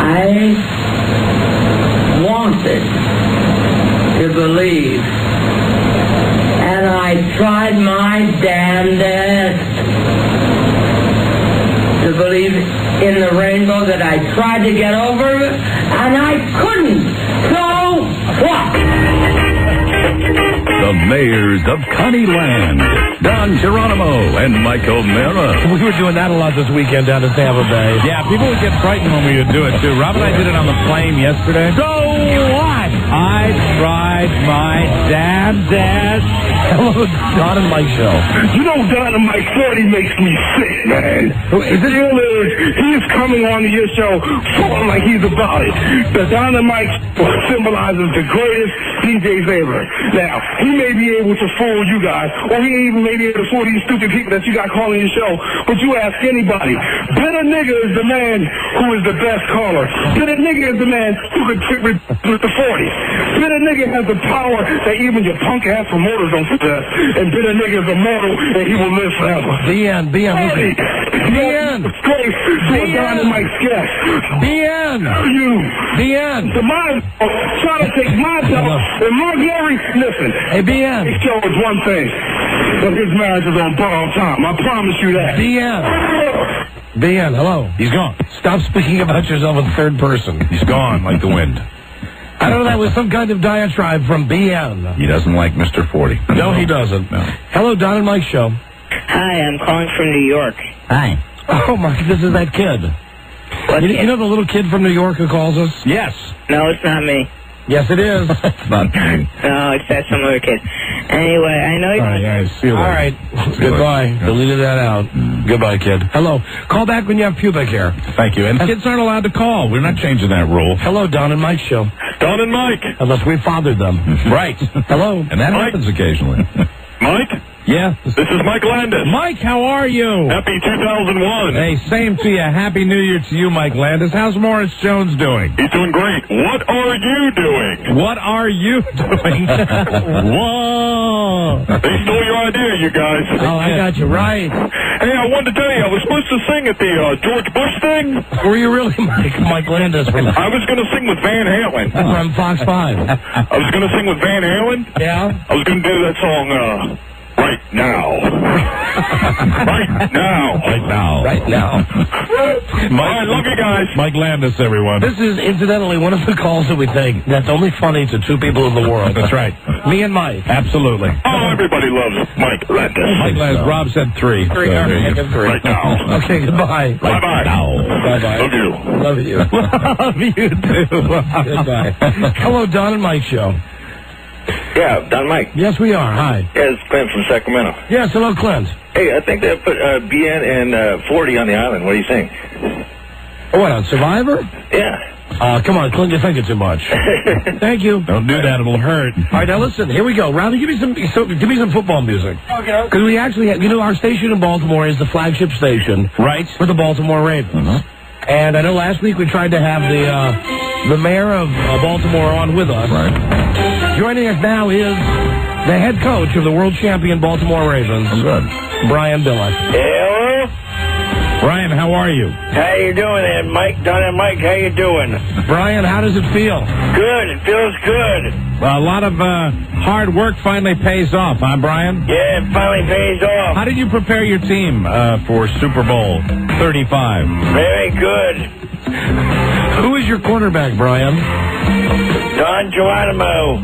I wanted to believe, and I tried my damnedest to believe in the rainbow that I tried to get over, and I couldn't. So what? The mayors of Connieland, Don Geronimo and Mike O'Mara. We were doing that a lot this weekend down in Tampa Bay. Yeah, people would get frightened when we would do it, too. Rob and I did it on the plane yesterday. So what? I tried my damnedest. Hello, Don and Mike Show. You know, Don and Mike 40 makes me sick, man. The deal is, he's coming on to your show falling like he's about it. The Don and Mike symbolizes the greatest DJs ever. Now, he may be able to fool you guys, or he even may be able to fool these stupid people that you got calling your show, but you ask anybody, Bitter Nigga is the man who is the best caller. Bitter Nigga is the man who could trick with the 40. Bitter Nigga has the power that even your punk-ass promoters don't possess, and Bitter Nigga is immortal, and he will live forever. BN. BN. Great. So Don and Mike's guest. BN. You. BN. The mind trying to take my job and my glory. Listen. Hey, BN. This show is one thing, but his marriage is on borrowed time. I promise you that. BN. BN, hello. He's gone. Stop speaking about yourself in third person. He's gone like the wind. I don't know, that was some kind of diatribe from BN. He doesn't like Mr. 40. No, he doesn't. No. Hello, Don and Mike Show. Hi, I'm calling from New York. Hi. Oh, my, this is that kid. You know the little kid from New York who calls us? Yes. No, it's not me. Yes, it is. It's not me. No, it's that some other kid. Anyway, I know you're... All right. Goodbye. Deleted that out. Goodbye, kid. Hello. Call back when you have pubic hair. Thank you. And kids aren't allowed to call. We're not changing that rule. Hello, Don and Mike Show. Don and Mike. Unless we fathered them. Right. Hello. And that happens occasionally. Mike? Yeah. This is Mike Landis. Mike, how are you? Happy 2001. Hey, same to you. Happy New Year to you, Mike Landis. How's Morris Jones doing? He's doing great. What are you doing? What are you doing? What? They stole your idea, you guys. Oh, I got you right. Hey, I wanted to tell you, I was supposed to sing at the George Bush thing. Were you really, Mike Landis? I was going to sing with Van Halen. From Fox 5. I was going to sing with Van Halen. Yeah? I was going to do that song, Right Now. Right Now. Right now. Right now. All right, love you guys. Mike Landis, everyone. This is, incidentally, one of the calls that we take that's only funny to two people in the world. That's right. Me and Mike. Absolutely. Oh, everybody loves Mike Landis. Mike Landis. Rob said 3. Three. So, Make it 3. Right now. Okay, goodbye. Bye-bye. Bye-bye. Love you. Love you. Love you too. Goodbye. Hello, Don and Mike Show. Yeah, Don Mike. Yes, we are. Hi. Yeah, it's Clint from Sacramento. Yes, hello, Clint. Hey, I think they put BN and 40 on the island. What do you think? What, on Survivor? Yeah. Come on, Clint, you're thinking too much. Thank you. Don't do that. It'll hurt. All right, now listen. Here we go. Rowdy, give me some football music. Okay. Because we actually have, our station in Baltimore is the flagship station. Right. For the Baltimore Ravens. And I know last week we tried to have the mayor of Baltimore on with us. Right. Joining us now is the head coach of the world champion Baltimore Ravens. Good. Brian Billick. Hello? Brian, how are you? How you doing there, Mike? Don and Mike, how you doing? Brian, how does it feel? Good. It feels good. Well, a lot of hard work finally pays off, huh, Brian? Yeah, it finally pays off. How did you prepare your team for Super Bowl 35? Very good. Who is your quarterback, Brian? Don Geronimo.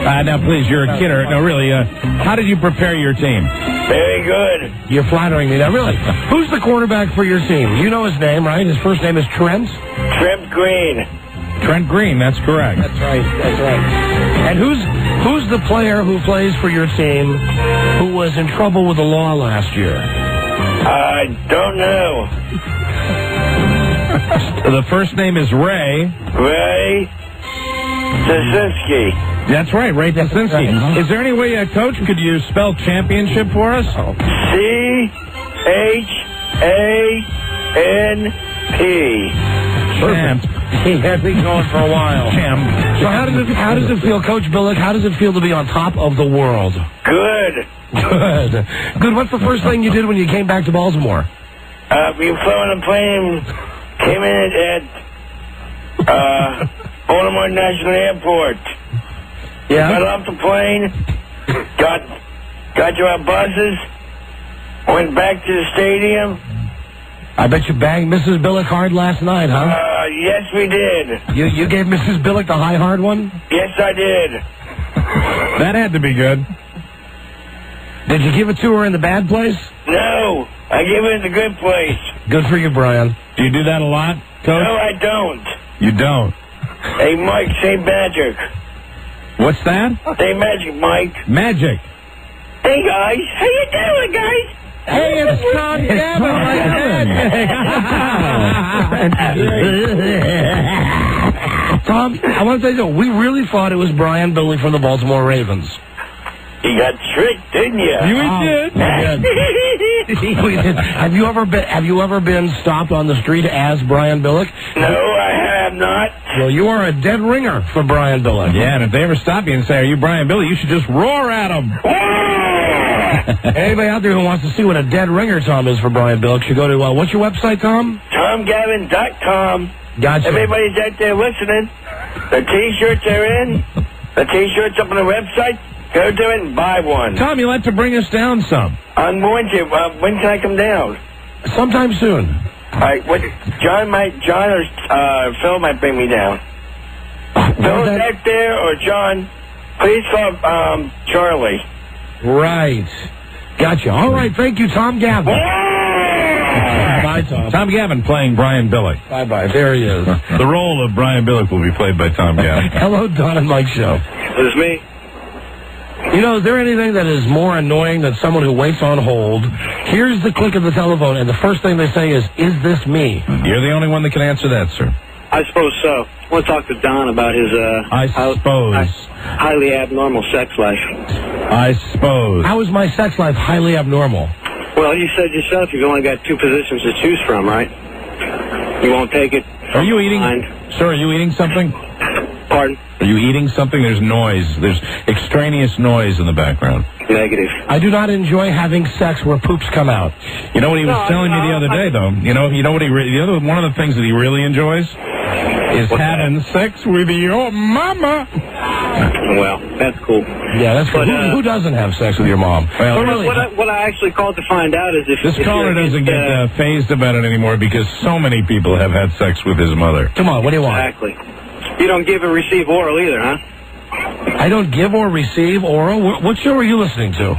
Now, please, you're a kidder. No, really, how did you prepare your team? Very good. You're flattering me now, really. Who's the quarterback for your team? You know his name, right? His first name is Trent? Trent Green. Trent Green, that's correct. That's right. And who's the player who plays for your team who was in trouble with the law last year? I don't know. The first name is Ray. Ray Zazinski. That's right, Ray Dasinski. Is there any way, Coach, could you spell championship for us? C-H-A-N-P. Champ. He has been going for a while. Champ. So how does it feel, Coach Billick? How does it feel to be on top of the world? Good. Good. What's the first thing you did when you came back to Baltimore? We flew on a plane, came in at Baltimore National Airport. Yeah. Got off the plane, got to our buses, went back to the stadium. I bet you banged Mrs. Billick hard last night, huh? Yes, we did. You gave Mrs. Billick the high hard one? Yes, I did. That had to be good. Did you give it to her in the bad place? No, I gave it in the good place. Good for you, Brian. Do you do that a lot, Coach? No, I don't. You don't. Hey, Mike, say magic. What's that? Say magic, Mike. Magic. Hey, guys. How you doing, guys? Hey, it's Tom Gavin. Tom, I want to tell you something. We really thought it was Brian Billick from the Baltimore Ravens. You got tricked, didn't you? We did. Have you ever been stopped on the street as Brian Billick? No, I have not. Well, you are a dead ringer for Brian Billick. Yeah, and if they ever stop you and say, "Are you Brian Billick?" you should just roar at them. Anybody out there who wants to see what a dead ringer Tom is for Brian Billick should go to, what's your website, Tom? TomGavin.com. Gotcha. Everybody's out there listening. The T-shirts are in. The T-shirts up on the website. Go to it and buy one. Tom, you like to bring us down some. I'm going to. When can I come down? Sometime soon. All right. John or Phil might bring me down. Phil's back there or John. Please call Charlie. Right. Gotcha. All right. Thank you, Tom Gavin. Bye, Tom. Tom Gavin playing Brian Billick. Bye-bye. There he is. The role of Brian Billick will be played by Tom Gavin. Hello, Don and Mike Show. This is me. You know, is there anything that is more annoying than someone who waits on hold, hears the click of the telephone, and the first thing they say is this me? You're the only one that can answer that, sir. I suppose so. I want to talk to Don about his highly abnormal sex life. I suppose. How is my sex life highly abnormal? Well, you said yourself you've only got 2 positions to choose from, right? You won't take it. Are you eating? Sir, are you eating something? Pardon? Are you eating something? There's noise. There's extraneous noise in the background. Negative. I do not enjoy having sex where poops come out. You know what he was telling me the other day, though? You know what one of the things that he really enjoys is having sex with your mama. Well, that's cool. Yeah, that's cool. Who doesn't have sex with your mom? Well, what I actually called to find out is if this caller doesn't get phased about it anymore because so many people have had sex with his mother. Come on, what do you want? Exactly. You don't give or receive oral either, huh? I don't give or receive oral? What show are you listening to?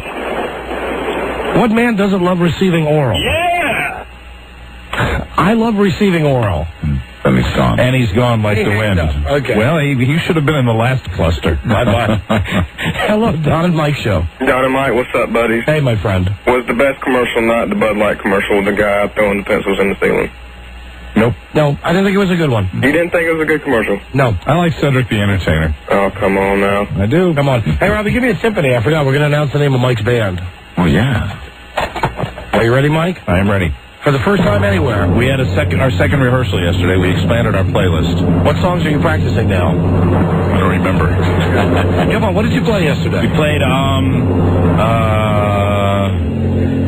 What man doesn't love receiving oral? Yeah! I love receiving oral. And he's gone. And he's gone like the wind. Okay. Well, he should have been in the last cluster. Bye-bye. Hello, Don and Mike show. Don and Mike, what's up, buddies? Hey, my friend. Was the best commercial not the Bud Light commercial with the guy throwing the pencils in the ceiling? Nope. No, I didn't think it was a good one. You didn't think it was a good commercial? No. I like Cedric the Entertainer. Oh, come on now. I do. Come on. Hey, Robbie, give me a timpani. I forgot. We're going to announce the name of Mike's band. Oh, yeah. Are you ready, Mike? I am ready. For the first time anywhere. We had our second rehearsal yesterday. We expanded our playlist. What songs are you practicing now? I don't remember. Come on, what did you play yesterday? We played,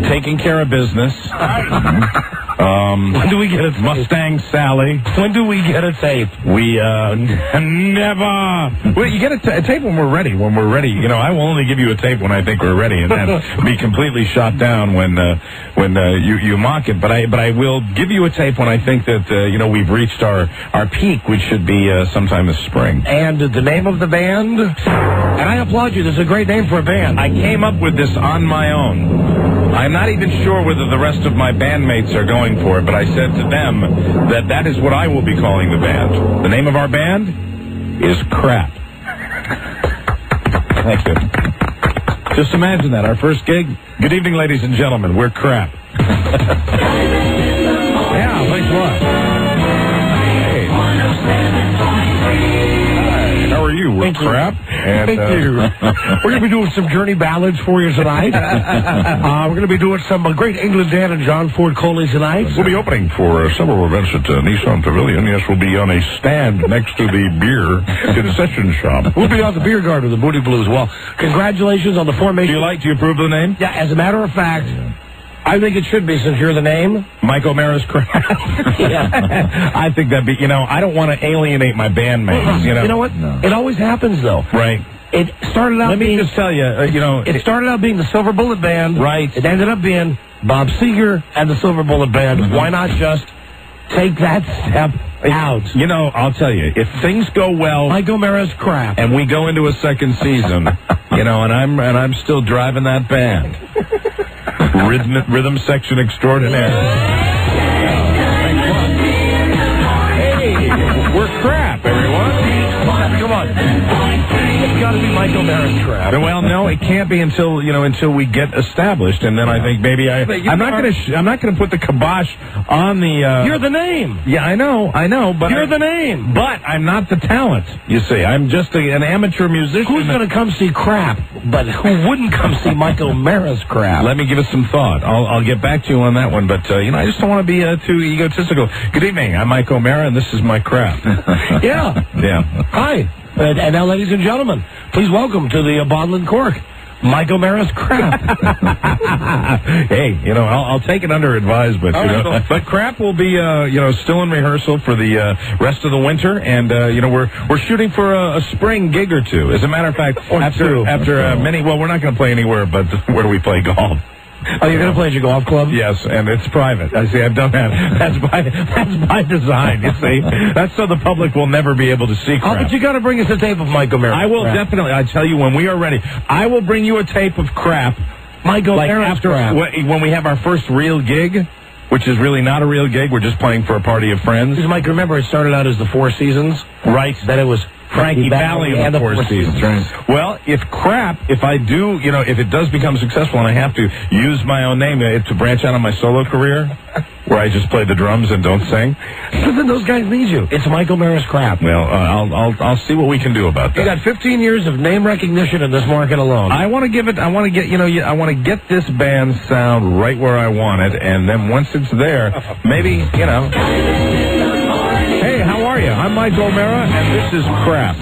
Taking Care of Business. When do we get a tape? Mustang Sally. When do we get a tape? We, never. Well, you get a tape when we're ready. When we're ready. You know, I will only give you a tape when I think we're ready, and then be completely shot down when you mock it. But I will give you a tape when I think that, we've reached our peak, which should be sometime this spring. And the name of the band? And I applaud you. This is a great name for a band. I came up with this on my own. I'm not even sure whether the rest of my bandmates are going for it, but I said to them that is what I will be calling the band. The name of our band is Crap. Thank you. Just imagine that, our first gig. Good evening, ladies and gentlemen. We're Crap. Yeah, thanks a lot. Hey. How are you? We're Crap. And, Thank you. We're going to be doing some Journey ballads for you tonight. We're going to be doing some great England Dan and John Ford Coley tonight. We'll be opening for several events at Nissan Pavilion. Yes, we'll be on a stand next to the beer concession shop. We'll be on the beer garden with the Booty Blues. Well, congratulations on the formation. Do you approve of the name? Yeah, as a matter of fact, I think it should be, since you're the name. Mike O'Mara's Crap. Yeah. I think that'd be, I don't want to alienate my bandmates, You know what? No. It always happens, though. Right. It started out Let me just tell you, It started out being the Silver Bullet Band. Right. It ended up being Bob Seger and the Silver Bullet Band. Mm-hmm. Why not just take that step out? I'll tell you, if things go well, Mike O'Mara's Crap, and we go into a second season, and I'm still driving that band. Rhythm section extraordinaire. Hey, we're Crap, everyone. Come on. It's got to be Mike O'Mara's Crap. Well, no, it can't be until we get established, and then I think maybe I'm not going to put the kibosh on the. You're the name. Yeah, I know, but you're the name. But I'm not the talent. You see, I'm just an amateur musician. Who's going to come see Crap? But who wouldn't come see Mike O'Mara's Crap? Let me give it some thought. I'll get back to you on that one. But I just don't want to be too egotistical. Good evening. I'm Mike O'Mara, and this is my Crap. Yeah. Yeah. Hi. And now, ladies and gentlemen, please welcome to the Bottle and Cork, Mike O'Mara's Crap. Hey, I'll take it under advisement. But Crap will be, still in rehearsal for the rest of the winter, and we're shooting for a spring gig or two. As a matter of fact, after many, well, we're not going to play anywhere, but where do we play golf? Oh, you're going to play at your golf club? Yes, and it's private. I see, I've done that. That's by design, you see. That's so the public will never be able to see Crap. Oh, but you got to bring us a tape of Mike O'Mara. I will definitely. I tell you, when we are ready, I will bring you a tape of Crap. Mike O'Mara's Crap. When we have our first real gig, which is really not a real gig. We're just playing for a party of friends. Because, Mike, remember, it started out as the Four Seasons? Right. Then it was Frankie Valli and the Four Seasons. Right. Well, if I do, if it does become successful and I have to use my own name to branch out on my solo career, where I just play the drums and don't sing. Listen, those guys need you. It's Mike O'Mara's Crap. Well, I'll see what we can do about that. You got 15 years of name recognition in this market alone. I want to get this band sound right where I want it, and then once it's there, maybe, Hey, how are are you? I'm Mike O'Mara, and this is crap.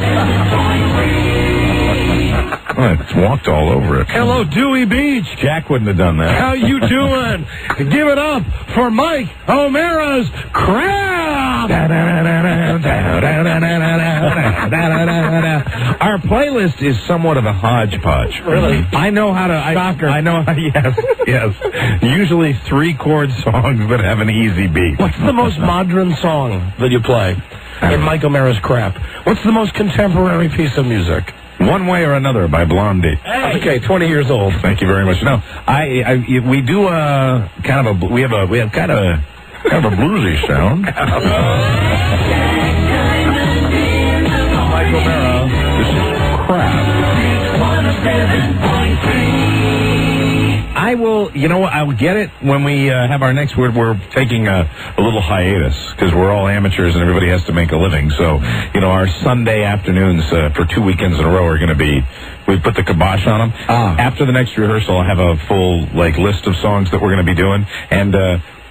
It's walked all over it. Hello, Dewey Beach. Jack wouldn't have done that. How you doing? Give it up for Mike O'Mara's crap. Our playlist is somewhat of a hodgepodge. Really? I know how to... Shocker. I know how... Yes. Usually 3-chord songs that have an easy beat. What's the most modern song that you play in Mike O'Mara's crap? What's the most contemporary piece of music? One Way or Another by Blondie. Hey. Okay, 20 years old. Thank you very much. No, we do we have kind of a bluesy sound. Mike O'Mara, this is crap. I will, I'll get it when we have our next word. We're taking a little hiatus because we're all amateurs and everybody has to make a living. So, our Sunday afternoons for 2 weekends in a row are going to be, we put the kibosh on them. After the next rehearsal, I'll have a full, list of songs that we're going to be doing. And,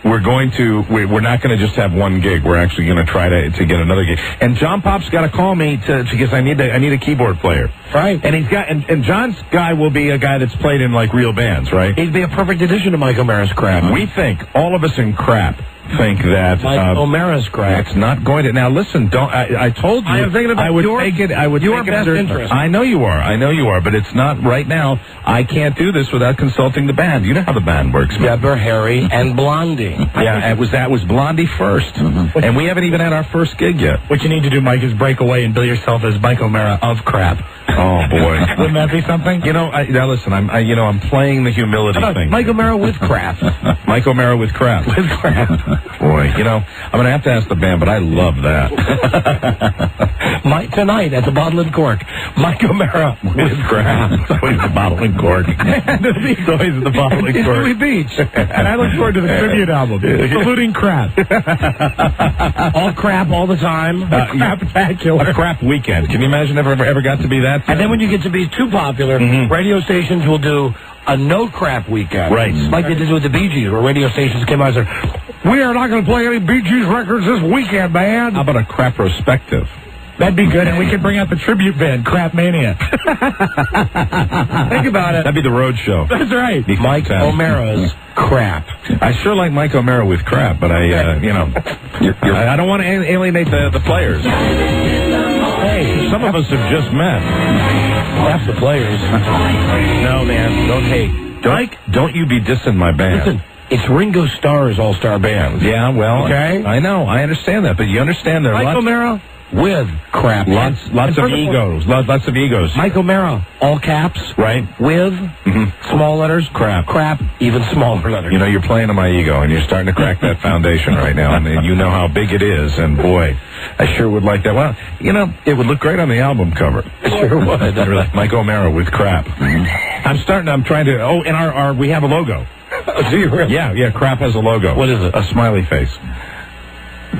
we're not going to just have one gig. We're actually going to try to get another gig. And John Pop's got to call me because I need a keyboard player. Right. And he's got and John's guy will be a guy that's played in real bands, right? He'd be a perfect addition to Mike O'Mara's crap. We think all of us in crap think that Mike O'Mara's crap. It's not going to. Now listen, don't. I told you. I am thinking about I would your, take it. I would your take best it interest. I know you are. But it's not right now. I can't do this without consulting the band. You know how the band works. Deborah, Harry, and Blondie. Yeah, that was Blondie first, and we haven't even had our first gig yet. What you need to do, Mike, is break away and bill yourself as Mike O'Mara of crap. Oh boy, wouldn't that be something? Now listen, I'm playing the humility thing. Mike O'Mara with crap. Mike O'Mara with crap. With crap. Boy, I'm going to have to ask the band, but I love that. Tonight at the Bottle and Cork, Mike O'Mara with crap. It's always the Bottle and Cork. It's always the Bottle and Cork. Dewey Beach. And I look forward to the tribute album, saluting crap. All crap all the time. Crap-tacular. A crap weekend. Can you imagine if it ever got to be that? And then when you get to be too popular, radio stations will do a no crap weekend. Right. Like they did with the Bee Gees, where radio stations came out and said, we are not going to play any Bee Gees records this weekend, man. How about a crap-prospective? That'd be good, and we could bring out the tribute band, Crap Mania. Think about it. That'd be the road show. That's right. Mike O'Mara's crap. I sure like Mike O'Mara with crap, but I don't want to alienate the players. Hey, some of us have just met. Half the players. No, man, don't hate. Don't you be dissing my band. Listen, it's Ringo Starr's all-star band. Yeah, well, okay. I know, I understand that, but you understand there are Mike O'Mara with crap. Lots of egos. Lots of egos. Mike O'Mara, all caps. Right. With small letters. Crap. Even smaller letters. You're playing on my ego, and you're starting to crack that foundation right now, and you know how big it is, and boy, I sure would like that. Well, it would look great on the album cover. It sure would. Mike O'Mara with crap. I'm trying to, and we have a logo. Do you really? Yeah, crap has a logo. What is it? A smiley face.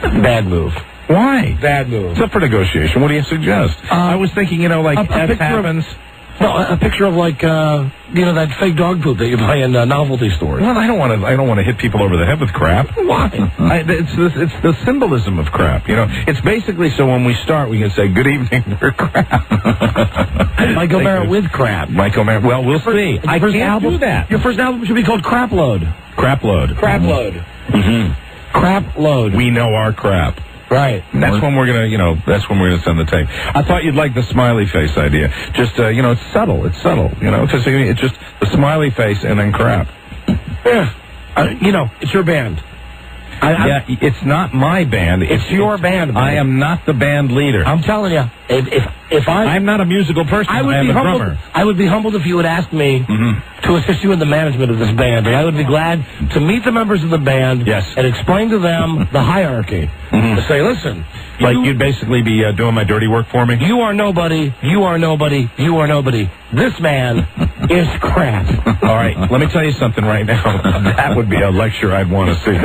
Bad move. Why? Bad move. It's up for negotiation. What do you suggest? I was thinking, that happens. A picture of that fake dog poop that you buy in novelty stores. Well, I don't want to hit people over the head with crap. Why? It's the symbolism of crap. It's basically so when we start, we can say, "Good evening, we're crap." Mike O'Mara with crap. Mike O'Mara. Well, we'll see. I can't do that. Your first album should be called Crap Load. Crap Load. Crap Load. Crap Load. We know our crap. Right. That's when we're gonna send the tape. I thought you'd like the smiley face idea. Just, it's subtle. It's subtle. Because it's just the smiley face and then crap. Yeah. It's your band. It's not my band. It's your band. I am not the band leader. I'm telling you, if I'm not a musical person. I am a drummer. I would be humbled if you would ask me to assist you in the management of this band, and I would be glad to meet the members of the band and explain to them the hierarchy. To say, listen, you'd basically be doing my dirty work for me. You are nobody. You are nobody. You are nobody. This man is crap. All right, let me tell you something right now. That would be a lecture I'd want to see.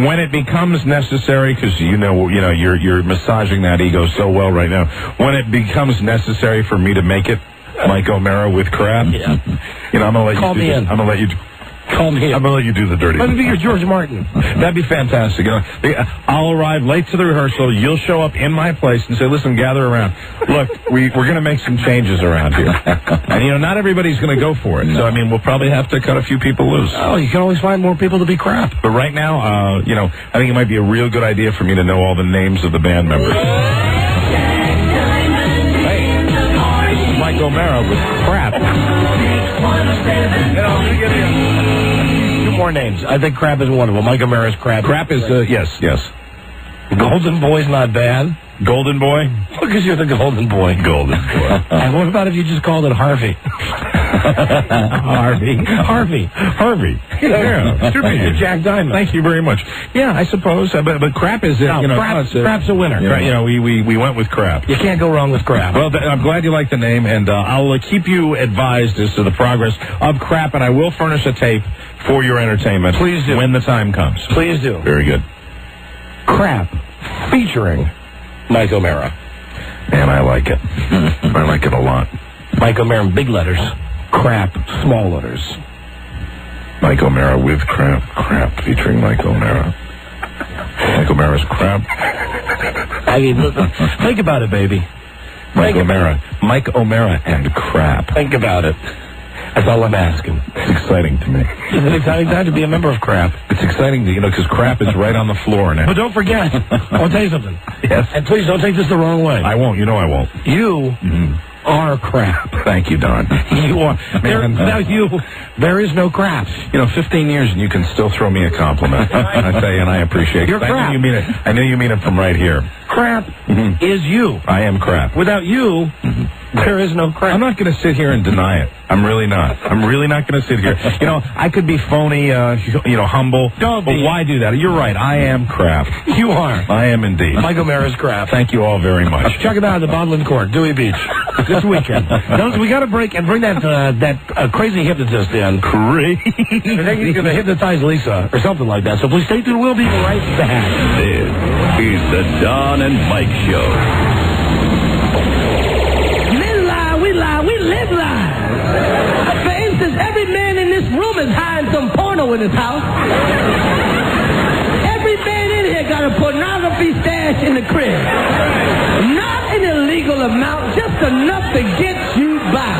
When it becomes necessary, because you're massaging that ego so well right now. When it becomes necessary for me to make it, Mike O'Mara with crap. Yeah. I'm gonna let Call you. me in. I'm gonna let you. Call me. I'm going to let you do the dirty. Let me be your George Martin. That'd be fantastic. I'll arrive late to the rehearsal. You'll show up in my place and say, listen, gather around. Look, we're going to make some changes around here. And, not everybody's going to go for it. No. So, I mean, we'll probably have to cut a few people loose. Oh, you can always find more people to be crap. But right now, I think it might be a real good idea for me to know all the names of the band members. Hey, Mike O'Mara with crap. Two more names. I think crap is one of them. Mike O'Mara's crap. Crap is, yes. Golden Boy's not bad. Golden Boy? Because you're the Golden Boy. Golden Boy. And what about if you just called it Harvey? Harvey. Yeah. Jack Diamond. Thank you very much. Yeah, I suppose. But crap is, crap's a winner. Yeah. We went with crap. You can't go wrong with crap. Well, I'm glad you like the name, and I'll keep you advised as to the progress of crap, and I will furnish a tape for your entertainment. Please do. When the time comes. Please do. Very good. Crap, featuring Mike O'Mara. Man, I like it. I like it a lot. Mike O'Mara in big letters. Crap, small letters. Mike O'Mara with crap. Crap featuring Mike O'Mara. Mike O'Mara's crap. I mean, listen, think about it, baby. Mike O'Mara and crap. Think about it. That's all I'm asking. It's exciting to me. It's an exciting time to be a member of crap. It's exciting, because crap is right on the floor now. But don't forget, I'll tell you something. Yes. And please don't take this the wrong way. I won't. I won't. You are crap. Thank you, Don. You are. There is no crap. 15 years and you can still throw me a compliment. I tell you, and I appreciate it. You're crap. I know you mean it from right here. Crap is you. I am crap. Without you, there is no crap. I'm not going to sit here and deny it. I'm really not. I'm really not going to sit here. I could be phony, humble. Don't but be. Why do that? You're right. I am crap. You are. I am indeed. Mike O'Mara's crap. Thank you all very much. Check it out at the Bottlin Court, Dewey Beach, this weekend. We got to break and bring that crazy hypnotist in. Crazy. I think he's going to hypnotize Lisa or something like that. So please stay tuned. We'll be right back. This is the Don and Mike Show. We live live. For instance, every man in this room is hiding some porno in his house. Every man in here got a pornography stash in the crib. Not an illegal amount, just enough to get you by.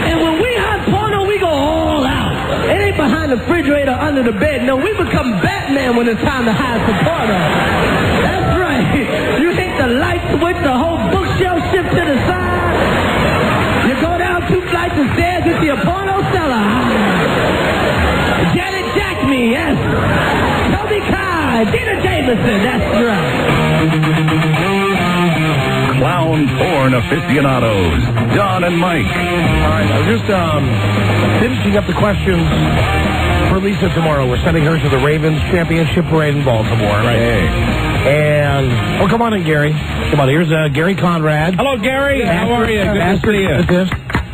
And when we hide porno, we go all out. It ain't behind the refrigerator, under the bed. No, we become Batman when it's time to hide some porno. That's right. You hit the light switch, the whole bookshelf shift to the side. You go down 2 flights of stairs into your porno cellar. Janet Jackson, yes. Toby Kai, Dina Jameson, that's right. Clown porn aficionados, Don and Mike. All right, I'm just finishing up the questions for Lisa tomorrow. We're sending her to the Ravens Championship Parade in Baltimore. Right. Hey. And, come on in, Gary. Come on, here's Gary Conrad. Hello, Gary. How are you? Good to see you.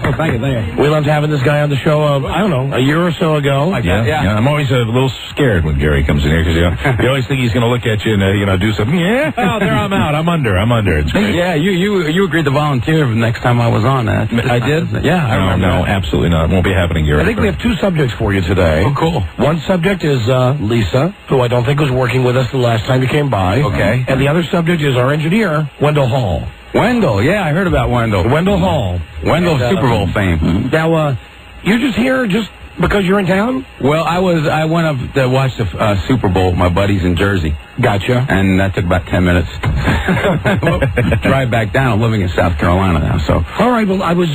Oh, thank you. We loved having this guy on the show, a year or so ago. Yeah. I'm always a little scared when Gary comes in here because you always think he's going to look at you and do something. Yeah, oh, there I'm out. I'm under. It's great. Yeah, you agreed to volunteer next time I was on that. I did? Yeah, I remember. No, absolutely not. It won't be happening, Gary. I think we have 2 subjects for you today. Oh, cool. One subject is Lisa, who I don't think was working with us the last time you came by. Okay. And the other subject is our engineer, Wendell Hall. Wendell, yeah, I heard about Wendell. Wendell Hall. Wendell Super Bowl fame. Now, you're just here just because you're in town? Well, I went up to watch the Super Bowl with my buddies in Jersey. Gotcha. And that took about 10 minutes. Drive back down. I'm living in South Carolina now, so. All right, well, I was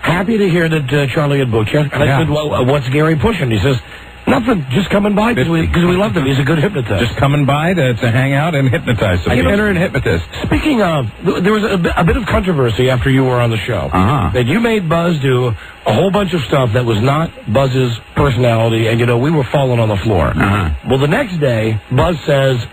happy to hear that Charlie had booked you. And I said, well, what's Gary pushing? He says, nothing, just coming by because we loved him. He's a good hypnotist. Just coming by to hang out and hypnotize some people. Enter and hypnotist. Speaking of, there was a bit of controversy after you were on the show. That you made Buzz do a whole bunch of stuff that was not Buzz's personality, and, we were falling on the floor. Well, the next day, Buzz says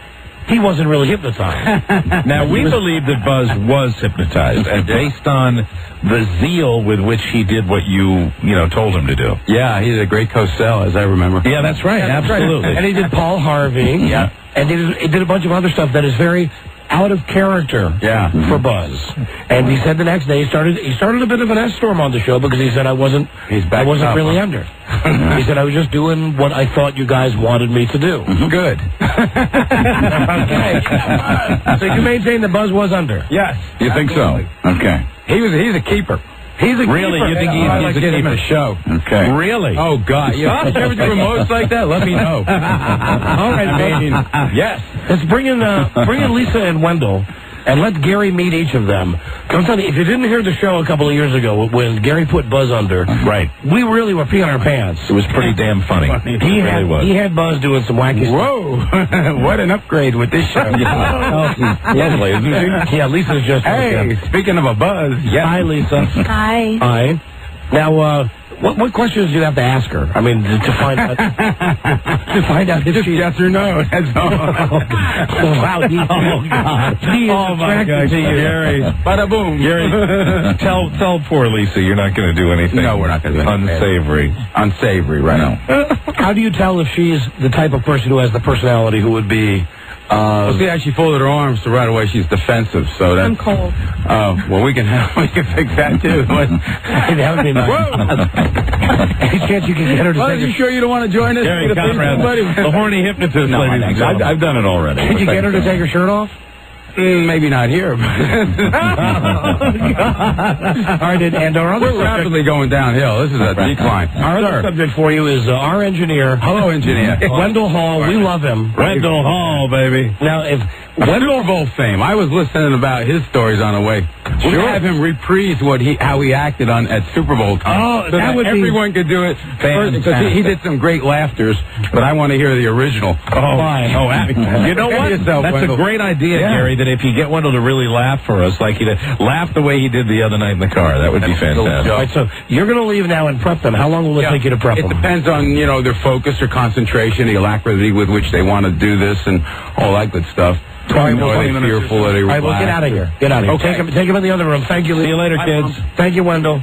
he wasn't really hypnotized. Now, we believe that Buzz was hypnotized, and based on the zeal with which he did what you told him to do. Yeah, he did a great Cosell, as I remember. Yeah, that's right. Absolutely. And he did Paul Harvey. Yeah. And he did a bunch of other stuff that is very out of character for Buzz. And he said the next day he started a bit of an S-storm on the show because he said I wasn't really under. He said I was just doing what I thought you guys wanted me to do. Good. Okay. So you maintain that Buzz was under? Yes. You think so? Okay. He's a keeper. He's a really? keeper. You think he's a keeper? In a show. Okay. Really? Oh, God. Yeah. If you ever do remotes like that, let me know. All right, yes. Let's bring in Lisa and Wendell, and let Gary meet each of them. I'm telling you, if you didn't hear the show a couple of years ago when Gary put Buzz under, right, we really were peeing our pants. It was pretty damn funny. He had Buzz doing some wacky stuff. Whoa! What an upgrade with this show. Lovely, isn't she? Yeah, Lisa's just... Hey, speaking of a Buzz. Hi, Lisa. Hi. Hi. Now, what questions do you have to ask her? I mean, to find out... to find out if she... Yes or no, that's all. Wow, he is attracted to you. Gary. Bada boom. Gary, tell poor Lisa you're not going to do anything. No, we're not going to do anything. Unsavory. Unsavory, right now. How do you tell if she's the type of person who has the personality who would be... well, see how she folded her arms, so right away she's defensive. So that's... I'm cold. Well, we can fix that too. That would be nice. Any chance you can get her to take you sure you don't want to join us? Gary Conrad, the horny hypnotist. No, ladies and gentlemen. I've done it already. Did you get her to take her shirt off? Maybe not here. All right, and our other We're rapidly going downhill. This is a decline. Our other subject for you is our engineer. Hello, engineer. Wendell Hall. We love him. Wendell Hall, baby. Now, if Super Bowl fame. I was listening about his stories on the way. We'll have him reprise how he acted at Super Bowl time. Oh, so that would everyone could do it. Because he did some great laughters, but I want to hear the original. Why? Oh, you know what? That's a great idea, Gary, that if you get Wendell to really laugh for us, like he'd laugh the way he did the other night in the car, that would be fantastic. All right, so you're going to leave now and prep them. How long will it take you to prep them? It depends on, their focus or concentration, the alacrity with which they want to do this, and all that good stuff. Are they fearful? Are they all right, well, get out of here. Get out of here. Okay. Take him in the other room. Thank you. See you later, kids. Thank you, Wendell.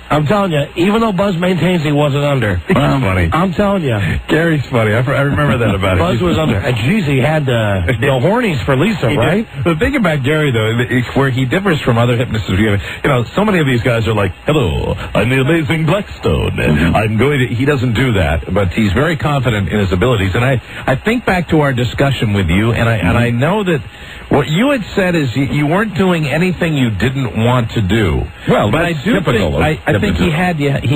I'm telling you, even though Buzz maintains he wasn't under. Funny. I'm telling you. Gary's funny. I remember that about Buzz it. was under. And geez, he had the hornies for Lisa, right? The thing about Gary, though, where he differs from other hypnotists, so many of these guys are like, hello, I'm the amazing Blackstone. And I'm going to... He doesn't do that, but he's very confident in his abilities. And I think back to our discussion with you, and I know that what you had said is you weren't doing anything you didn't want to do. Well, but that's I do typical. think, I think he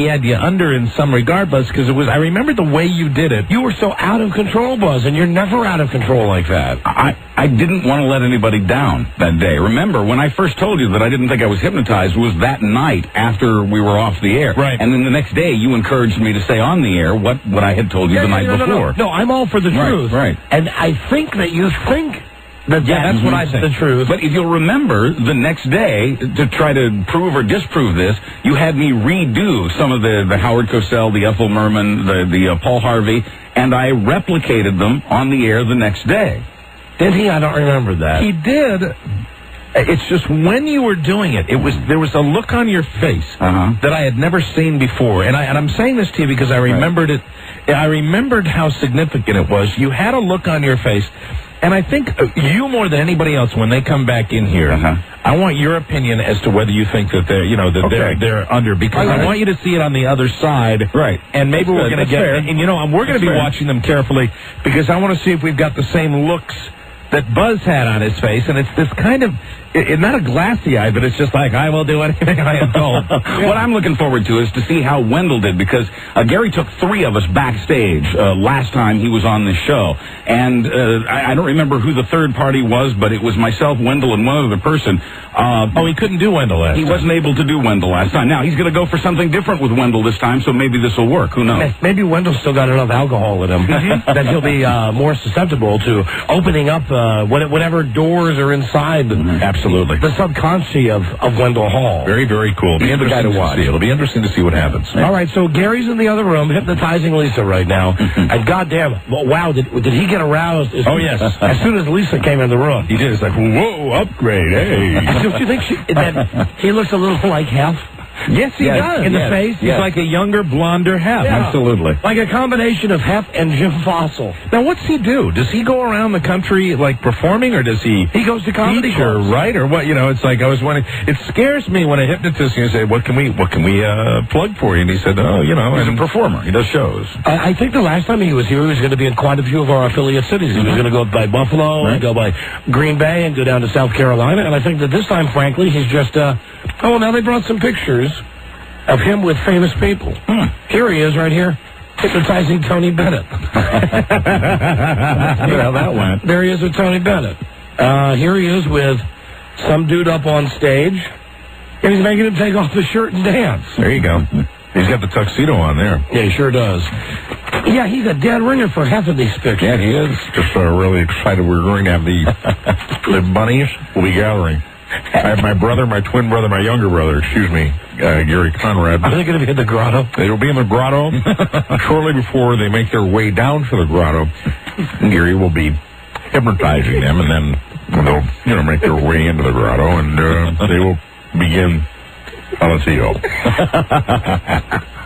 had you under in some regard, Buzz, because I remember the way you did it. You were so out of control, Buzz, and you're never out of control like that. I didn't want to let anybody down that day. Remember, when I first told you that I didn't think I was hypnotized was that night after we were off the air. Right. And then the next day you encouraged me to stay on the air what I had told you the night before. No, I'm all for the truth. Right. And I think that you think... that's what I think. The truth. But if you'll remember, the next day, to try to prove or disprove this, you had me redo some of the Howard Cosell, the Ethel Merman, the Paul Harvey, and I replicated them on the air the next day. Did he? I don't remember that. He did. It's just when you were doing it, there was a look on your face that I had never seen before, and I'm saying this to you because I remembered it. I remembered how significant it was. You had a look on your face. And I think you more than anybody else, when they come back in here, I want your opinion as to whether you think that they're they're under, because I want you to see it on the other side, right? And maybe we're going to get, and we're going to be watching them carefully because I want to see if we've got the same looks that Buzz had on his face, and it's this kind of, not a glassy eye, but it's just like, I will do anything I am told. What I'm looking forward to is to see how Wendell did, because Gary took 3 of us backstage last time he was on this show, and I don't remember who the third party was, but it was myself, Wendell, and one other person. He couldn't do Wendell last time. He wasn't able to do Wendell last time. Now, he's going to go for something different with Wendell this time, so maybe this will work. Who knows? Maybe Wendell's still got enough alcohol in him that he'll be more susceptible to opening up whatever doors are inside. Absolutely. The subconscious of Wendell Hall. Very, very cool. Be the guy to watch. It'll be interesting to see what happens. All right, so Gary's in the other room hypnotizing Lisa right now. And goddamn, wow, did he get aroused? Yes. As soon as Lisa came in the room. He did. It's like, whoa, upgrade, hey. Don't you think that he looks a little like half? Yes, he does. In the face? He's like a younger, blonder Hef. Yeah. Absolutely. Like a combination of Hef and Jim Fossil. Now, what's he do? Does he go around the country, like, performing, or does he... He goes to comedy or clubs. right, or what? You know, it's like, I was wondering... It scares me when a hypnotist, you say, what can we plug for you? And he said, oh, you know... He's a performer. He does shows. I think the last time he was here, he was going to be in quite a few of our affiliate cities. He was going to go by Buffalo, and go by Green Bay, and go down to South Carolina. And I think that this time, frankly, he's just... now they brought some pictures of him with famous people. Here he is, right here, hypnotizing Tony Bennett. That's how that went. There he is with Tony Bennett. Here he is with some dude up on stage, and he's making him take off his shirt and dance. There you go. He's got the tuxedo on there. Yeah, he sure does. Yeah, he's a dead ringer for half of these pictures. Yeah, he is. Just really excited. We're going to have the bunnies will be gathering. I have my brother, my twin brother, my younger brother, Gary Conrad. Are they going to be in the grotto? They will be in the grotto. Shortly before they make their way down to the grotto, Gary will be hypnotizing them, and then they'll, make their way into the grotto, and they will begin Alessio.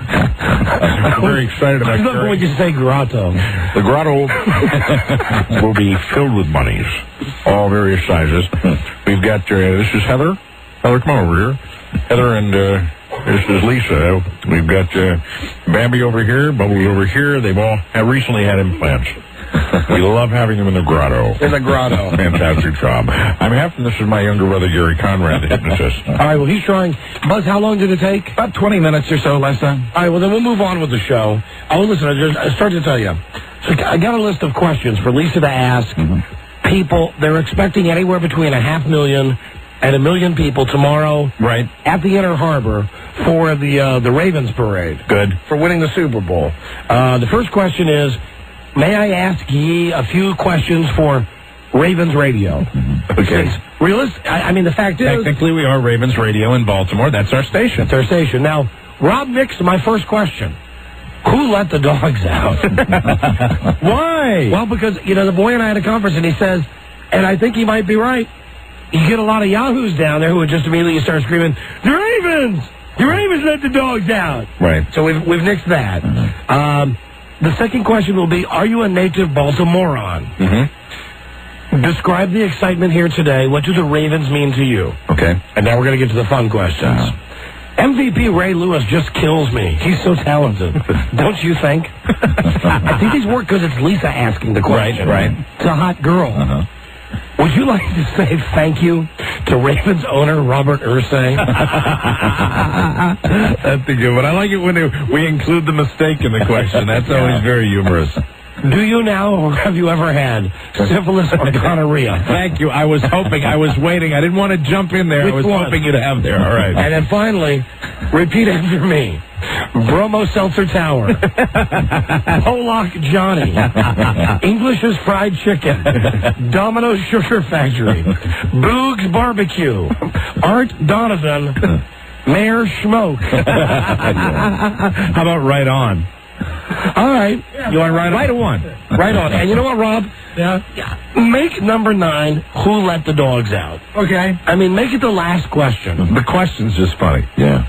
I'm very excited about I love when you say grotto. The grotto will be filled with bunnies, all various sizes. We've got, this is Heather. Heather, come over here. Heather, and this is Lisa. We've got Bambi over here, Bubbles over here. They've all recently had implants. We love having them in the grotto. In the grotto. Fantastic job. I'm Hef, and this is my younger brother, Gary Conrad, the hypnotist. All right, well, he's trying. Buzz, how long did it take? About 20 minutes or so last time. All right, well, then we'll move on with the show. Oh, listen, I started to tell you. So I got a list of questions for Lisa to ask people. They're expecting anywhere between 500,000 and 1 million people tomorrow at the Inner Harbor for the Ravens parade. Good. For winning the Super Bowl. The first question is, may I ask ye a few questions for Ravens Radio? Okay. The fact is... Technically, we are Ravens Radio in Baltimore. That's our station. It's our station. Now, Rob Nixon, my first question. Who let the dogs out? Why? Well, because, the boy and I had a conference, and he says, and I think he might be right, you get a lot of yahoos down there who would just immediately start screaming, "The Ravens! The Ravens let the dogs out!" Right. So we've nixed that. The second question will be, are you a native Baltimorean? Describe the excitement here today. What do the Ravens mean to you? Okay. And now we're going to get to the fun questions. MVP Ray Lewis just kills me. He's so talented. Don't you think? I think he's worked because it's Lisa asking the question. Right. It's a hot girl. Would you like to say thank you to Ravens owner Robert Irsay? That's the good one. I like it when we include the mistake in the question. That's always very humorous. Do you now, or have you ever had syphilis or gonorrhea? Thank you. I was hoping. I was waiting. I didn't want to jump in there. Which I was one? hoping you'd have there. All right. And then finally, repeat after me. Bromo Seltzer Tower. Pollock Johnny. English's Fried Chicken. Domino's Sugar Factory. Boog's Barbecue. Art Donovan. Mayor Schmoke. How about Right On? All right. You want right on? Right on. And you know what, Rob? Yeah. Make number 9, who let the dogs out? Okay. Make it the last question. The question's just funny. Yeah.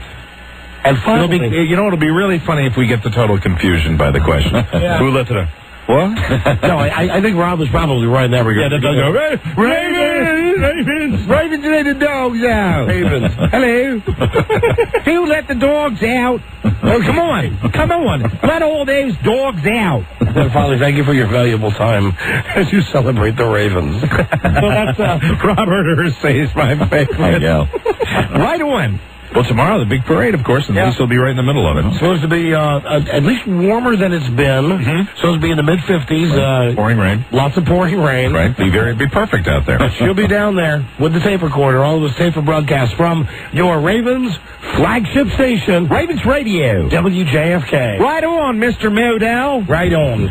And finally... It'll be really funny if we get the total confusion by the question. Yeah. Who let the... What? No, I think Rob was probably right in that regard. Yeah, that does go, Ravens! Ravens let the dogs out! Ravens. Hello? Who let the dogs out? Oh, come on. Let all those dogs out. And finally, thank you for your valuable time as you celebrate the Ravens. So that's Robert Irsay is my favorite. Right on. Well, tomorrow, the big parade, of course, and Lisa will be right in the middle of it. It's supposed to be at least warmer than it's been. Supposed to be in the mid-50s. Pouring rain. Lots of pouring rain. Right. Be perfect out there. She'll be down there with the tape recorder, all of those tape broadcasts from your Ravens flagship station, Ravens Radio. WJFK. Right on, Mr. Modell. Right on.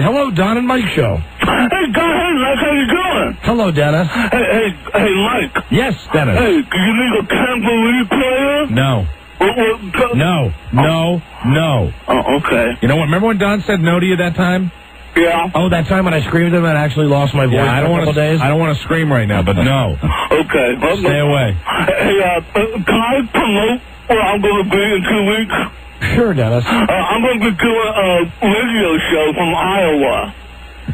Hello, Don and Mike Show. Hey, Don, Mike, how you doing? Hello, Dennis. Hey, Mike. Yes, Dennis. Hey, do you need a Tampa League player? No. No. Oh, okay. You know what? Remember when Don said no to you that time? Yeah. Oh, that time when I screamed at him and actually lost my voice I don't want to. I don't want to scream right now, but no. Okay. Stay away. Hey, can I promote where I'm going to be in 2 weeks? Sure, Dennis. I'm going to be doing a radio show from Iowa.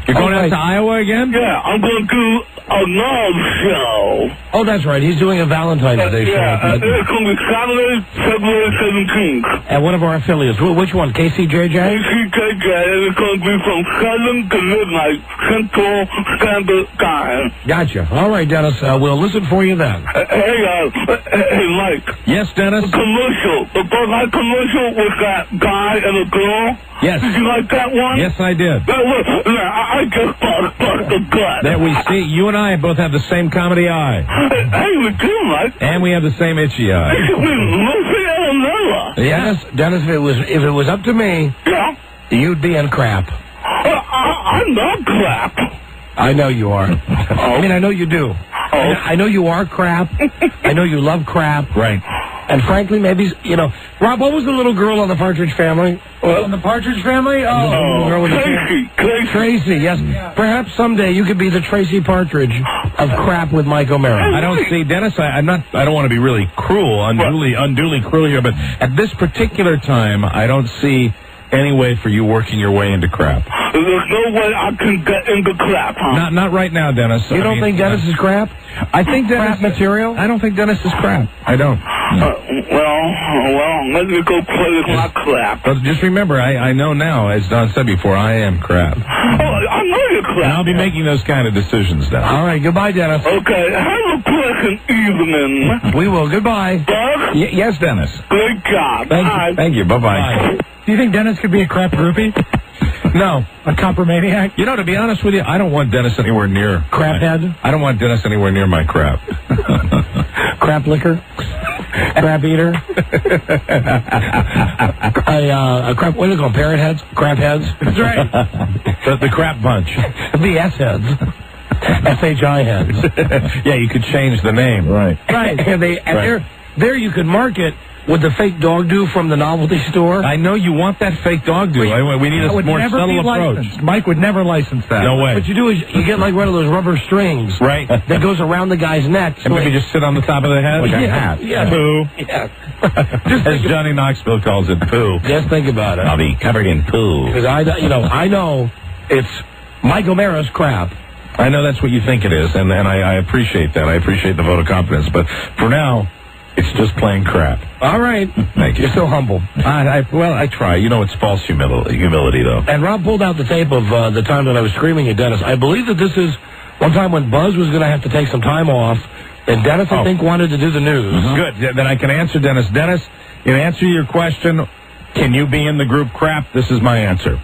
You're going out to Iowa again? Yeah, I'm going to do a love show. Oh, that's right. He's doing a Valentine's Day show. Yeah, it's going to be Saturday, February 17th. At one of our affiliates. Which one? KCJJ? KCJJ, and it's going to be from 7 to midnight, Central Standard Time. Gotcha. All right, Dennis. We'll listen for you then. Hey, Mike. Yes, Dennis? The commercial. The Bud Light commercial with that guy and a girl. Yes. Did you like that one? Yes, I did. I just bust the gut. There we see. You and I both have the same comedy eye. Hey, we do, Mike. And we have the same itchy eye. Dennis, if it was up to me, yeah, you'd be in crap. I'm not crap. I know you are. I mean, I know you do. I know you are crap. I know you love crap. Right. And frankly, maybe, Rob, what was the little girl on the Partridge Family? On the Partridge Family? Tracy, yes. Yeah. Perhaps someday you could be the Tracy Partridge of crap with Mike O'Mara. I don't see, Dennis, I don't want to be really cruel, unduly cruel here, but at this particular time, I don't see any way for you working your way into crap. There's no way I can get into crap, huh? Not right now, Dennis. You don't think Dennis is crap? I think Dennis crap material? I don't think Dennis is crap. I don't. Well, let me go play with my crap. But just remember, I know now, as Don said before, I am crap. I know you're crap. And I'll be making those kind of decisions now. All right, goodbye, Dennis. Okay, have a pleasant evening. We will. Goodbye. Doug? Yes, Dennis. Great job. Thank you. Bye-bye. Do you think Dennis could be a crap groupie? No. A copper maniac? You know, to be honest with you, I don't want Dennis anywhere near... Crap head? I don't want Dennis anywhere near my crap. Crap liquor? Crap eater? A crap... What do they call them? Parrot heads? Crap heads? That's right. The crap bunch. The S heads. SHI heads. Yeah, you could change the name. Right. Right. And there you could mark it with the fake dog do from the novelty store. I know you want that fake dog do. We need a more subtle approach. Licensed. Mike would never license that. No way. What you do is you get like one of those rubber strings. Right. That goes around the guy's neck. And maybe just sit on the top of the head? Like a hat. Yeah. Poo. Yeah. As Johnny Knoxville calls it, poo. Just think about it. I'll be covered in poo. Because I know it's Mike O'Mara's crap. I know that's what you think it is, and I appreciate that. I appreciate the vote of confidence. But for now, it's just plain crap. All right. Thank you. You're so humble. I try. You know, it's false humility, though. And Rob pulled out the tape of the time that I was screaming at Dennis. I believe that this is one time when Buzz was going to have to take some time off, and Dennis, I think, wanted to do the news. Mm-hmm. Good. Then I can answer Dennis. Dennis, in answer to your question, can you be in the group crap? This is my answer.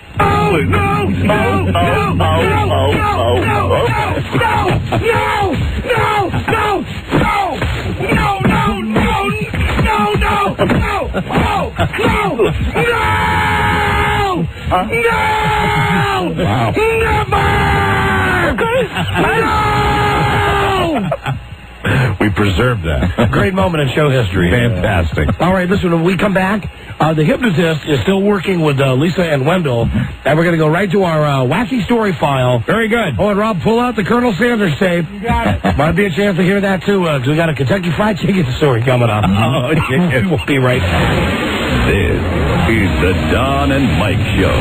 We preserved that. Great moment in show history. Fantastic. All right, listen, when we come back, the hypnotist is still working with Lisa and Wendell, and we're going to go right to our wacky story file. Very good. Oh, and Rob, pull out the Colonel Sanders tape. You got it. Might be a chance to hear that, too, because we got a Kentucky Fried Chicken story coming up. Oh, chicken. We'll be right back. This is the Don and Mike Show.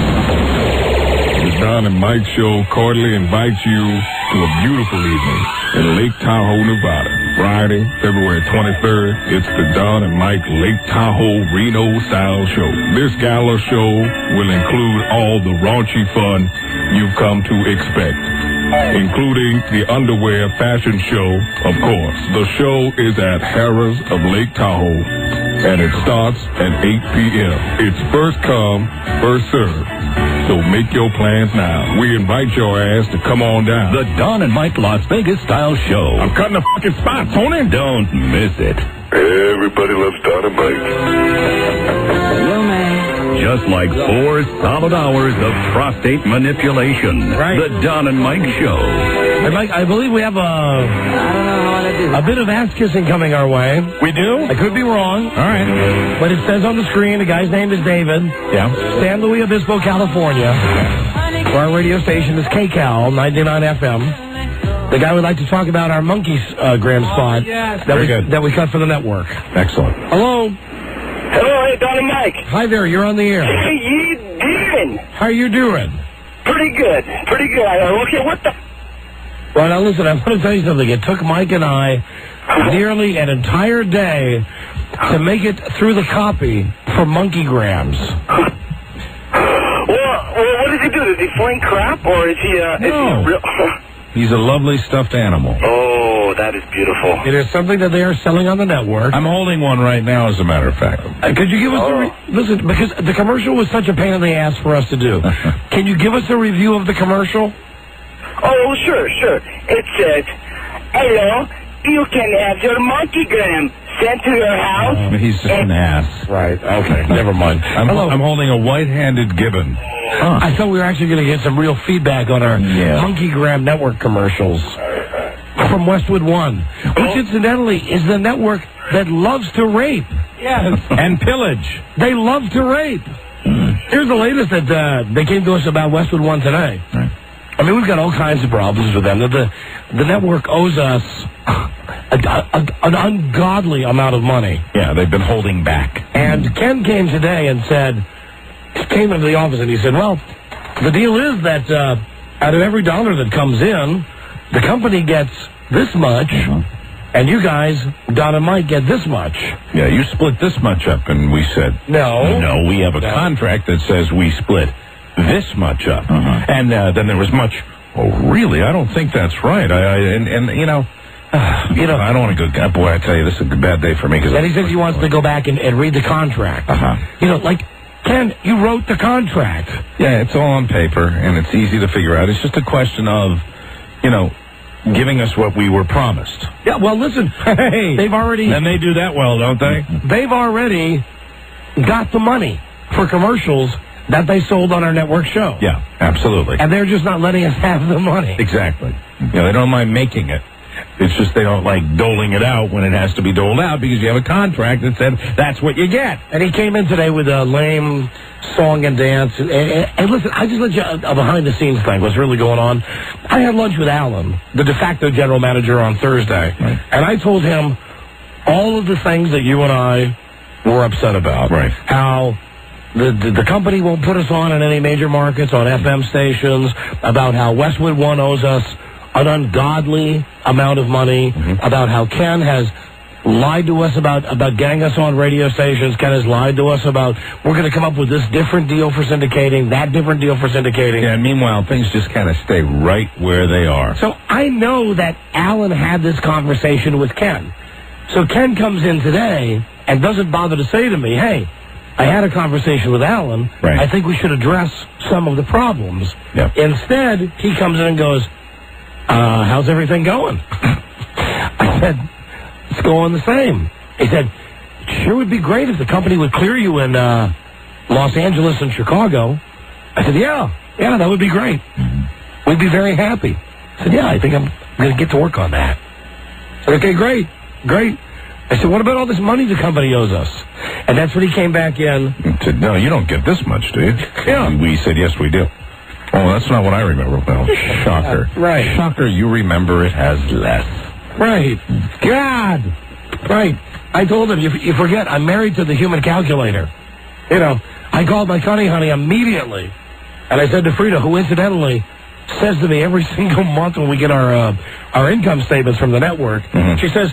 The Don and Mike Show cordially invites you to a beautiful evening in Lake Tahoe, Nevada. Friday, February 23rd, it's the Don and Mike Lake Tahoe Reno-style show. This gala show will include all the raunchy fun you've come to expect, including the underwear fashion show, of course. The show is at Harrah's of Lake Tahoe, and it starts at 8 p.m. It's first come, first served. So make your plans now. We invite your ass to come on down. The Don and Mike Las Vegas style show. I'm cutting a fucking spot, Tony. Don't miss it. Everybody loves Don and Mike. Hello, man. Just like 4 solid hours of prostate manipulation. Right. The Don and Mike Show. And Mike, I believe we have I don't know how to do a bit of ass kissing coming our way. We do? I could be wrong. All right. But it says on the screen, the guy's name is David. Yeah. San Luis Obispo, California. Our radio station is KCAL, 99 FM. The guy would like to talk about our Monkey's Grand spot that we cut for the network. Excellent. Hello. Mike. Hi there, you're on the air. How you doing? How you doing? Pretty good. Pretty good. Okay, what the... Well, now listen, I want to tell you something. It took Mike and I nearly an entire day to make it through the copy for monkeygrams. Well, what does he do? Does he fling crap, or is he, is he a real... He's a lovely stuffed animal. Oh, that is beautiful. It is something that they are selling on the network. I'm holding one right now, as a matter of fact. Could you give us listen, because the commercial was such a pain in the ass for us to do. Can you give us a review of the commercial? Oh, sure. It says, hello, you can have your monkeygram sent to your house. He's just an ass. Right, okay, never mind. I'm holding a white-handed gibbon. I thought we were actually going to get some real feedback on our monkeygram network commercials from Westwood One, which incidentally is the network that loves to rape. Yes. And pillage. They love to rape. Here's the latest that they came to us about Westwood One today. Right. I mean, we've got all kinds of problems with them. The network owes us an ungodly amount of money. Yeah, they've been holding back. And Ken came today and came into the office and he said, well, the deal is that out of every dollar that comes in, the company gets this much, and you guys, Don and Mike, get this much. Yeah, you split this much up, and we said, No, we have a contract that says we split this much up. And then there was much, oh, really? I don't think that's right. I don't want to go, boy, I tell you, this is a bad day for me. And he says he wants to go back and read the contract. Ken, you wrote the contract. Yeah, it's all on paper, and it's easy to figure out. It's just a question of, giving us what we were promised. Yeah, well, listen, they've already... And they do that well, don't they? They've already got the money for commercials that they sold on our network show. Yeah, absolutely. And they're just not letting us have the money. Exactly. They don't mind making it. It's just they don't like doling it out when it has to be doled out because you have a contract that said that's what you get. And he came in today with a lame song and dance. And listen, I just let you a behind-the-scenes thing. What's really going on? I had lunch with Alan, the de facto general manager, on Thursday. Right. And I told him all of the things that you and I were upset about. Right. How the company won't put us on in any major markets, on FM stations, about how Westwood One owes us an ungodly amount of money, about how Ken has lied to us about getting us on radio stations. Ken has lied to us about we're going to come up with this different deal for syndicating, that different deal for syndicating. Yeah, and meanwhile, things just kind of stay right where they are. So I know that Alan had this conversation with Ken. So Ken comes in today and doesn't bother to say to me, hey, I had a conversation with Alan. Right. I think we should address some of the problems. Yep. Instead, he comes in and goes, how's everything going? I said, it's going the same. He said, it sure would be great if the company would clear you in Los Angeles and Chicago. I said, yeah, that would be great. We'd be very happy. I said, yeah, I think I'm going to get to work on that. I said, okay, great. I said, what about all this money the company owes us? And that's when he came back in. He said, no, you don't get this much, do you? Yeah. We said, yes, we do. Oh, that's not what I remember. Well, shocker. Right. Shocker, you remember it has less. Right. God. Right. I told him, you forget, I'm married to the human calculator. I called my honey immediately. And I said to Frida, who incidentally says to me every single month when we get our income statements from the network, she says,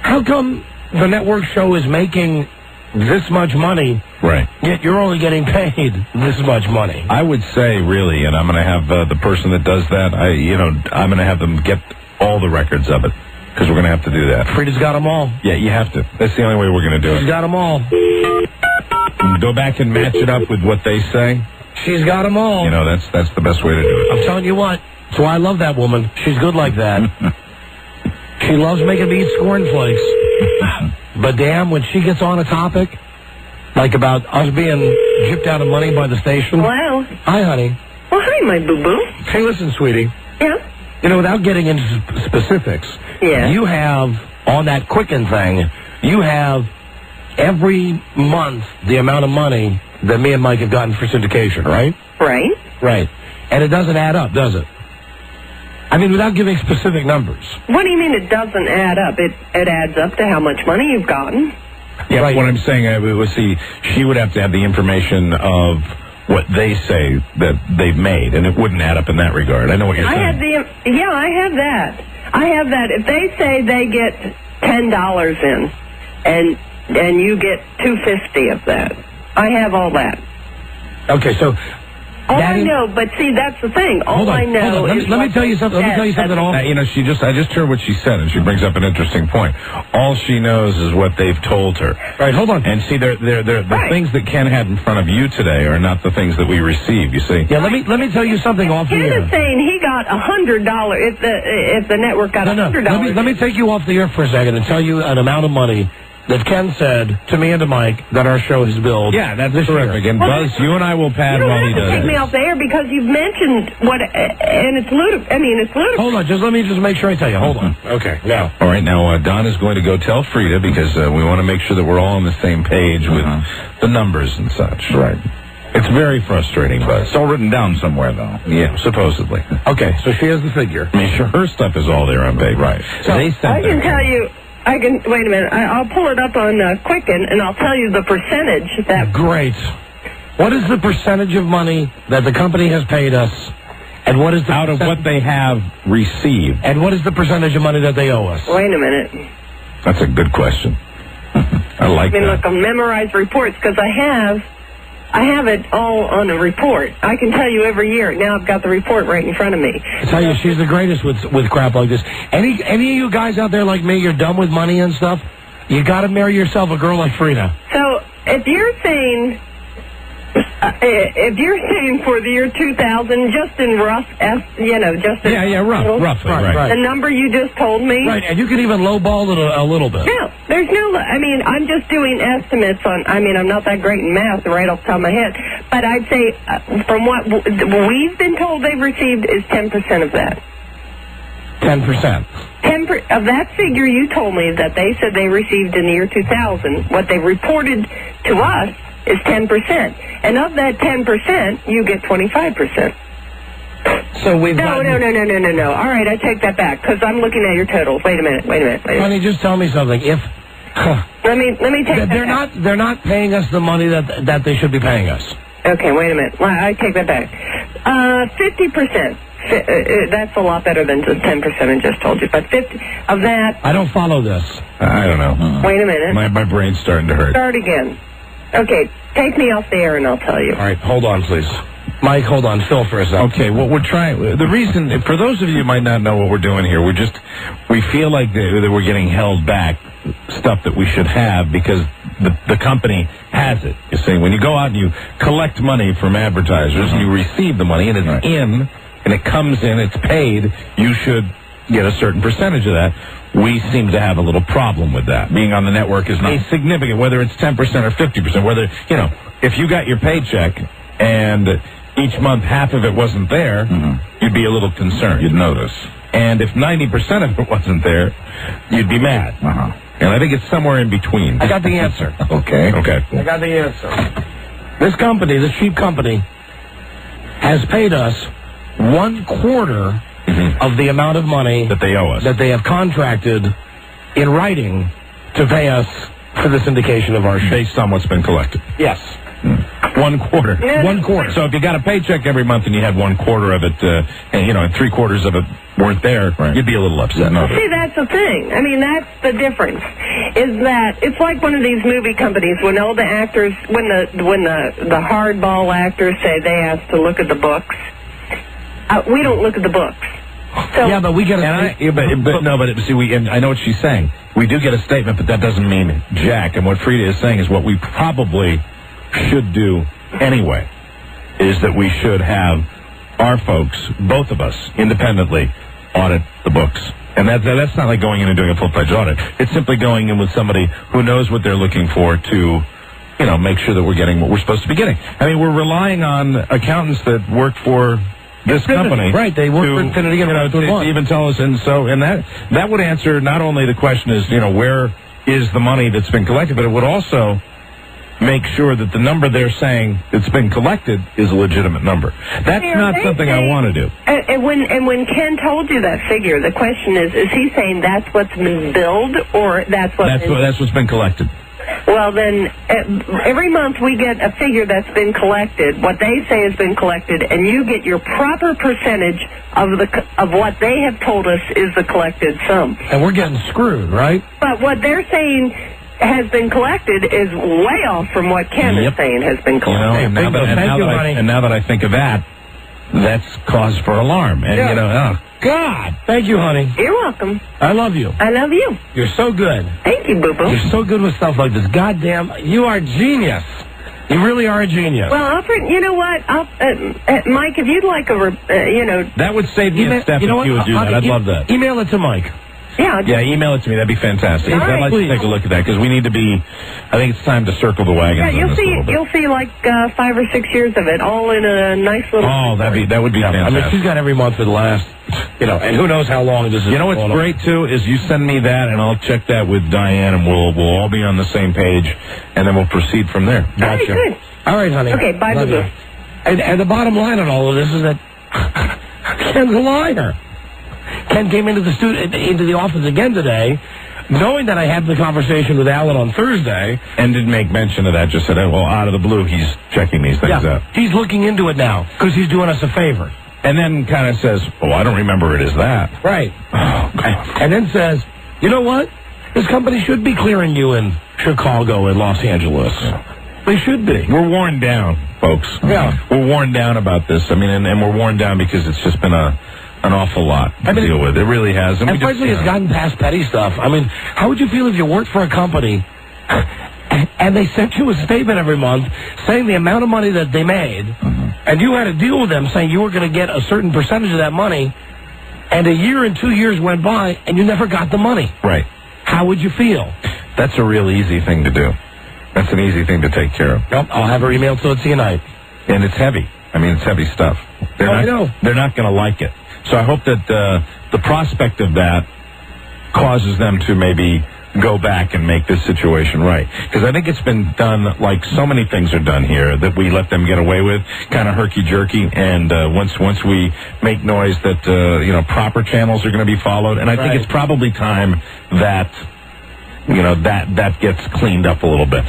how come the network show is making this much money, right, yet you're only getting paid this much money? I would say, really, and I'm going to have the person that does that, I'm going to have them get all the records of it, because we're going to have to do that. Frida's got them all. Yeah, you have to. That's the only way we're going to do it. She's got them all. Go back and match it up with what they say. She's got them all. That's the best way to do it. I'm telling you what. So I love that woman. She's good like that. She loves making me eat cornflakes. But damn, when she gets on a topic, like about us being gypped out of money by the station. Hello. Hi, honey. Well, hi, my boo-boo. Hey, listen, sweetie. Yeah? Without getting into specifics, you have, on that Quicken thing, you have every month the amount of money that me and Mike have gotten for syndication, right? Right. Right. And it doesn't add up, does it? I mean, without giving specific numbers. What do you mean it doesn't add up? It adds up to how much money you've gotten. Yeah, Right. what I'm saying was, she would have to have the information of what they say that they've made, and it wouldn't add up in that regard. I know what you're saying. I have that. I have that. If they say they get $10 in, and you get $250 of that, I have all that. Okay, so All I know, but see, that's the thing. All I know is let me tell you something. Let me tell you something. I just heard what she said, and she brings up an interesting point. All she knows is what they've told her. Right, hold on. And see, the things that Ken had in front of you today are not the things that we receive. You see? Yeah, let me tell you something off the Ken air. is saying he got $100 if the network got $100. Let me take you off the air for a second and tell you an amount of money that Ken said to me and to Mike that our show has billed. Yeah, that's terrific. And Buzz, you and I will pad while he You don't have to does take me it. off the air because you've mentioned what, and it's ludicrous. I mean, it's ludicrous. Hold on, let me make sure I tell you. Hold on. Okay, now. All right, now Don is going to go tell Frida because we want to make sure that we're all on the same page with the numbers and such. Right. It's very frustrating, Buzz. It's all written down somewhere, though. Yeah, supposedly. Okay, so she has the figure. I mean, sure, her stuff is all there on paper. Right. So they sent I can tell you. Wait a minute. I'll pull it up on Quicken, and I'll tell you the percentage that. Great. What is the percentage of money that the company has paid us, and what is the out of what they have received? And what is the percentage of money that they owe us? Wait a minute. That's a good question. I like that. Look, I memorize reports because I have it all on a report. I can tell you every year. Now I've got the report right in front of me. I tell you, she's the greatest with crap like this. Any of you guys out there like me, you're dumb with money and stuff, you got to marry yourself a girl like Frida. So if you're saying for the year 2000, just in rough, just in roughly, right. The number you just told me, right? And you can even lowball it a little bit. Yeah, there's no. I mean, I'm just doing estimates on. I mean, I'm not that great in math right off the top of my head, but I'd say from what we've been told they've received is 10% of that. 10%. 10% of that figure you told me that they said they received in the year 2000. What they reported to us is 10%, and of that 10%, you get 25%. So we've no. All right, I take that back because I'm looking at your totals. Wait a minute. Honey, just tell me something. If let me take that they're not paying us the money that they should be paying us. Okay, wait a minute. Well, I take that back. 50%. That's a lot better than the 10% I just told you. But 50 of that. I don't follow this. I don't know. Wait a minute. My brain's starting to hurt. Start again. Okay, take me off the air and I'll tell you. All right, hold on, please. Mike, hold on. Phil for a second. Okay, what we're trying... The reason... For those of you who might not know what we're doing here, we feel like that we're getting held back stuff that we should have because the company has it. You see, when you go out and you collect money from advertisers and you receive the money and it's in, and it comes in, it's paid, you should get a certain percentage of that. We seem to have a little problem with that. Being on the network is not significant, whether it's 10% or 50%, whether, if you got your paycheck and each month half of it wasn't there, you'd be a little concerned. You'd notice. And if 90% of it wasn't there, you'd be mad. And I think it's somewhere in between. I got the answer. Okay. I got the answer. This company, this cheap company, has paid us 1/4 of the amount of money that they owe us, that they have contracted in writing to pay us for the syndication of our show. Based on what's been collected. Yes. 1/4. Yeah. 1/4. So if you got a paycheck every month and you had 1/4 of it, and 3/4 of it weren't there, you'd be a little upset. See, that's the thing. I mean, that's the difference. Is that it's like one of these movie companies when all the actors, when the hardball actors say they ask to look at the books. We don't look at the books. So, yeah, but we get a... I know what she's saying. We do get a statement, but that doesn't mean jack. And what Frida is saying is what we probably should do anyway, is that we should have our folks, both of us, independently, audit the books. And that's not like going in and doing a full-fledged audit. It's simply going in with somebody who knows what they're looking for to, make sure that we're getting what we're supposed to be getting. I mean, we're relying on accountants that work for this company. Right, they work for Infinity and to even tell us. And that would answer not only the question is, where is the money that's been collected, but it would also make sure that the number they're saying that's been collected is a legitimate number. That's not something I want to do. And when Ken told you that figure, the question is he saying that's what's been billed or that's what's been collected? Well, then, every month we get a figure that's been collected, what they say has been collected, and you get your proper percentage of what they have told us is the collected sum. And we're getting screwed, right? But what they're saying has been collected is way off from what Ken is saying has been collected. And now that I think of that, that's cause for alarm. And, God, thank you, honey. You're welcome. I love you. I love you. You're so good. Thank you, boo-boo. You're so good with stuff like this. Goddamn, you are a genius. You really are a genius. Well, Alfred, you know what? Mike, if you'd like That would save me a step if you would do that. I'd love that. Email it to Mike. Yeah, email it to me. That'd be fantastic. All right. I'd like to take a look at that because we need to be. I think it's time to circle the wagons. Yeah, you'll see like 5 or 6 years of it, all in a nice little. Oh, that would be fantastic. I mean, she's got every month for the last, and who knows how long this is. You know what's great too is you send me that, and I'll check that with Diane, and we'll all be on the same page, and then we'll proceed from there. Gotcha. Good. All right, honey. Okay, bye, boo-boo. And the bottom line on all of this is that Ken's a liar. Ken came into the office again today, knowing that I had the conversation with Alan on Thursday. And didn't make mention of that, just said, well, out of the blue, he's checking these things out. He's looking into it now, because he's doing us a favor. And then kind of says, oh, I don't remember it as that. Right. Oh, and then says, you know what? This company should be clearing you in Chicago and Los Angeles. They should be. We're worn down, folks. Yeah. We're worn down about this. I mean, and we're worn down because it's just been an awful lot to deal with. It really has. And frankly, it's gotten past petty stuff. I mean, how would you feel if you worked for a company and they sent you a statement every month saying the amount of money that they made, and you had to deal with them saying you were going to get a certain percentage of that money, and a year and 2 years went by and you never got the money? Right. How would you feel? That's a real easy thing to do. That's an easy thing to take care of. Nope, I'll have her email to it tonight. And it's heavy. I mean, it's heavy stuff. I know. They're not going to like it. So I hope that the prospect of that causes them to maybe go back and make this situation right. Because I think it's been done like so many things are done here that we let them get away with, kind of herky-jerky. And once we make noise that, proper channels are going to be followed. And I think it's probably time that that gets cleaned up a little bit.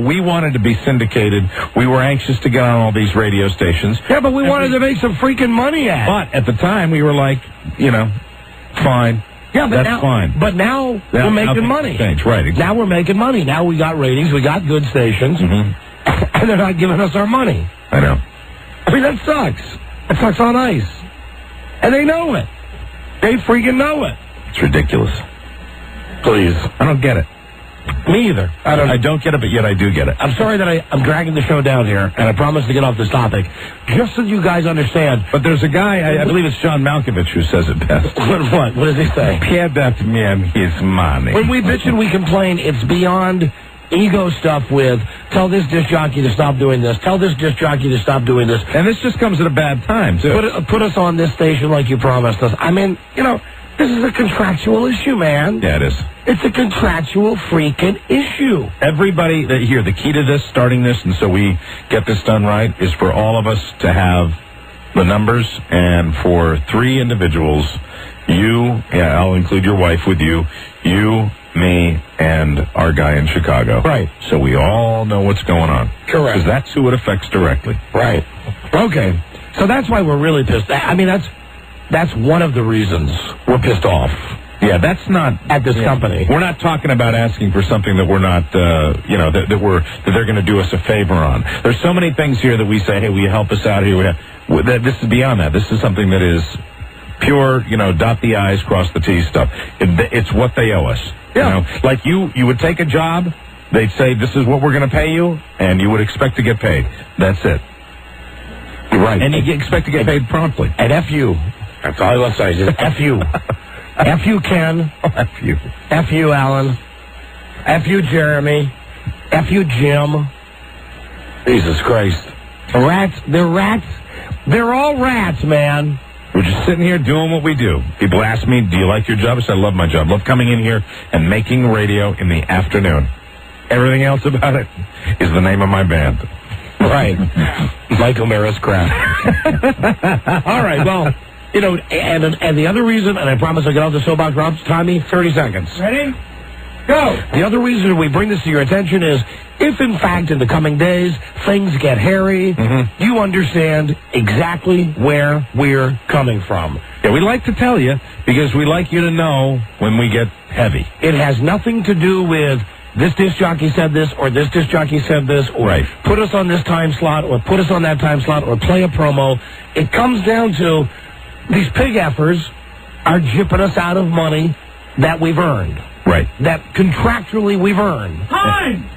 We wanted to be syndicated. We were anxious to get on all these radio stations. Yeah, but we wanted to make some freaking money at it. But at the time, we were like, fine. Yeah, but that's fine. But now we're making money. Right, exactly. Now we're making money. Now we got ratings. We got good stations. And they're not giving us our money. I know. I mean, that sucks. That sucks on ice. And they know it. They freaking know it. It's ridiculous. Please. I don't get it. Me either. I don't get it, but yet I do get it. I'm sorry that I'm dragging the show down here, and I promise to get off this topic, just so you guys understand. But there's a guy, I believe it's John Malkovich, who says it best. What? What does he say? Pay that man his money. When we bitch and we complain, it's beyond ego stuff with, tell this disc jockey to stop doing this, tell this disc jockey to stop doing this. And this just comes at a bad time, too. Put us on this station like you promised us. I mean, this is a contractual issue, man. Yeah, it is. It's a contractual freaking issue. Everybody, the key to this, starting this, and so we get this done right, is for all of us to have the numbers, and for 3 individuals, I'll include your wife with you, me, and our guy in Chicago. Right. So we all know what's going on. Correct. Because that's who it affects directly. Right. Okay. So that's why we're really pissed. I mean, that's one of the reasons we're pissed off. Yeah, that's not at this company. We're not talking about asking for something that we're not, that they're going to do us a favor on. There's so many things here that we say, hey, will you help us out here? This is beyond that. This is something that is pure, dot the I's, cross the T's stuff. It's what they owe us. Yeah. Like you would take a job, they'd say, this is what we're going to pay you, and you would expect to get paid. That's it. Right. And you expect to get paid promptly. And F you. That's all I will say. Just F you. F you, Ken. F you. F you, Alan. F you, Jeremy. F you, Jim. Jesus Christ. Rats. They're rats. They're all rats, man. We're just sitting here doing what we do. People ask me, do you like your job? I said, I love my job. Love coming in here and making radio in the afternoon. Everything else about it is the name of my band. Right. Mike O'Mara's crap. All right, well, and the other reason, and I promise I'll get off the soapbox, Rob, Tommy, 30 seconds. Ready? Go. The other reason we bring this to your attention is if, in fact, in the coming days, things get hairy, you understand exactly where we're coming from. Yeah, we like to tell you because we like you to know when we get heavy. It has nothing to do with this disc jockey said this or this disc jockey said this or put us on this time slot or put us on that time slot or play a promo. It comes down to these pig effers are jipping us out of money that we've earned. Right. That contractually we've earned. Time!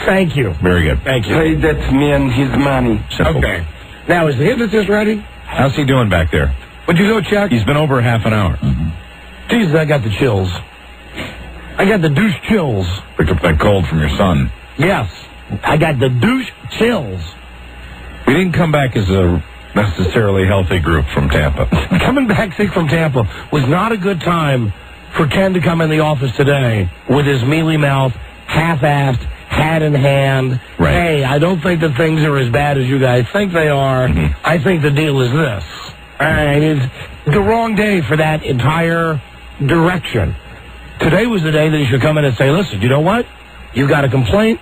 Thank you. Very good. Thank you. Hey, that's me and his money. Simple. Okay. Now, is the hypnotist ready? How's he doing back there? Would you go check? He's been over half an hour. Jesus, I got the chills. I got the douche chills. Picked up that cold from your son. Yes. I got the douche chills. We didn't come back as a necessarily healthy group from Tampa. Coming back sick from Tampa was not a good time for Ken to come in the office today with his mealy mouth, half-assed, hat in hand. Right. Hey, I don't think that things are as bad as you guys think they are. I think the deal is this. All right, it's the wrong day for that entire direction. Today was the day that he should come in and say, listen, you know what? You got a complaint.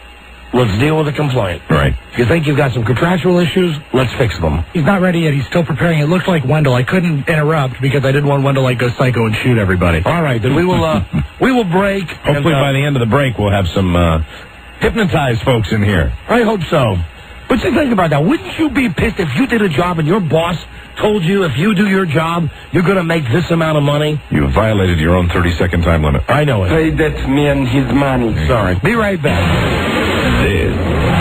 Let's deal with the complaint. Right. You think you've got some contractual issues? Let's fix them. He's not ready yet. He's still preparing. It looked like Wendell. I couldn't interrupt because I didn't want Wendell to go psycho and shoot everybody. All right, then we will break. Hopefully by the end of the break we'll have some hypnotized folks in here. I hope so. But you think about that. Wouldn't you be pissed if you did a job and your boss told you if you do your job, you're going to make this amount of money? You violated your own 30-second time limit. I know it. Hey, that's me and his money. Sorry. Be right back. This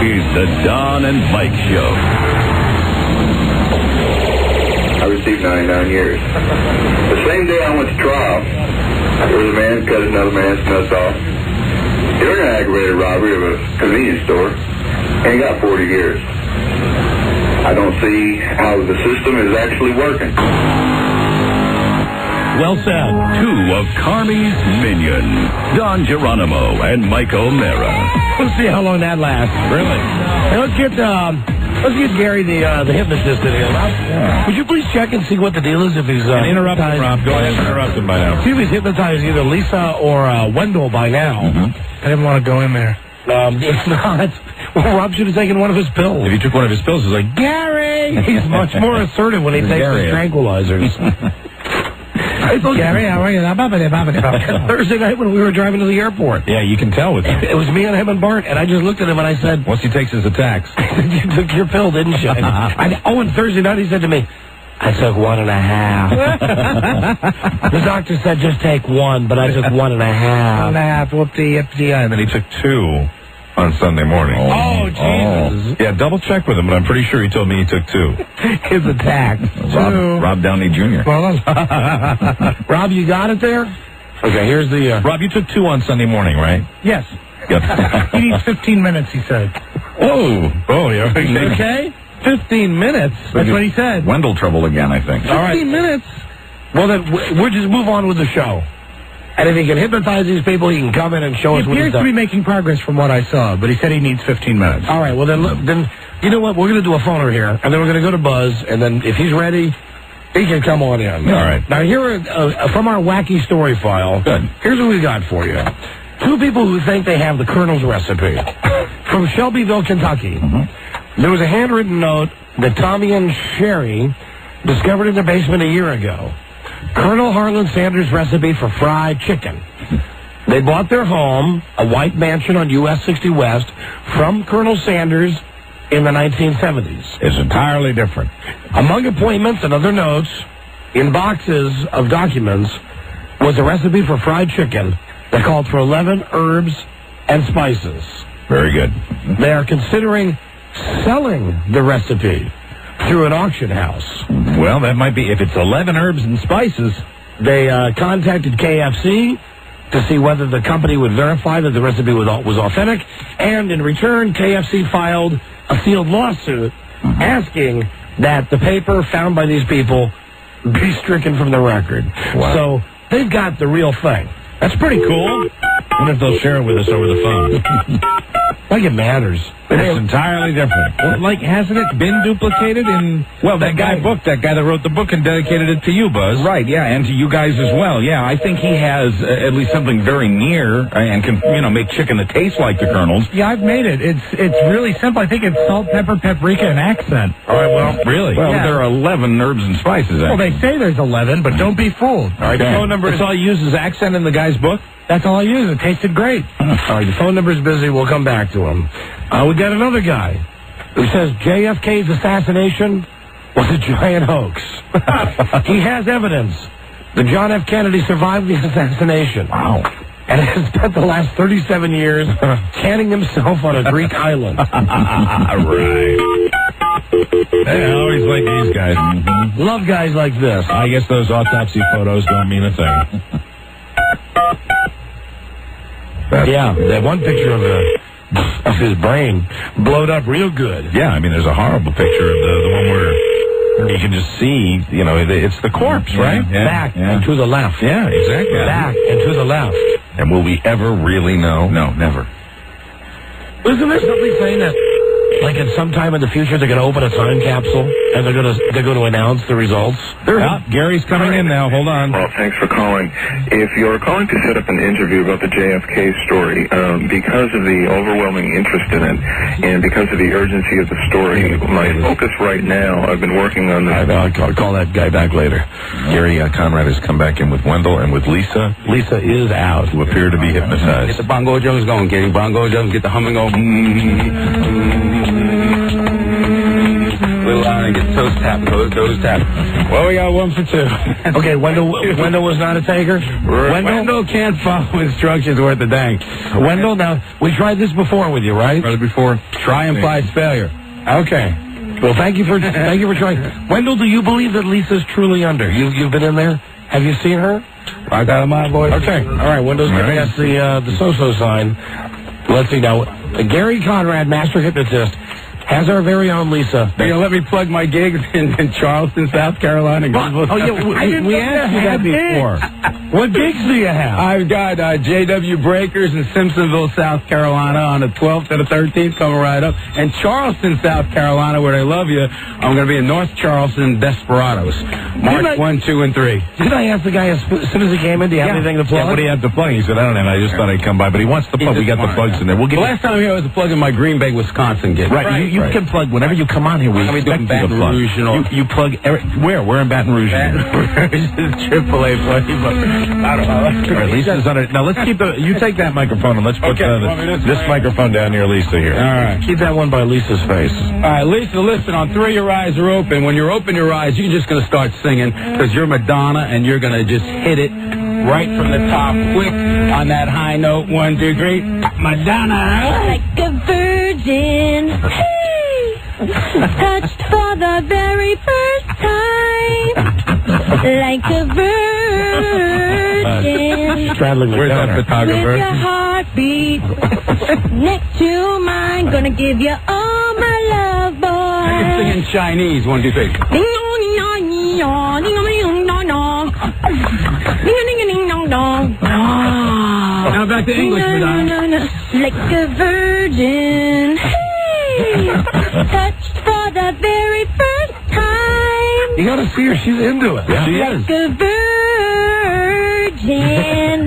is the Don and Mike Show. I received 99 years. The same day I went to trial, there was a man cut another man's nuts off during an aggravated robbery of a convenience store, and he got 40 years. I don't see how the system is actually working. Well said. Two of Carmi's minions, Don Geronimo and Mike O'Mara. We'll see how long that lasts. Really? Hey, let's get Gary, the hypnotist, in here. Rob, would you please check and see what the deal is if he's interrupt him, Rob. Go ahead and interrupt him by now. See if he's hypnotized either Lisa or Wendell by now. I didn't want to go in there. If not, well, Rob should have taken one of his pills. If he took one of his pills, he's like, Gary! He's much more assertive when he takes his tranquilizers. Gary, how are you? Thursday night when we were driving to the airport. Yeah, you can tell with him. It was me and him and Bart, and I just looked at him and I said, once he takes his attacks. You took your pill, didn't you? And Thursday night he said to me, I took 1.5. The doctor said just take one, but I took 1.5. 1.5, whoop-dee-yip-dee. And then he took 2 on Sunday morning. Oh, Jesus. Yeah, double check with him, but I'm pretty sure he told me he took 2. His attack. Rob Downey Jr. Rob, you got it there? Okay, here's the... Rob, you took 2 on Sunday morning, right? Yes. Yep. He needs 15 minutes, he said. Oh, yeah. Okay. 15 minutes. That's what he said. Wendell trouble again, I think. 15 minutes. Well, then we'll just move on with the show. And if he can hypnotize these people, he can come in and show us what he's appears to done. be making progress from what I saw, but he said he needs 15 minutes. All right, well, then you know what? We're going to do a phoner here, and then we're going to go to Buzz, and then if he's ready, he can come on in. All right. Now, here from our wacky story file, here's what we got for you. 2 people who think they have the Colonel's recipe. From Shelbyville, Kentucky. There was a handwritten note that Tommy and Sherry discovered in the basement a year ago. Colonel Harlan Sanders' recipe for fried chicken. They bought their home, a white mansion on US 60 West, from Colonel Sanders in the 1970s. It's entirely different. Among appointments and other notes, in boxes of documents, was a recipe for fried chicken that called for 11 herbs and spices. Very good. They are considering selling the recipe through an auction house. Well, that might be, if it's 11 herbs and spices. They contacted KFC to see whether the company would verify that the recipe was authentic, and in return, KFC filed a sealed lawsuit asking that the paper found by these people be stricken from the record. Wow. So they've got the real thing. That's pretty cool. I wonder if they'll share it with us over the phone. Like it matters. It's entirely different. Well, like, hasn't it been duplicated in... Well, that guy that wrote the book and dedicated it to you, Buzz. Right, yeah, and to you guys as well. Yeah, I think he has at least something very near and can, make chicken that tastes like the Colonel's. Yeah, I've made it. It's really simple. I think it's salt, pepper, paprika, and accent. All right, well, really? Well, Yeah. there are 11 herbs and spices. Well, they say there's 11, but don't be fooled. All right, the phone number is all you use is accent in the guy's book? That's all I use. It tasted great. All right, the phone number's busy. We'll come back to him. We got another guy who says JFK's assassination was a giant hoax. He has evidence that John F. Kennedy survived the assassination. Wow. And has spent the last 37 years canning himself on a Greek island. Right. They always like these guys. Mm-hmm. Love guys like this. I guess those autopsy photos don't mean a thing. Yeah, that one picture of his brain blowed up real good. Yeah, I mean, there's a horrible picture of the one where you can just see, it's the corpse, right? Yeah, back and to the left. Yeah, exactly. Back and to the left. And will we ever really know? No, never. Isn't there something saying that, like at some time in the future, they're going to open a time capsule and they're going to announce the results? Gary's coming in now. Hold on. Well, thanks for calling. If you're calling to set up an interview about the JFK story, because of the overwhelming interest in it and because of the urgency of the story, my focus right now, I've been working on this. I'll call that guy back later. Gary Conrad has come back in with Wendell and with Lisa. Lisa is out. Who appear to be hypnotized. Get the bongo drums going, Gary. Bongo drums, get the humming going. Little louder and get toes tapping, toes tapping. Well, we got 1 for 2. Okay, Wendell was not a taker. Wendell can't follow instructions worth a dang. Wendell, now, we tried this before with you, right? Tried it before. Try implies failure. Okay. Well, thank you for trying. Wendell, do you believe that Lisa's truly under? You've been in there? Have you seen her? I got my boy. Okay. All right, Wendell's giving us the so-so sign. Let's see now. Gary Conrad, master hypnotist, has our very own Lisa. You're going to let me plug my gigs in Charleston, South Carolina? We asked you that before. What gigs do you have? I've got JW Breakers in Simpsonville, South Carolina on the 12th and the 13th, coming right up. And Charleston, South Carolina, where they love you, I'm going to be in North Charleston, Desperados. March 1, 2, and 3. Did I ask the guy as soon as he came in, do you have anything to plug? Yeah, what do you have to plug? He said, I don't know. I just thought I'd come by. But he wants the plug. We got the plugs in there. The last time here I was plugging my Green Bay, Wisconsin gig. Right. You can plug whenever you come on here. We expect you to plug. You plug where? We're in Baton Rouge. AAA play. I don't know. All right, Lisa's on it. Now let's keep you take that microphone and let's put this microphone down near Lisa here. All right. Keep that one by Lisa's face. All right, Lisa, listen. On 3, your eyes are open. When you open your eyes, you're just going to start singing because you're Madonna and you're going to just hit it right from the top, quick on that high note. 1, 2, 3. Madonna. Like a virgin. Touched for the very first time. Like a virgin. Straddling Where's that photographer? With your heartbeat next to mine. Gonna give you all my love, boy. I can sing in Chinese. 1, 2, 3. Now back to English, Madonna. Like a virgin. Hey, touched for the very first time. You gotta see her. She's into it. Yeah. She like is. a virgin.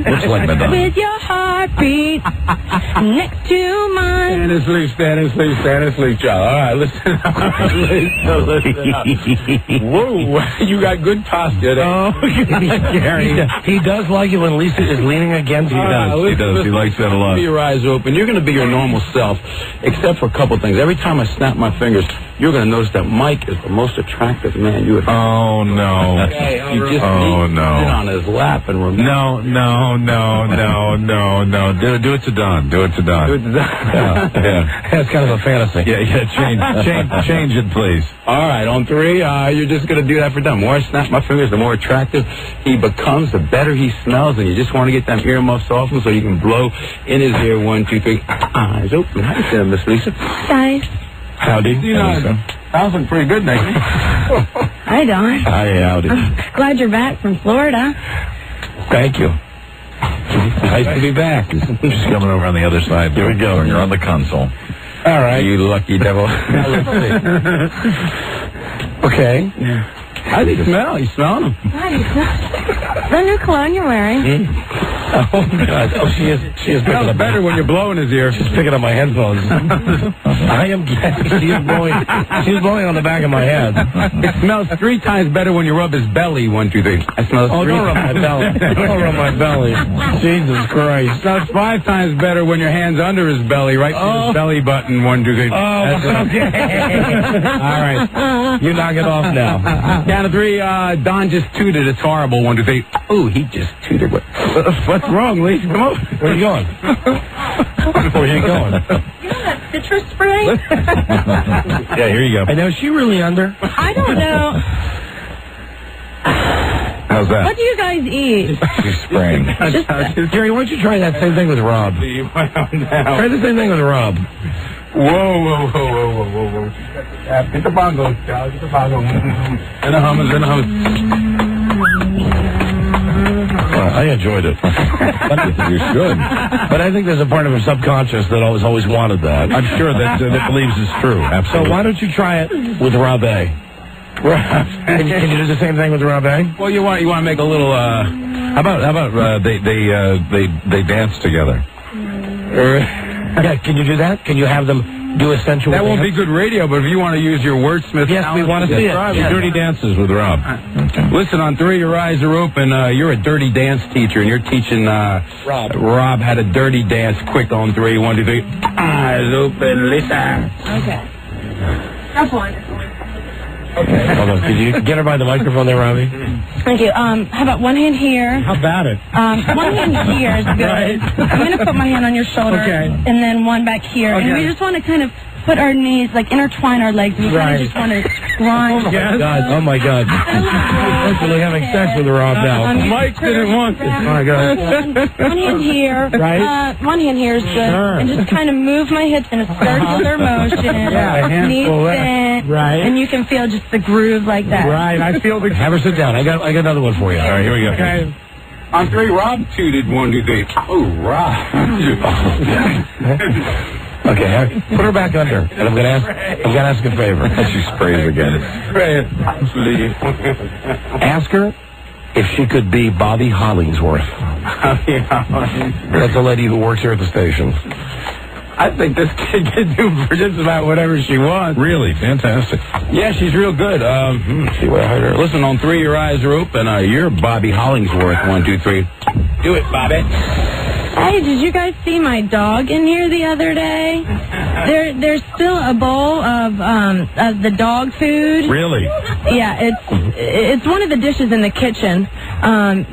Looks like Madonna. With your heartbeat next to mine. Stand and sleep, child. All right, listen. Whoa, you got good posture there. Oh, Gary. He does like it when Lisa is leaning against him. He does. He likes that a lot. Keep your eyes open. You're going to be your normal self, except for a couple things. Every time I snap my fingers, you're going to notice that Mike is the most attractive man you have. Oh, no. Okay, you just sit on his lap and remember. No. Do it to Don. Do it to Don. Yeah. That's kind of a fantasy. Yeah. Change it, please. All right, on 3, you're just going to do that for Don. The more I snap my fingers, the more attractive he becomes, the better he smells, and you just want to get them earmuffs off him so you can blow in his ear. 1, 2, 3. Eyes open. How you doing, Miss Lisa? Guys. Howdy. Sounds like pretty good, Nathan. Hi, Don. Hi, howdy. I'm glad you're back from Florida. Thank you. Nice to be back. She's coming over on the other side. Here we go. You're on the console. All right. You lucky devil. Okay. How do you smell? You smelling them? The new cologne you're wearing. Oh, God. Oh, she is picking up better when you're blowing his ear. She's picking up my headphones. I am guessing she's blowing on the back of my head. It smells 3 times better when you rub his belly. 1, 2, 3. It smells don't rub my belly. Don't rub my belly. Jesus Christ. It smells 5 times better when your hand's under his belly, right through his belly button. 1, 2, 3. Oh, okay. All right. You knock it off now. Down to 3. Don just tooted. It's horrible. 1, 2, 3. Oh, he just tooted. What's wrong, Lee? Come on. Where are you going? Where are you going? You know that citrus spray? Yeah, here you go. And now, is she really under? I don't know. How's that? What do you guys eat? She's spraying. Jerry, why don't you try that same thing with Rob? Try the same thing with Rob. Whoa. Get the bongos, Charles. Get the bongos. And the hummers. I enjoyed it. You should. But I think there's a part of her subconscious that always wanted that. I'm sure that believes it's true. Absolutely. So why don't you try it with Rob A? Can you do the same thing with Rob A? Well, you want to make a little. How about they dance together? Yeah, can you do that? Can you have them do a sensual That won't dance? be good radio, but if you want to use your wordsmith... Yes, we want to see it. Yes. Dirty dances with Rob. Okay. Listen, on 3, your eyes are open. You're a dirty dance teacher, and you're teaching Rob how to dirty dance quick on 3. 1, 2, 3. Eyes open, listen. Okay. That's wonderful. Okay. Hold on. Could you get her by the microphone there, Robbie? Thank you. How about one hand here? How about it? One hand here is good. Right. I'm going to put my hand on your shoulder. Okay. And then one back here. Okay. And we just want to kind of put our knees, like intertwine our legs. And we kind of just want to grind. Oh, my God. Actually having sex with Rob now. Mike didn't want this. Oh, my God. One hand here. Right. One hand here is good. Sure. And just kind of move my hips in a circular motion. Yeah, Knees bent. Right. And you can feel just the groove like that. Right. I feel the... Have her sit down. I got another one for you. All right, here we go. Okay. On 3, Rob tooted. 1, 2, 3. Oh, Rob. Okay, put her back under, and I'm gonna ask a favor. She sprays again. Ask her if she could be Bobby Hollingsworth. That's a lady who works here at the station. I think this kid can do for just about whatever she wants. Really? Fantastic. Yeah, she's real good. See what I heard her. Listen, on 3, your eyes are open. You're Bobby Hollingsworth. 1, 2, 3. Do it, Bobby. Hey, did you guys see my dog in here the other day? There's still a bowl of the dog food. Really? Yeah, it's one of the dishes in the kitchen.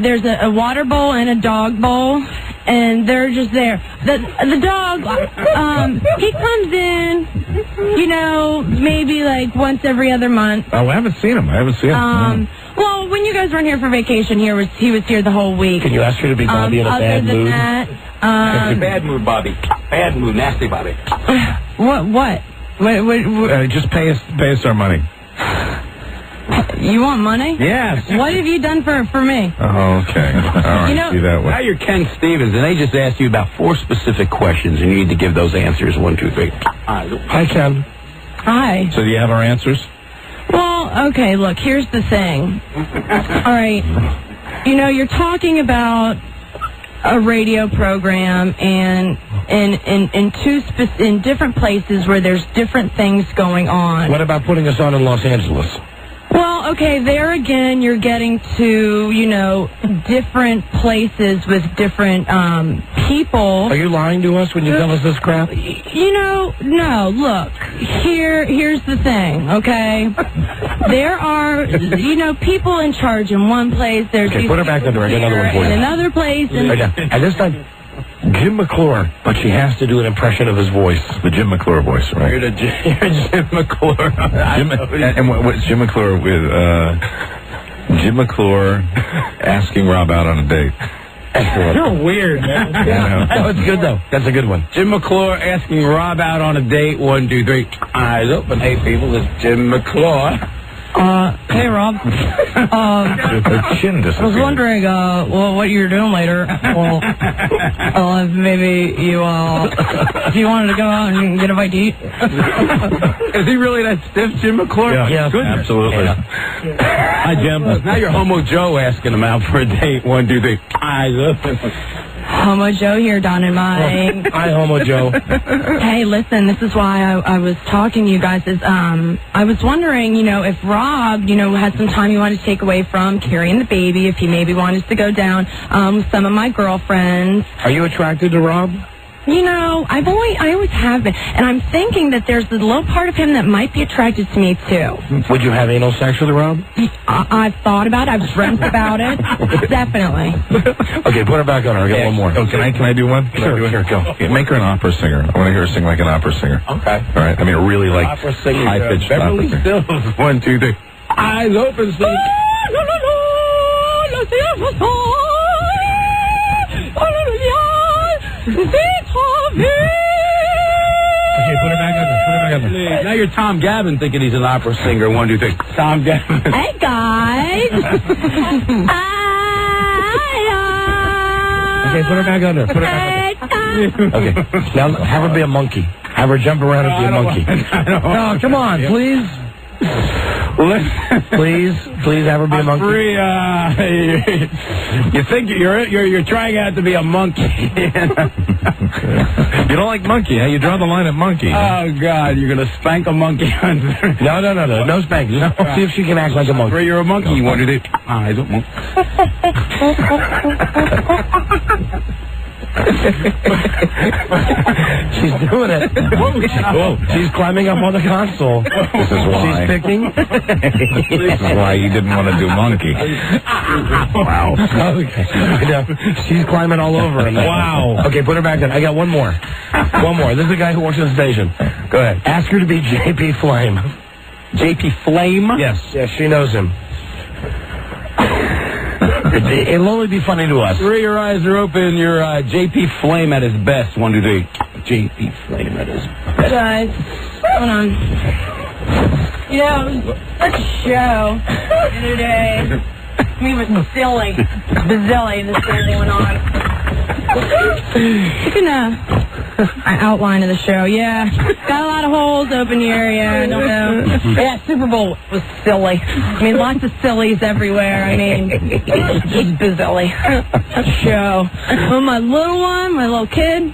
There's a water bowl and a dog bowl, and they're just there. The dog, he comes in, maybe like once every other month. Oh, I haven't seen him. Well, when you guys weren't here for vacation, he was here the whole week. Can you ask her to be Bobby in a bad mood? That, bad mood, Bobby. Bad mood, nasty Bobby. What? Just pay us our money. You want money? Yes. What have you done for me? Oh, okay. All right. See that way. Now you're Ken Stevens, and they just asked you about 4 specific questions, and you need to give those answers. 1, 2, 3. Hi, Ken. Hi. So do you have our answers? Well, okay, look, here's the thing. All right. You're talking about a radio program and in different places where there's different things going on. What about putting us on in Los Angeles? Well, okay, there again, you're getting to, different places with different people. Are you lying to us when you tell us this crap? No, look, here's the thing, okay? There are, people in charge in one place. There's Okay, put her back under. I got another one for you. In another place. And this time, Jim McClure, but she has to do an impression of his voice. The Jim McClure voice, right? You're Jim McClure. And what's Jim McClure with Jim McClure asking Rob out on a date? Excellent. You're weird, man. That's good, though. That's a good one. Jim McClure asking Rob out on a date. 1, 2, 3. Eyes open. Hey, people, it's Jim McClure. Hey, Rob. Her chin I was disappeared. wondering, what you're doing later. Well, if maybe you, if you wanted to go out and get a bite to eat. Is he really that stiff, Jim McClure? Yeah, Goodness. absolutely. Hi, Jim. Now you're Homo Joe asking him out for a date. 1, 2, 3. Eyes open. Homo Joe here, Don and Mike. Hi, Homo Joe. Hey, listen, this is why I was talking to you guys. I was wondering, if Rob, had some time you wanted to take away from carrying the baby, if he maybe wanted to go down with some of my girlfriends. Are you attracted to Rob? I always have been, and I'm thinking that there's a little part of him that might be attracted to me too. Would you have anal sex with Rob? I've thought about it. I've dreamt about it. Definitely. Okay, put her back on her. I got one more. Oh, can I do one? Sure, go. Yeah, make her an opera singer. I want to hear her sing like an opera singer. Okay. All right. I mean, really like Opera singer. high-pitched opera Beverly singer. Stills. 1, 2, 3. Eyes open, Steve. Okay, put her back on there. Now you're Tom Gavin thinking he's an opera singer. 1, 2, 3. Tom Gavin. Hey, guys. Okay, put her back on there. Put her back on there. Okay, now have her be a monkey. Have her jump around and be a monkey. No, come on, please. Please have her be a monkey. You think you're trying out to be a monkey? You don't like monkey, huh? You draw the line at monkey. Oh God, you're gonna spank a monkey on there. No spanking. No. See if she can act like a monkey. You're a monkey. You want to do? I don't know. She's doing it. Whoa. She's climbing up on the console. This is why. She's picking. This is why you didn't want to do monkey. Wow. Okay. She's climbing all over in there. Wow. Okay, put her back in. I got one more. One more. This is a guy who works at the station. Go ahead. Ask her to be JP Flame. JP Flame? Yes, she knows him. It'll only be funny to us. Three, your eyes are open. You're JP Flame at his best. 1, 2, 3. JP Flame at his best. Guys, hold on. It was such a show the other day. We were silly. Bazilly, this thing going on. Taking an outline of the show, yeah. Got a lot of holes open here, yeah, I don't know. Yeah, Super Bowl was silly. I mean, lots of sillies everywhere. I mean, just bazilly. Show. Well, my little one, my little kid,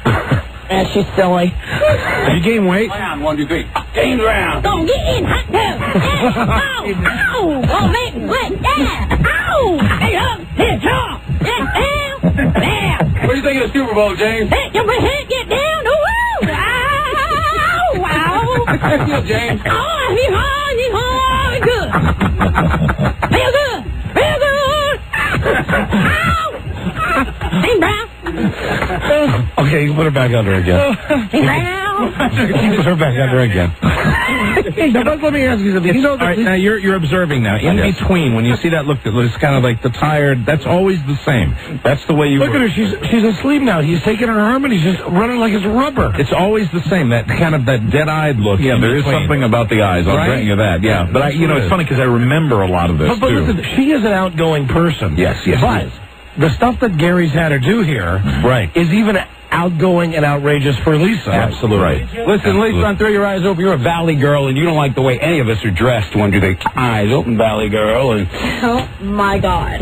yeah, she's silly. Have you gained weight? 1, 2, 3. Gain round. Go get in, hot dog. Ow, oh, man, what? Yeah, ow, hey, up, here, talk, get down, down. What do you think of the Super Bowl, James? Hey, your head, get down, ow, ow. How do you feel, James? Oh, hee-haw, good. Feel good, ow. Hey, Brown. Okay, you can put her back under again. Hey, Brown. You put her back under again. Now, let me ask you something. You know All right, now you're observing now. In between, when you see that look that looks kind of like the tired, that's always the same. That's the way you look at her. She's asleep now. He's taking her arm and he's just running like it's rubber. It's always the same. That kind of that dead-eyed look. Yeah, there is something about the eyes. I'll grant you that. Yeah, but it's funny because I remember a lot of this but too. Listen, she is an outgoing person. Yes. But the stuff that Gary's had her do here, right, is even outgoing and outrageous for Lisa. Absolutely right. Listen, Lisa, on Throw Your Eyes Open, you're a valley girl, and you don't like the way any of us are dressed. 1, 2, 3. Eyes open, valley girl. And Oh, my God.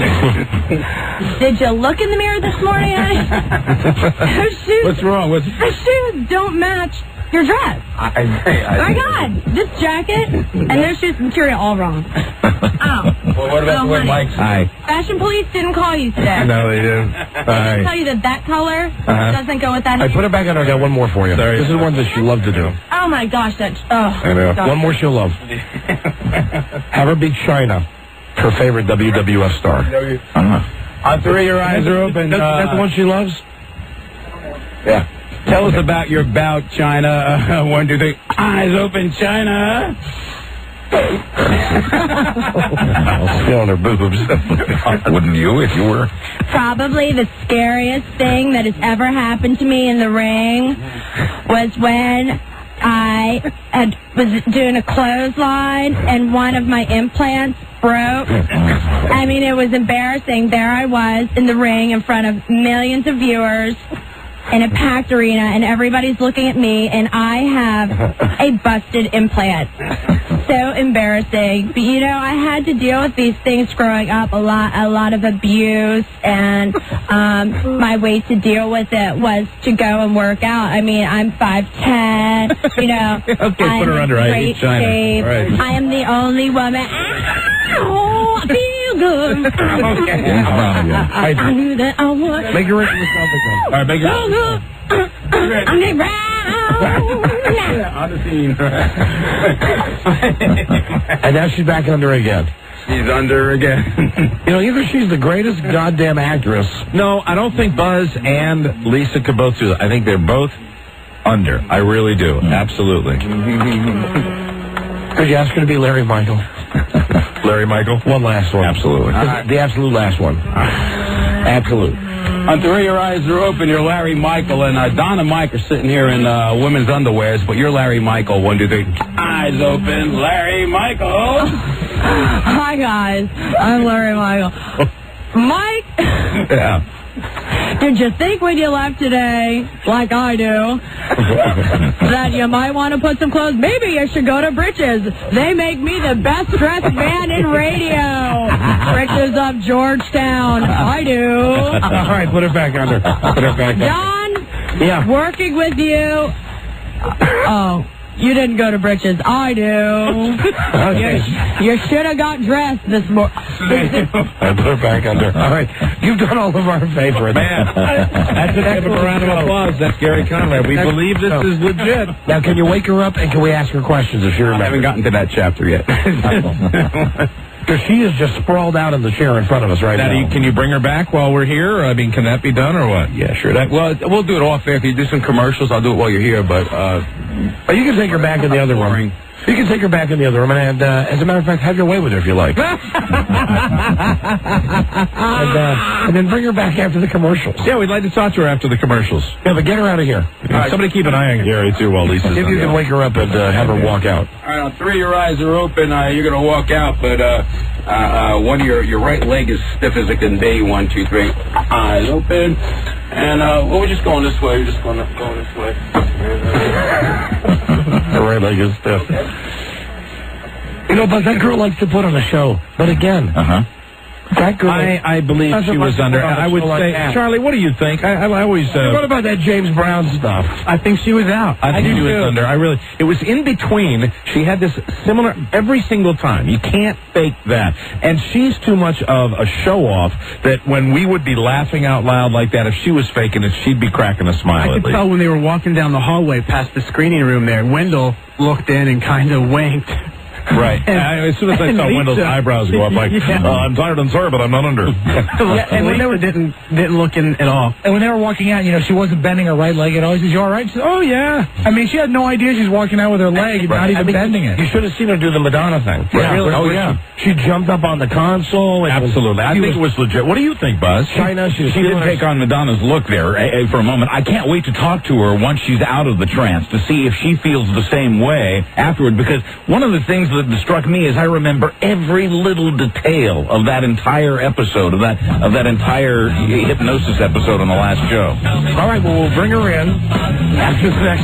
Did you look in the mirror this morning, honey? Her shoes. What's wrong? Her shoes don't match your dress. My God. This jacket and their shoes material all wrong. Oh. Well, what about the way Mike's? Hi. Fashion police didn't call you today. No, they didn't. They tell you that color doesn't go with that. I put her back on. I got one more for you. Sorry. This is one that she loved to do. Oh, my gosh. I know. God. One more she'll love. Have her beat China, her favorite WWF star. On Three, your eyes are open. That's the one she loves? Yeah. Tell us about your bout, China. 1, 2, 3. Eyes open, China. Feeling her boobs. Wouldn't you if you were? Probably the scariest thing that has ever happened to me in the ring was when I was doing a clothesline, and one of my implants broke. I mean, it was embarrassing. There I was in the ring in front of millions of viewers in a packed arena, and everybody's looking at me, and I have a busted implant. So embarrassing. But, you know, I had to deal with these things growing up, a lot of abuse, and my way to deal with it was to go and work out. I mean, I'm 5'10", you know. Okay, put her under. I hate China. Shape. All right. I am the only woman. Ow, I feel good. I knew that I would. Make your yourself again. All right, make your I'm the on the scene. And now she's back under again. She's under again. You know, either she's the greatest goddamn actress. No, I don't think Buzz and Lisa could both do that. I think they're both under. I really do. Absolutely. Could you ask her to be Larry Michael? Larry Michael? One last one. Absolutely. The absolute last one. Absolute. Until your eyes are open, you're Larry Michael, and Don and Mike are sitting here in women's underwears, but you're Larry Michael. 1, 2, 3. Eyes open, Larry Michael. Hi, guys. I'm Larry Michael. Mike? Yeah. Did you think when you left today, like I do, that you might want to put some clothes? Maybe you should go to Britches. They make me the best dressed man in radio. Britches of Georgetown. I do. All right, put her back under. Put her back under. John? Yeah. Working with you. Oh. You didn't go to Britches. I do. Okay. You should have got dressed this morning. I put her back under. All right. You've done all of our favorites. Man, that's an excellent round of applause. That's Gary Conrad. We believe this is legit. Now, can you wake her up and can we ask her questions if she remembers? I haven't gotten to that chapter yet. Because she is just sprawled out in the chair in front of us right now. Can you bring her back while we're here? I mean, can that be done or what? Yeah, sure. Well, we'll do it off air. If you do some commercials, I'll do it while you're here, but... you can take her back in the other room. You can take her back in the other room, and as a matter of fact, have your way with her if you like. And then bring her back after the commercials. Yeah, we'd like to talk to her after the commercials. Yeah, but get her out of here. Right. Somebody keep an eye on Gary, too, while Lisa's see if you can wake her up and have her walk out. All right, on 3, your eyes are open. You're going to walk out, but one of your right leg is stiff as it can be. 1, 2, 3. Eyes open. And we're just going this way. We're just going this way. The right leg is stiff. You know, but that girl likes to put on a show. But again, that girl... I believe she was under. I would say, Charlie, what do you think? I always... what about that James Brown stuff? I think she was out. I think she was under. It was in between. She had this similar every single time. You can't fake that. And she's too much of a show-off that when we would be laughing out loud like that, if she was faking it, she'd be cracking a smile. I could tell when they were walking down the hallway past the screening room there, Wendell looked in and kind of winked. Right. As soon as I saw Wendell's eyebrows go up, like, I'm tired and sorry, but I'm not under. And Lisa didn't look in at all. And when they were walking out, you know, she wasn't bending her right leg at all. She said, you all right? She said, oh, yeah. I mean, she had no idea she's walking out with her leg, not even bending it. You should have seen her do the Madonna thing. Yeah, really? Oh, yeah. She jumped up on the console. Absolutely. I think it was legit. What do you think, Buzz? China, she did take on Madonna's look there for a moment. I can't wait to talk to her once she's out of the trance to see if she feels the same way afterward, because one of the things that struck me is I remember every little detail of that entire episode, of that entire hypnosis episode on the last show. All right, well, we'll bring her in after the next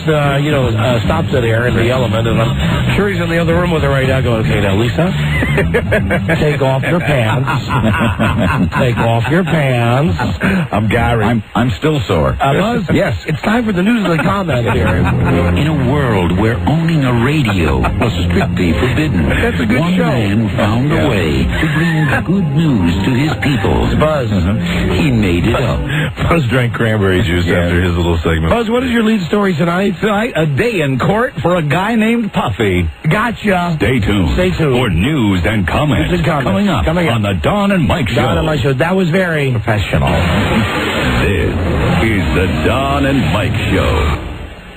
stops at air in the element, and I'm sure he's in the other room with her right now going, okay, now, Lisa, take off your pants. Take off your pants. I'm Gary. I'm still sore. Buzz? Yes. It's time for the news of the comment here. In a world where owning a radio was strictly forbidden, that's a good one show. Man found a way to bring good news to his people. Buzz. He made it up. Buzz drank cranberry juice after his little segment. Buzz, what is your lead story tonight? Tonight, a day in court for a guy named Puffy. Gotcha. Stay tuned. for news and comments. Coming up on the Don and Mike Show. Don and Mike Show. That was very professional. This is the Don and Mike Show.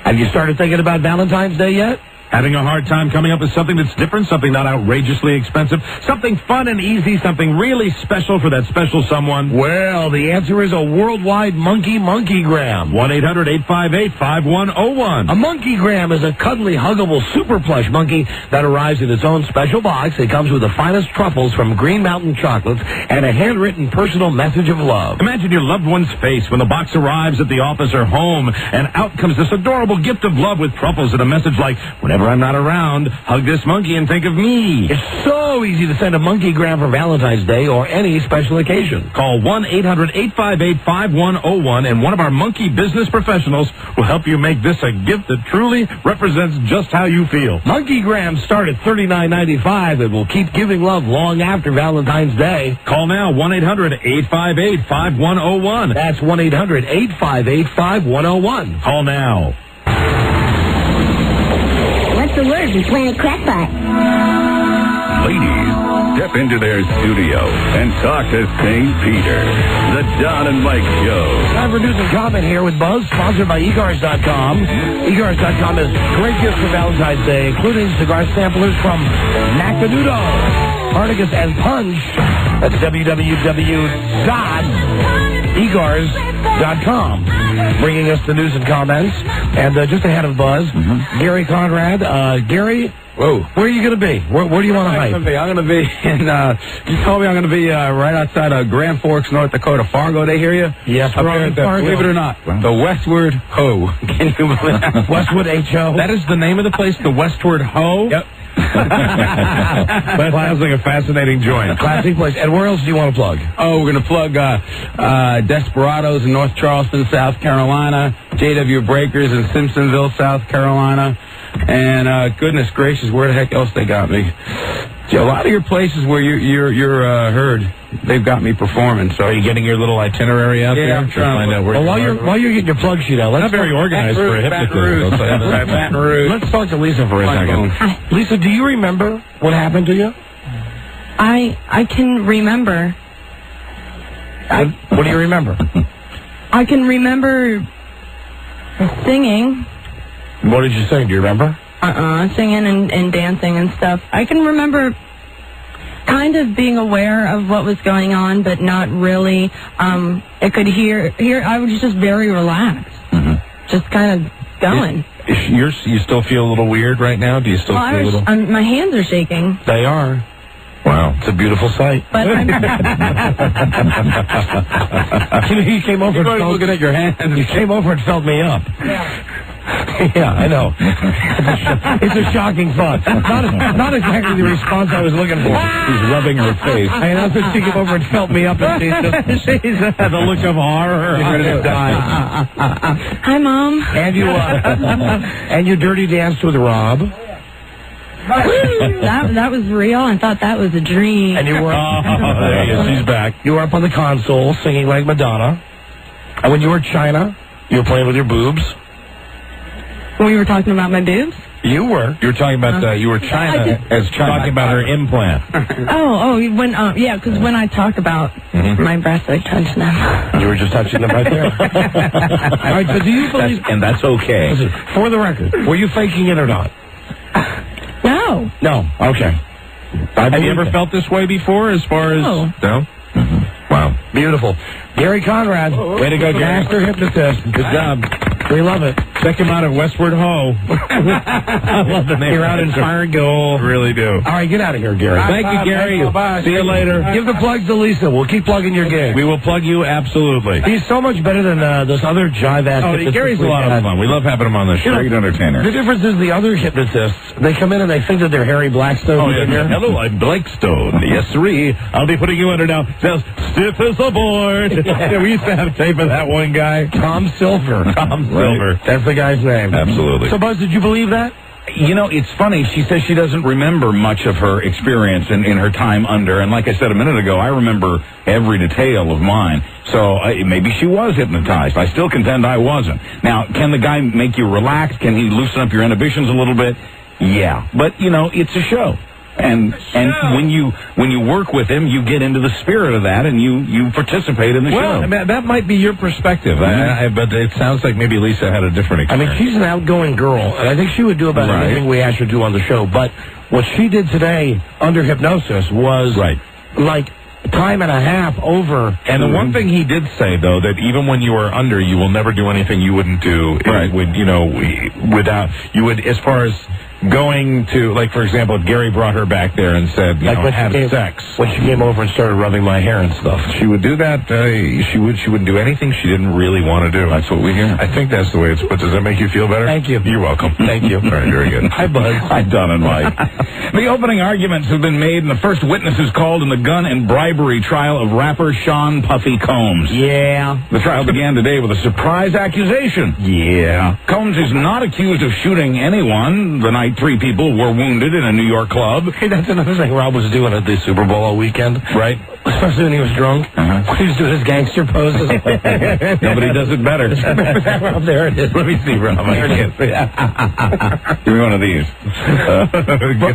Have you started thinking about Valentine's Day yet? Having a hard time coming up with something that's different, something not outrageously expensive, something fun and easy, something really special for that special someone? Well, the answer is a worldwide monkeygram. 1-800-858-5101. A monkeygram is a cuddly, huggable, super plush monkey that arrives in its own special box. It comes with the finest truffles from Green Mountain Chocolates and a handwritten personal message of love. Imagine your loved one's face when the box arrives at the office or home, and out comes this adorable gift of love with truffles and a message like, whenever I'm not around, hug this monkey and think of me. It's so easy to send a monkeygram for Valentine's Day or any special occasion. Call 1-800-858-5101, and one of our monkey business professionals will help you make this a gift that truly represents just how you feel. Monkeygrams start at $39.95 and will keep giving love long after Valentine's Day. Call now, 1-800-858-5101. That's 1-800-858-5101. Call now. What's the word in Planet Crackpot? Ladies, step into their studio and talk to St. Peter. The Don and Mike Show. Time for news and comment here with Buzz, sponsored by Egars.com. Egars.com has great gifts for Valentine's Day, including cigar samplers from Macanudo, Articus, and Punch. That's www.egars.com. Bringing us the news and comments. And just ahead of Buzz, Gary Conrad. Gary, whoa, where are you going to be? Where do you want to hike? I'm going to be in, you told me I'm going to be right outside of Grand Forks, North Dakota. Fargo, they hear you? Yes, up we're there in at the, Fargo. believe it or not, the Westward Ho. Can you believe that? Westwood H.O. That is the name of the place, the Westward Ho? Yep. That sounds like a fascinating joint. Classic place. And where else do you want to plug? Oh, we're going to plug Desperados in North Charleston, South Carolina, J.W. Breakers in Simpsonville, South Carolina, and goodness gracious, where the heck else they got me? A lot of your places where you're heard, they've got me performing. So are you getting your little itinerary out there? I'm trying to find out where. Well, while you're getting your plug sheet out, let's not very organized for a hypnotist. Baton Rouge. Let's talk to Lisa for a second. Lisa, do you remember what happened to you? I can remember. What do you remember? I can remember singing. What did you sing? Do you remember? Singing and dancing and stuff. I can remember kind of being aware of what was going on, but not really. I could hear. I was just very relaxed, just kind of going. You still feel a little weird right now? Do you still feel a little? My hands are shaking. They are. Wow, it's a beautiful sight. But you came over and felt, looking at your hands. You came over and felt me up. Yeah. Yeah, I know. It's a shocking thought. Not exactly the response I was looking for. He's rubbing her face. And that's when she came over and felt me up, and she's had the look of horror. She's ready to die. Hi, Mom. And you dirty danced with Rob. That was real. I thought that was a dream. And you were there he is. She's back. You were up on the console singing like Madonna. And when you were China, you were playing with your boobs. We were talking about my boobs? You were. You were talking about you were China talking about her implant. Because when I talk about my breasts, I touch them. You were just touching them right there. All right, so do you believe? And that's okay. Listen, for the record, were you faking it or not? No. No. Okay. Have you ever felt this way before? As far as no. Wow. Beautiful. Gary Conrad. Way to go, Gary. Master hypnotist. Good job. We love it. Check him out at Westward Ho. I love the name. You're out in Fire and Gold. Really do. All right, get out of here, Gary. Thank you, Gary. Bye. See you later. Give the plugs to Lisa. We'll keep plugging your gig. We will plug you absolutely. He's so much better than those other jive-ass hypnotists. Gary's a lot of fun. We love having him on the show. Great entertainer. The difference is the other hypnotists, they come in and they think that they're Harry Blackstone. Oh, yeah. Hello, I'm Blackstone. Yes, sirree. I'll be putting you under now. Just stiff as a board. Yeah, we used to have tape of that one guy. Tom Silver. Silver. That's the guy's name. Absolutely. So, Buzz, did you believe that? You know, it's funny. She says she doesn't remember much of her experience in her time under. And like I said a minute ago, I remember every detail of mine. So maybe she was hypnotized. I still contend I wasn't. Now, can the guy make you relax? Can he loosen up your inhibitions a little bit? Yeah. But, you know, it's a show. And when you work with him, you get into the spirit of that, and you participate in the show. Well, that might be your perspective, but it sounds like maybe Lisa had a different experience. I mean, she's an outgoing girl, and I think she would do about anything we asked her to do on the show. But what she did today under hypnosis was like time and a half over. And the one thing he did say, though, that even when you are under, you will never do anything you wouldn't do. Right. As far as going to, like, for example, if Gary brought her back there and said, have sex. When she came over and started rubbing my hair and stuff. She would do that. She wouldn't do anything she didn't really want to do. That's what we hear. I think that's the way it's put. Does that make you feel better? Thank you. You're welcome. Thank you. All right, very good. Hi, Buzz. Hi, Don and Mike. The opening arguments have been made, and the first witnesses called in the gun and bribery trial of rapper Sean Puffy Combs. Yeah. The trial began today with a surprise accusation. Yeah. Combs is not accused of shooting anyone the night 3 people were wounded in a New York club. Hey, that's another thing Rob was doing at the Super Bowl all weekend. Right. Especially when he was drunk. He was doing his gangster poses. Nobody does it better. Rob, there it is. Let me see, Rob. There it is. Give me one of these.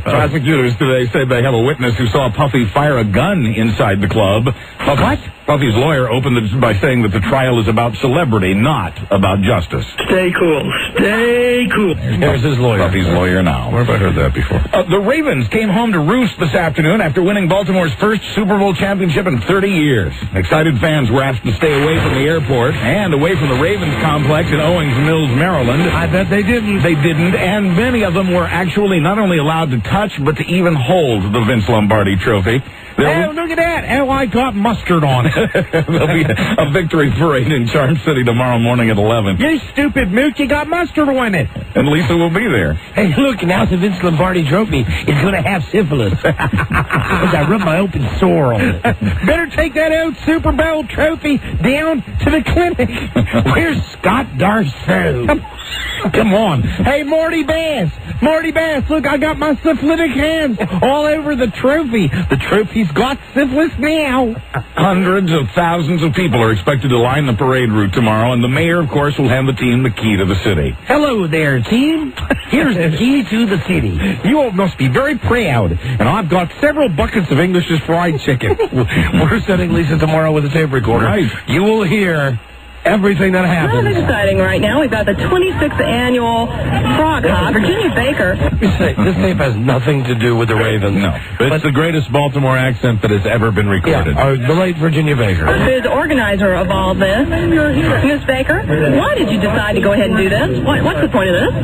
Prosecutors today said they have a witness who saw Puffy fire a gun inside the club. What? Puffy's lawyer opened it by saying that the trial is about celebrity, not about justice. Stay cool. Stay cool. There's his lawyer. Puffy's lawyer now. Where have I heard that before? The Ravens came home to roost this afternoon after winning Baltimore's first Super Bowl championship in 30 years. Excited fans were asked to stay away from the airport and away from the Ravens complex in Owings Mills, Maryland. I bet they didn't. They didn't, and many of them were actually not only allowed to touch, but to even hold the Vince Lombardi trophy. Oh, look at that. Oh, I got mustard on it. There'll be a victory parade in Charm City tomorrow morning at 11. You stupid mooch, you got mustard on it. And Lisa will be there. Hey, look, now the Vince Lombardi trophy is going to have syphilis. Because I rubbed my open sore on it. Better take that old Super Bowl trophy down to the clinic. Where's Scott Darsow? Come on. Hey, Morty Bass. Morty Bass, look, I got my syphilitic hands all over the trophy. The trophy's got syphilis now. Hundreds of thousands of people are expected to line the parade route tomorrow, and the mayor, of course, will hand the team the key to the city. Hello there, team. Here's the key to the city. You all must be very proud, and I've got several buckets of English's fried chicken. We're sending Lisa tomorrow with a tape recorder. Right. You will hear everything that happens. Kind of exciting right now. We've got the 26th annual Frog Hop. Virginia Baker. This tape has nothing to do with the Ravens. No. But it's the greatest Baltimore accent that has ever been recorded. Yeah, the late Virginia Baker. The organizer of all this, Miss Baker. Why did you decide to go ahead and do this? What's the point of this?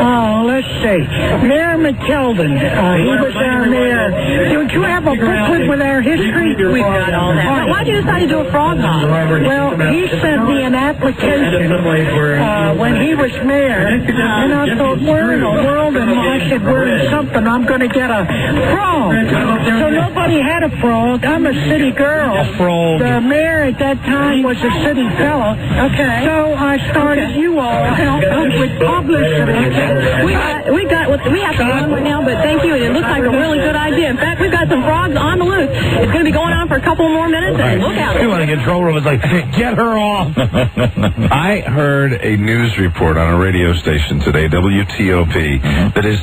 Oh, let's see. Mayor McKeldin. He was our mayor. Don't you have a booklet with our history? We've got all that. But why did you decide to do a frog hop? Well, he sent me an application when he was mayor, and I thought, where in the world? And I said, where is something? I'm going to get a frog. So nobody had a frog. I'm a city girl. A frog. The mayor at that time was a city fella. Okay. So I started you all with publicity. We have to run right now, but thank you. It looks like a really good idea. In fact, we've got some frogs on the loose. It's going to be going on for a couple more minutes, and look out. You want to control room? It's like, get her off. I heard a news report on a radio station today, WTOP, that is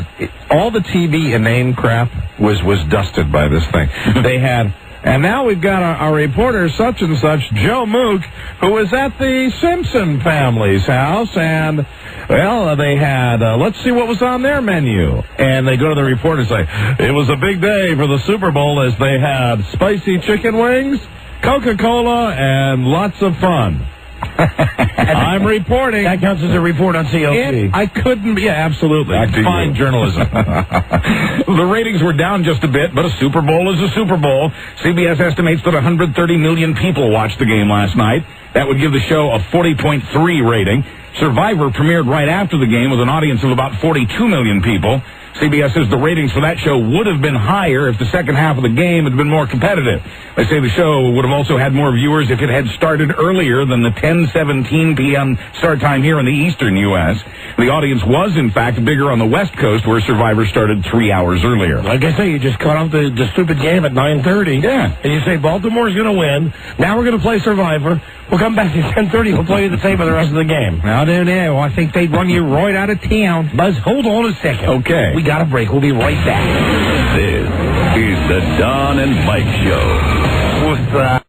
all the TV inane crap was dusted by this thing. They had. And now we've got our reporter, such and such, Joe Mook, who was at the Simpson family's house, and, well, they had, let's see what was on their menu. And they go to the report and say, it was a big day for the Super Bowl as they had spicy chicken wings, Coca-Cola, and lots of fun. I'm reporting. That counts as a report on CLC. I couldn't be. Yeah, absolutely. Fine journalism. The ratings were down just a bit, but a Super Bowl is a Super Bowl. CBS estimates that 130 million people watched the game last night. That would give the show a 40.3 rating. Survivor premiered right after the game with an audience of about 42 million people. CBS says the ratings for that show would have been higher if the second half of the game had been more competitive. They say the show would have also had more viewers if it had started earlier than the 10:17 p.m. start time here in the eastern U.S. The audience was, in fact, bigger on the West Coast, where Survivor started 3 hours earlier. Like I say, you just cut off the stupid game at 9:30. Yeah. And you say Baltimore's going to win. Now we're going to play Survivor. We'll come back at 10:30. We'll play you the same for the rest of the game. I don't know. I think they'd run you right out of town. Buzz, hold on a second. Okay. We got a break. We'll be right back. This The Don and Mike Show. With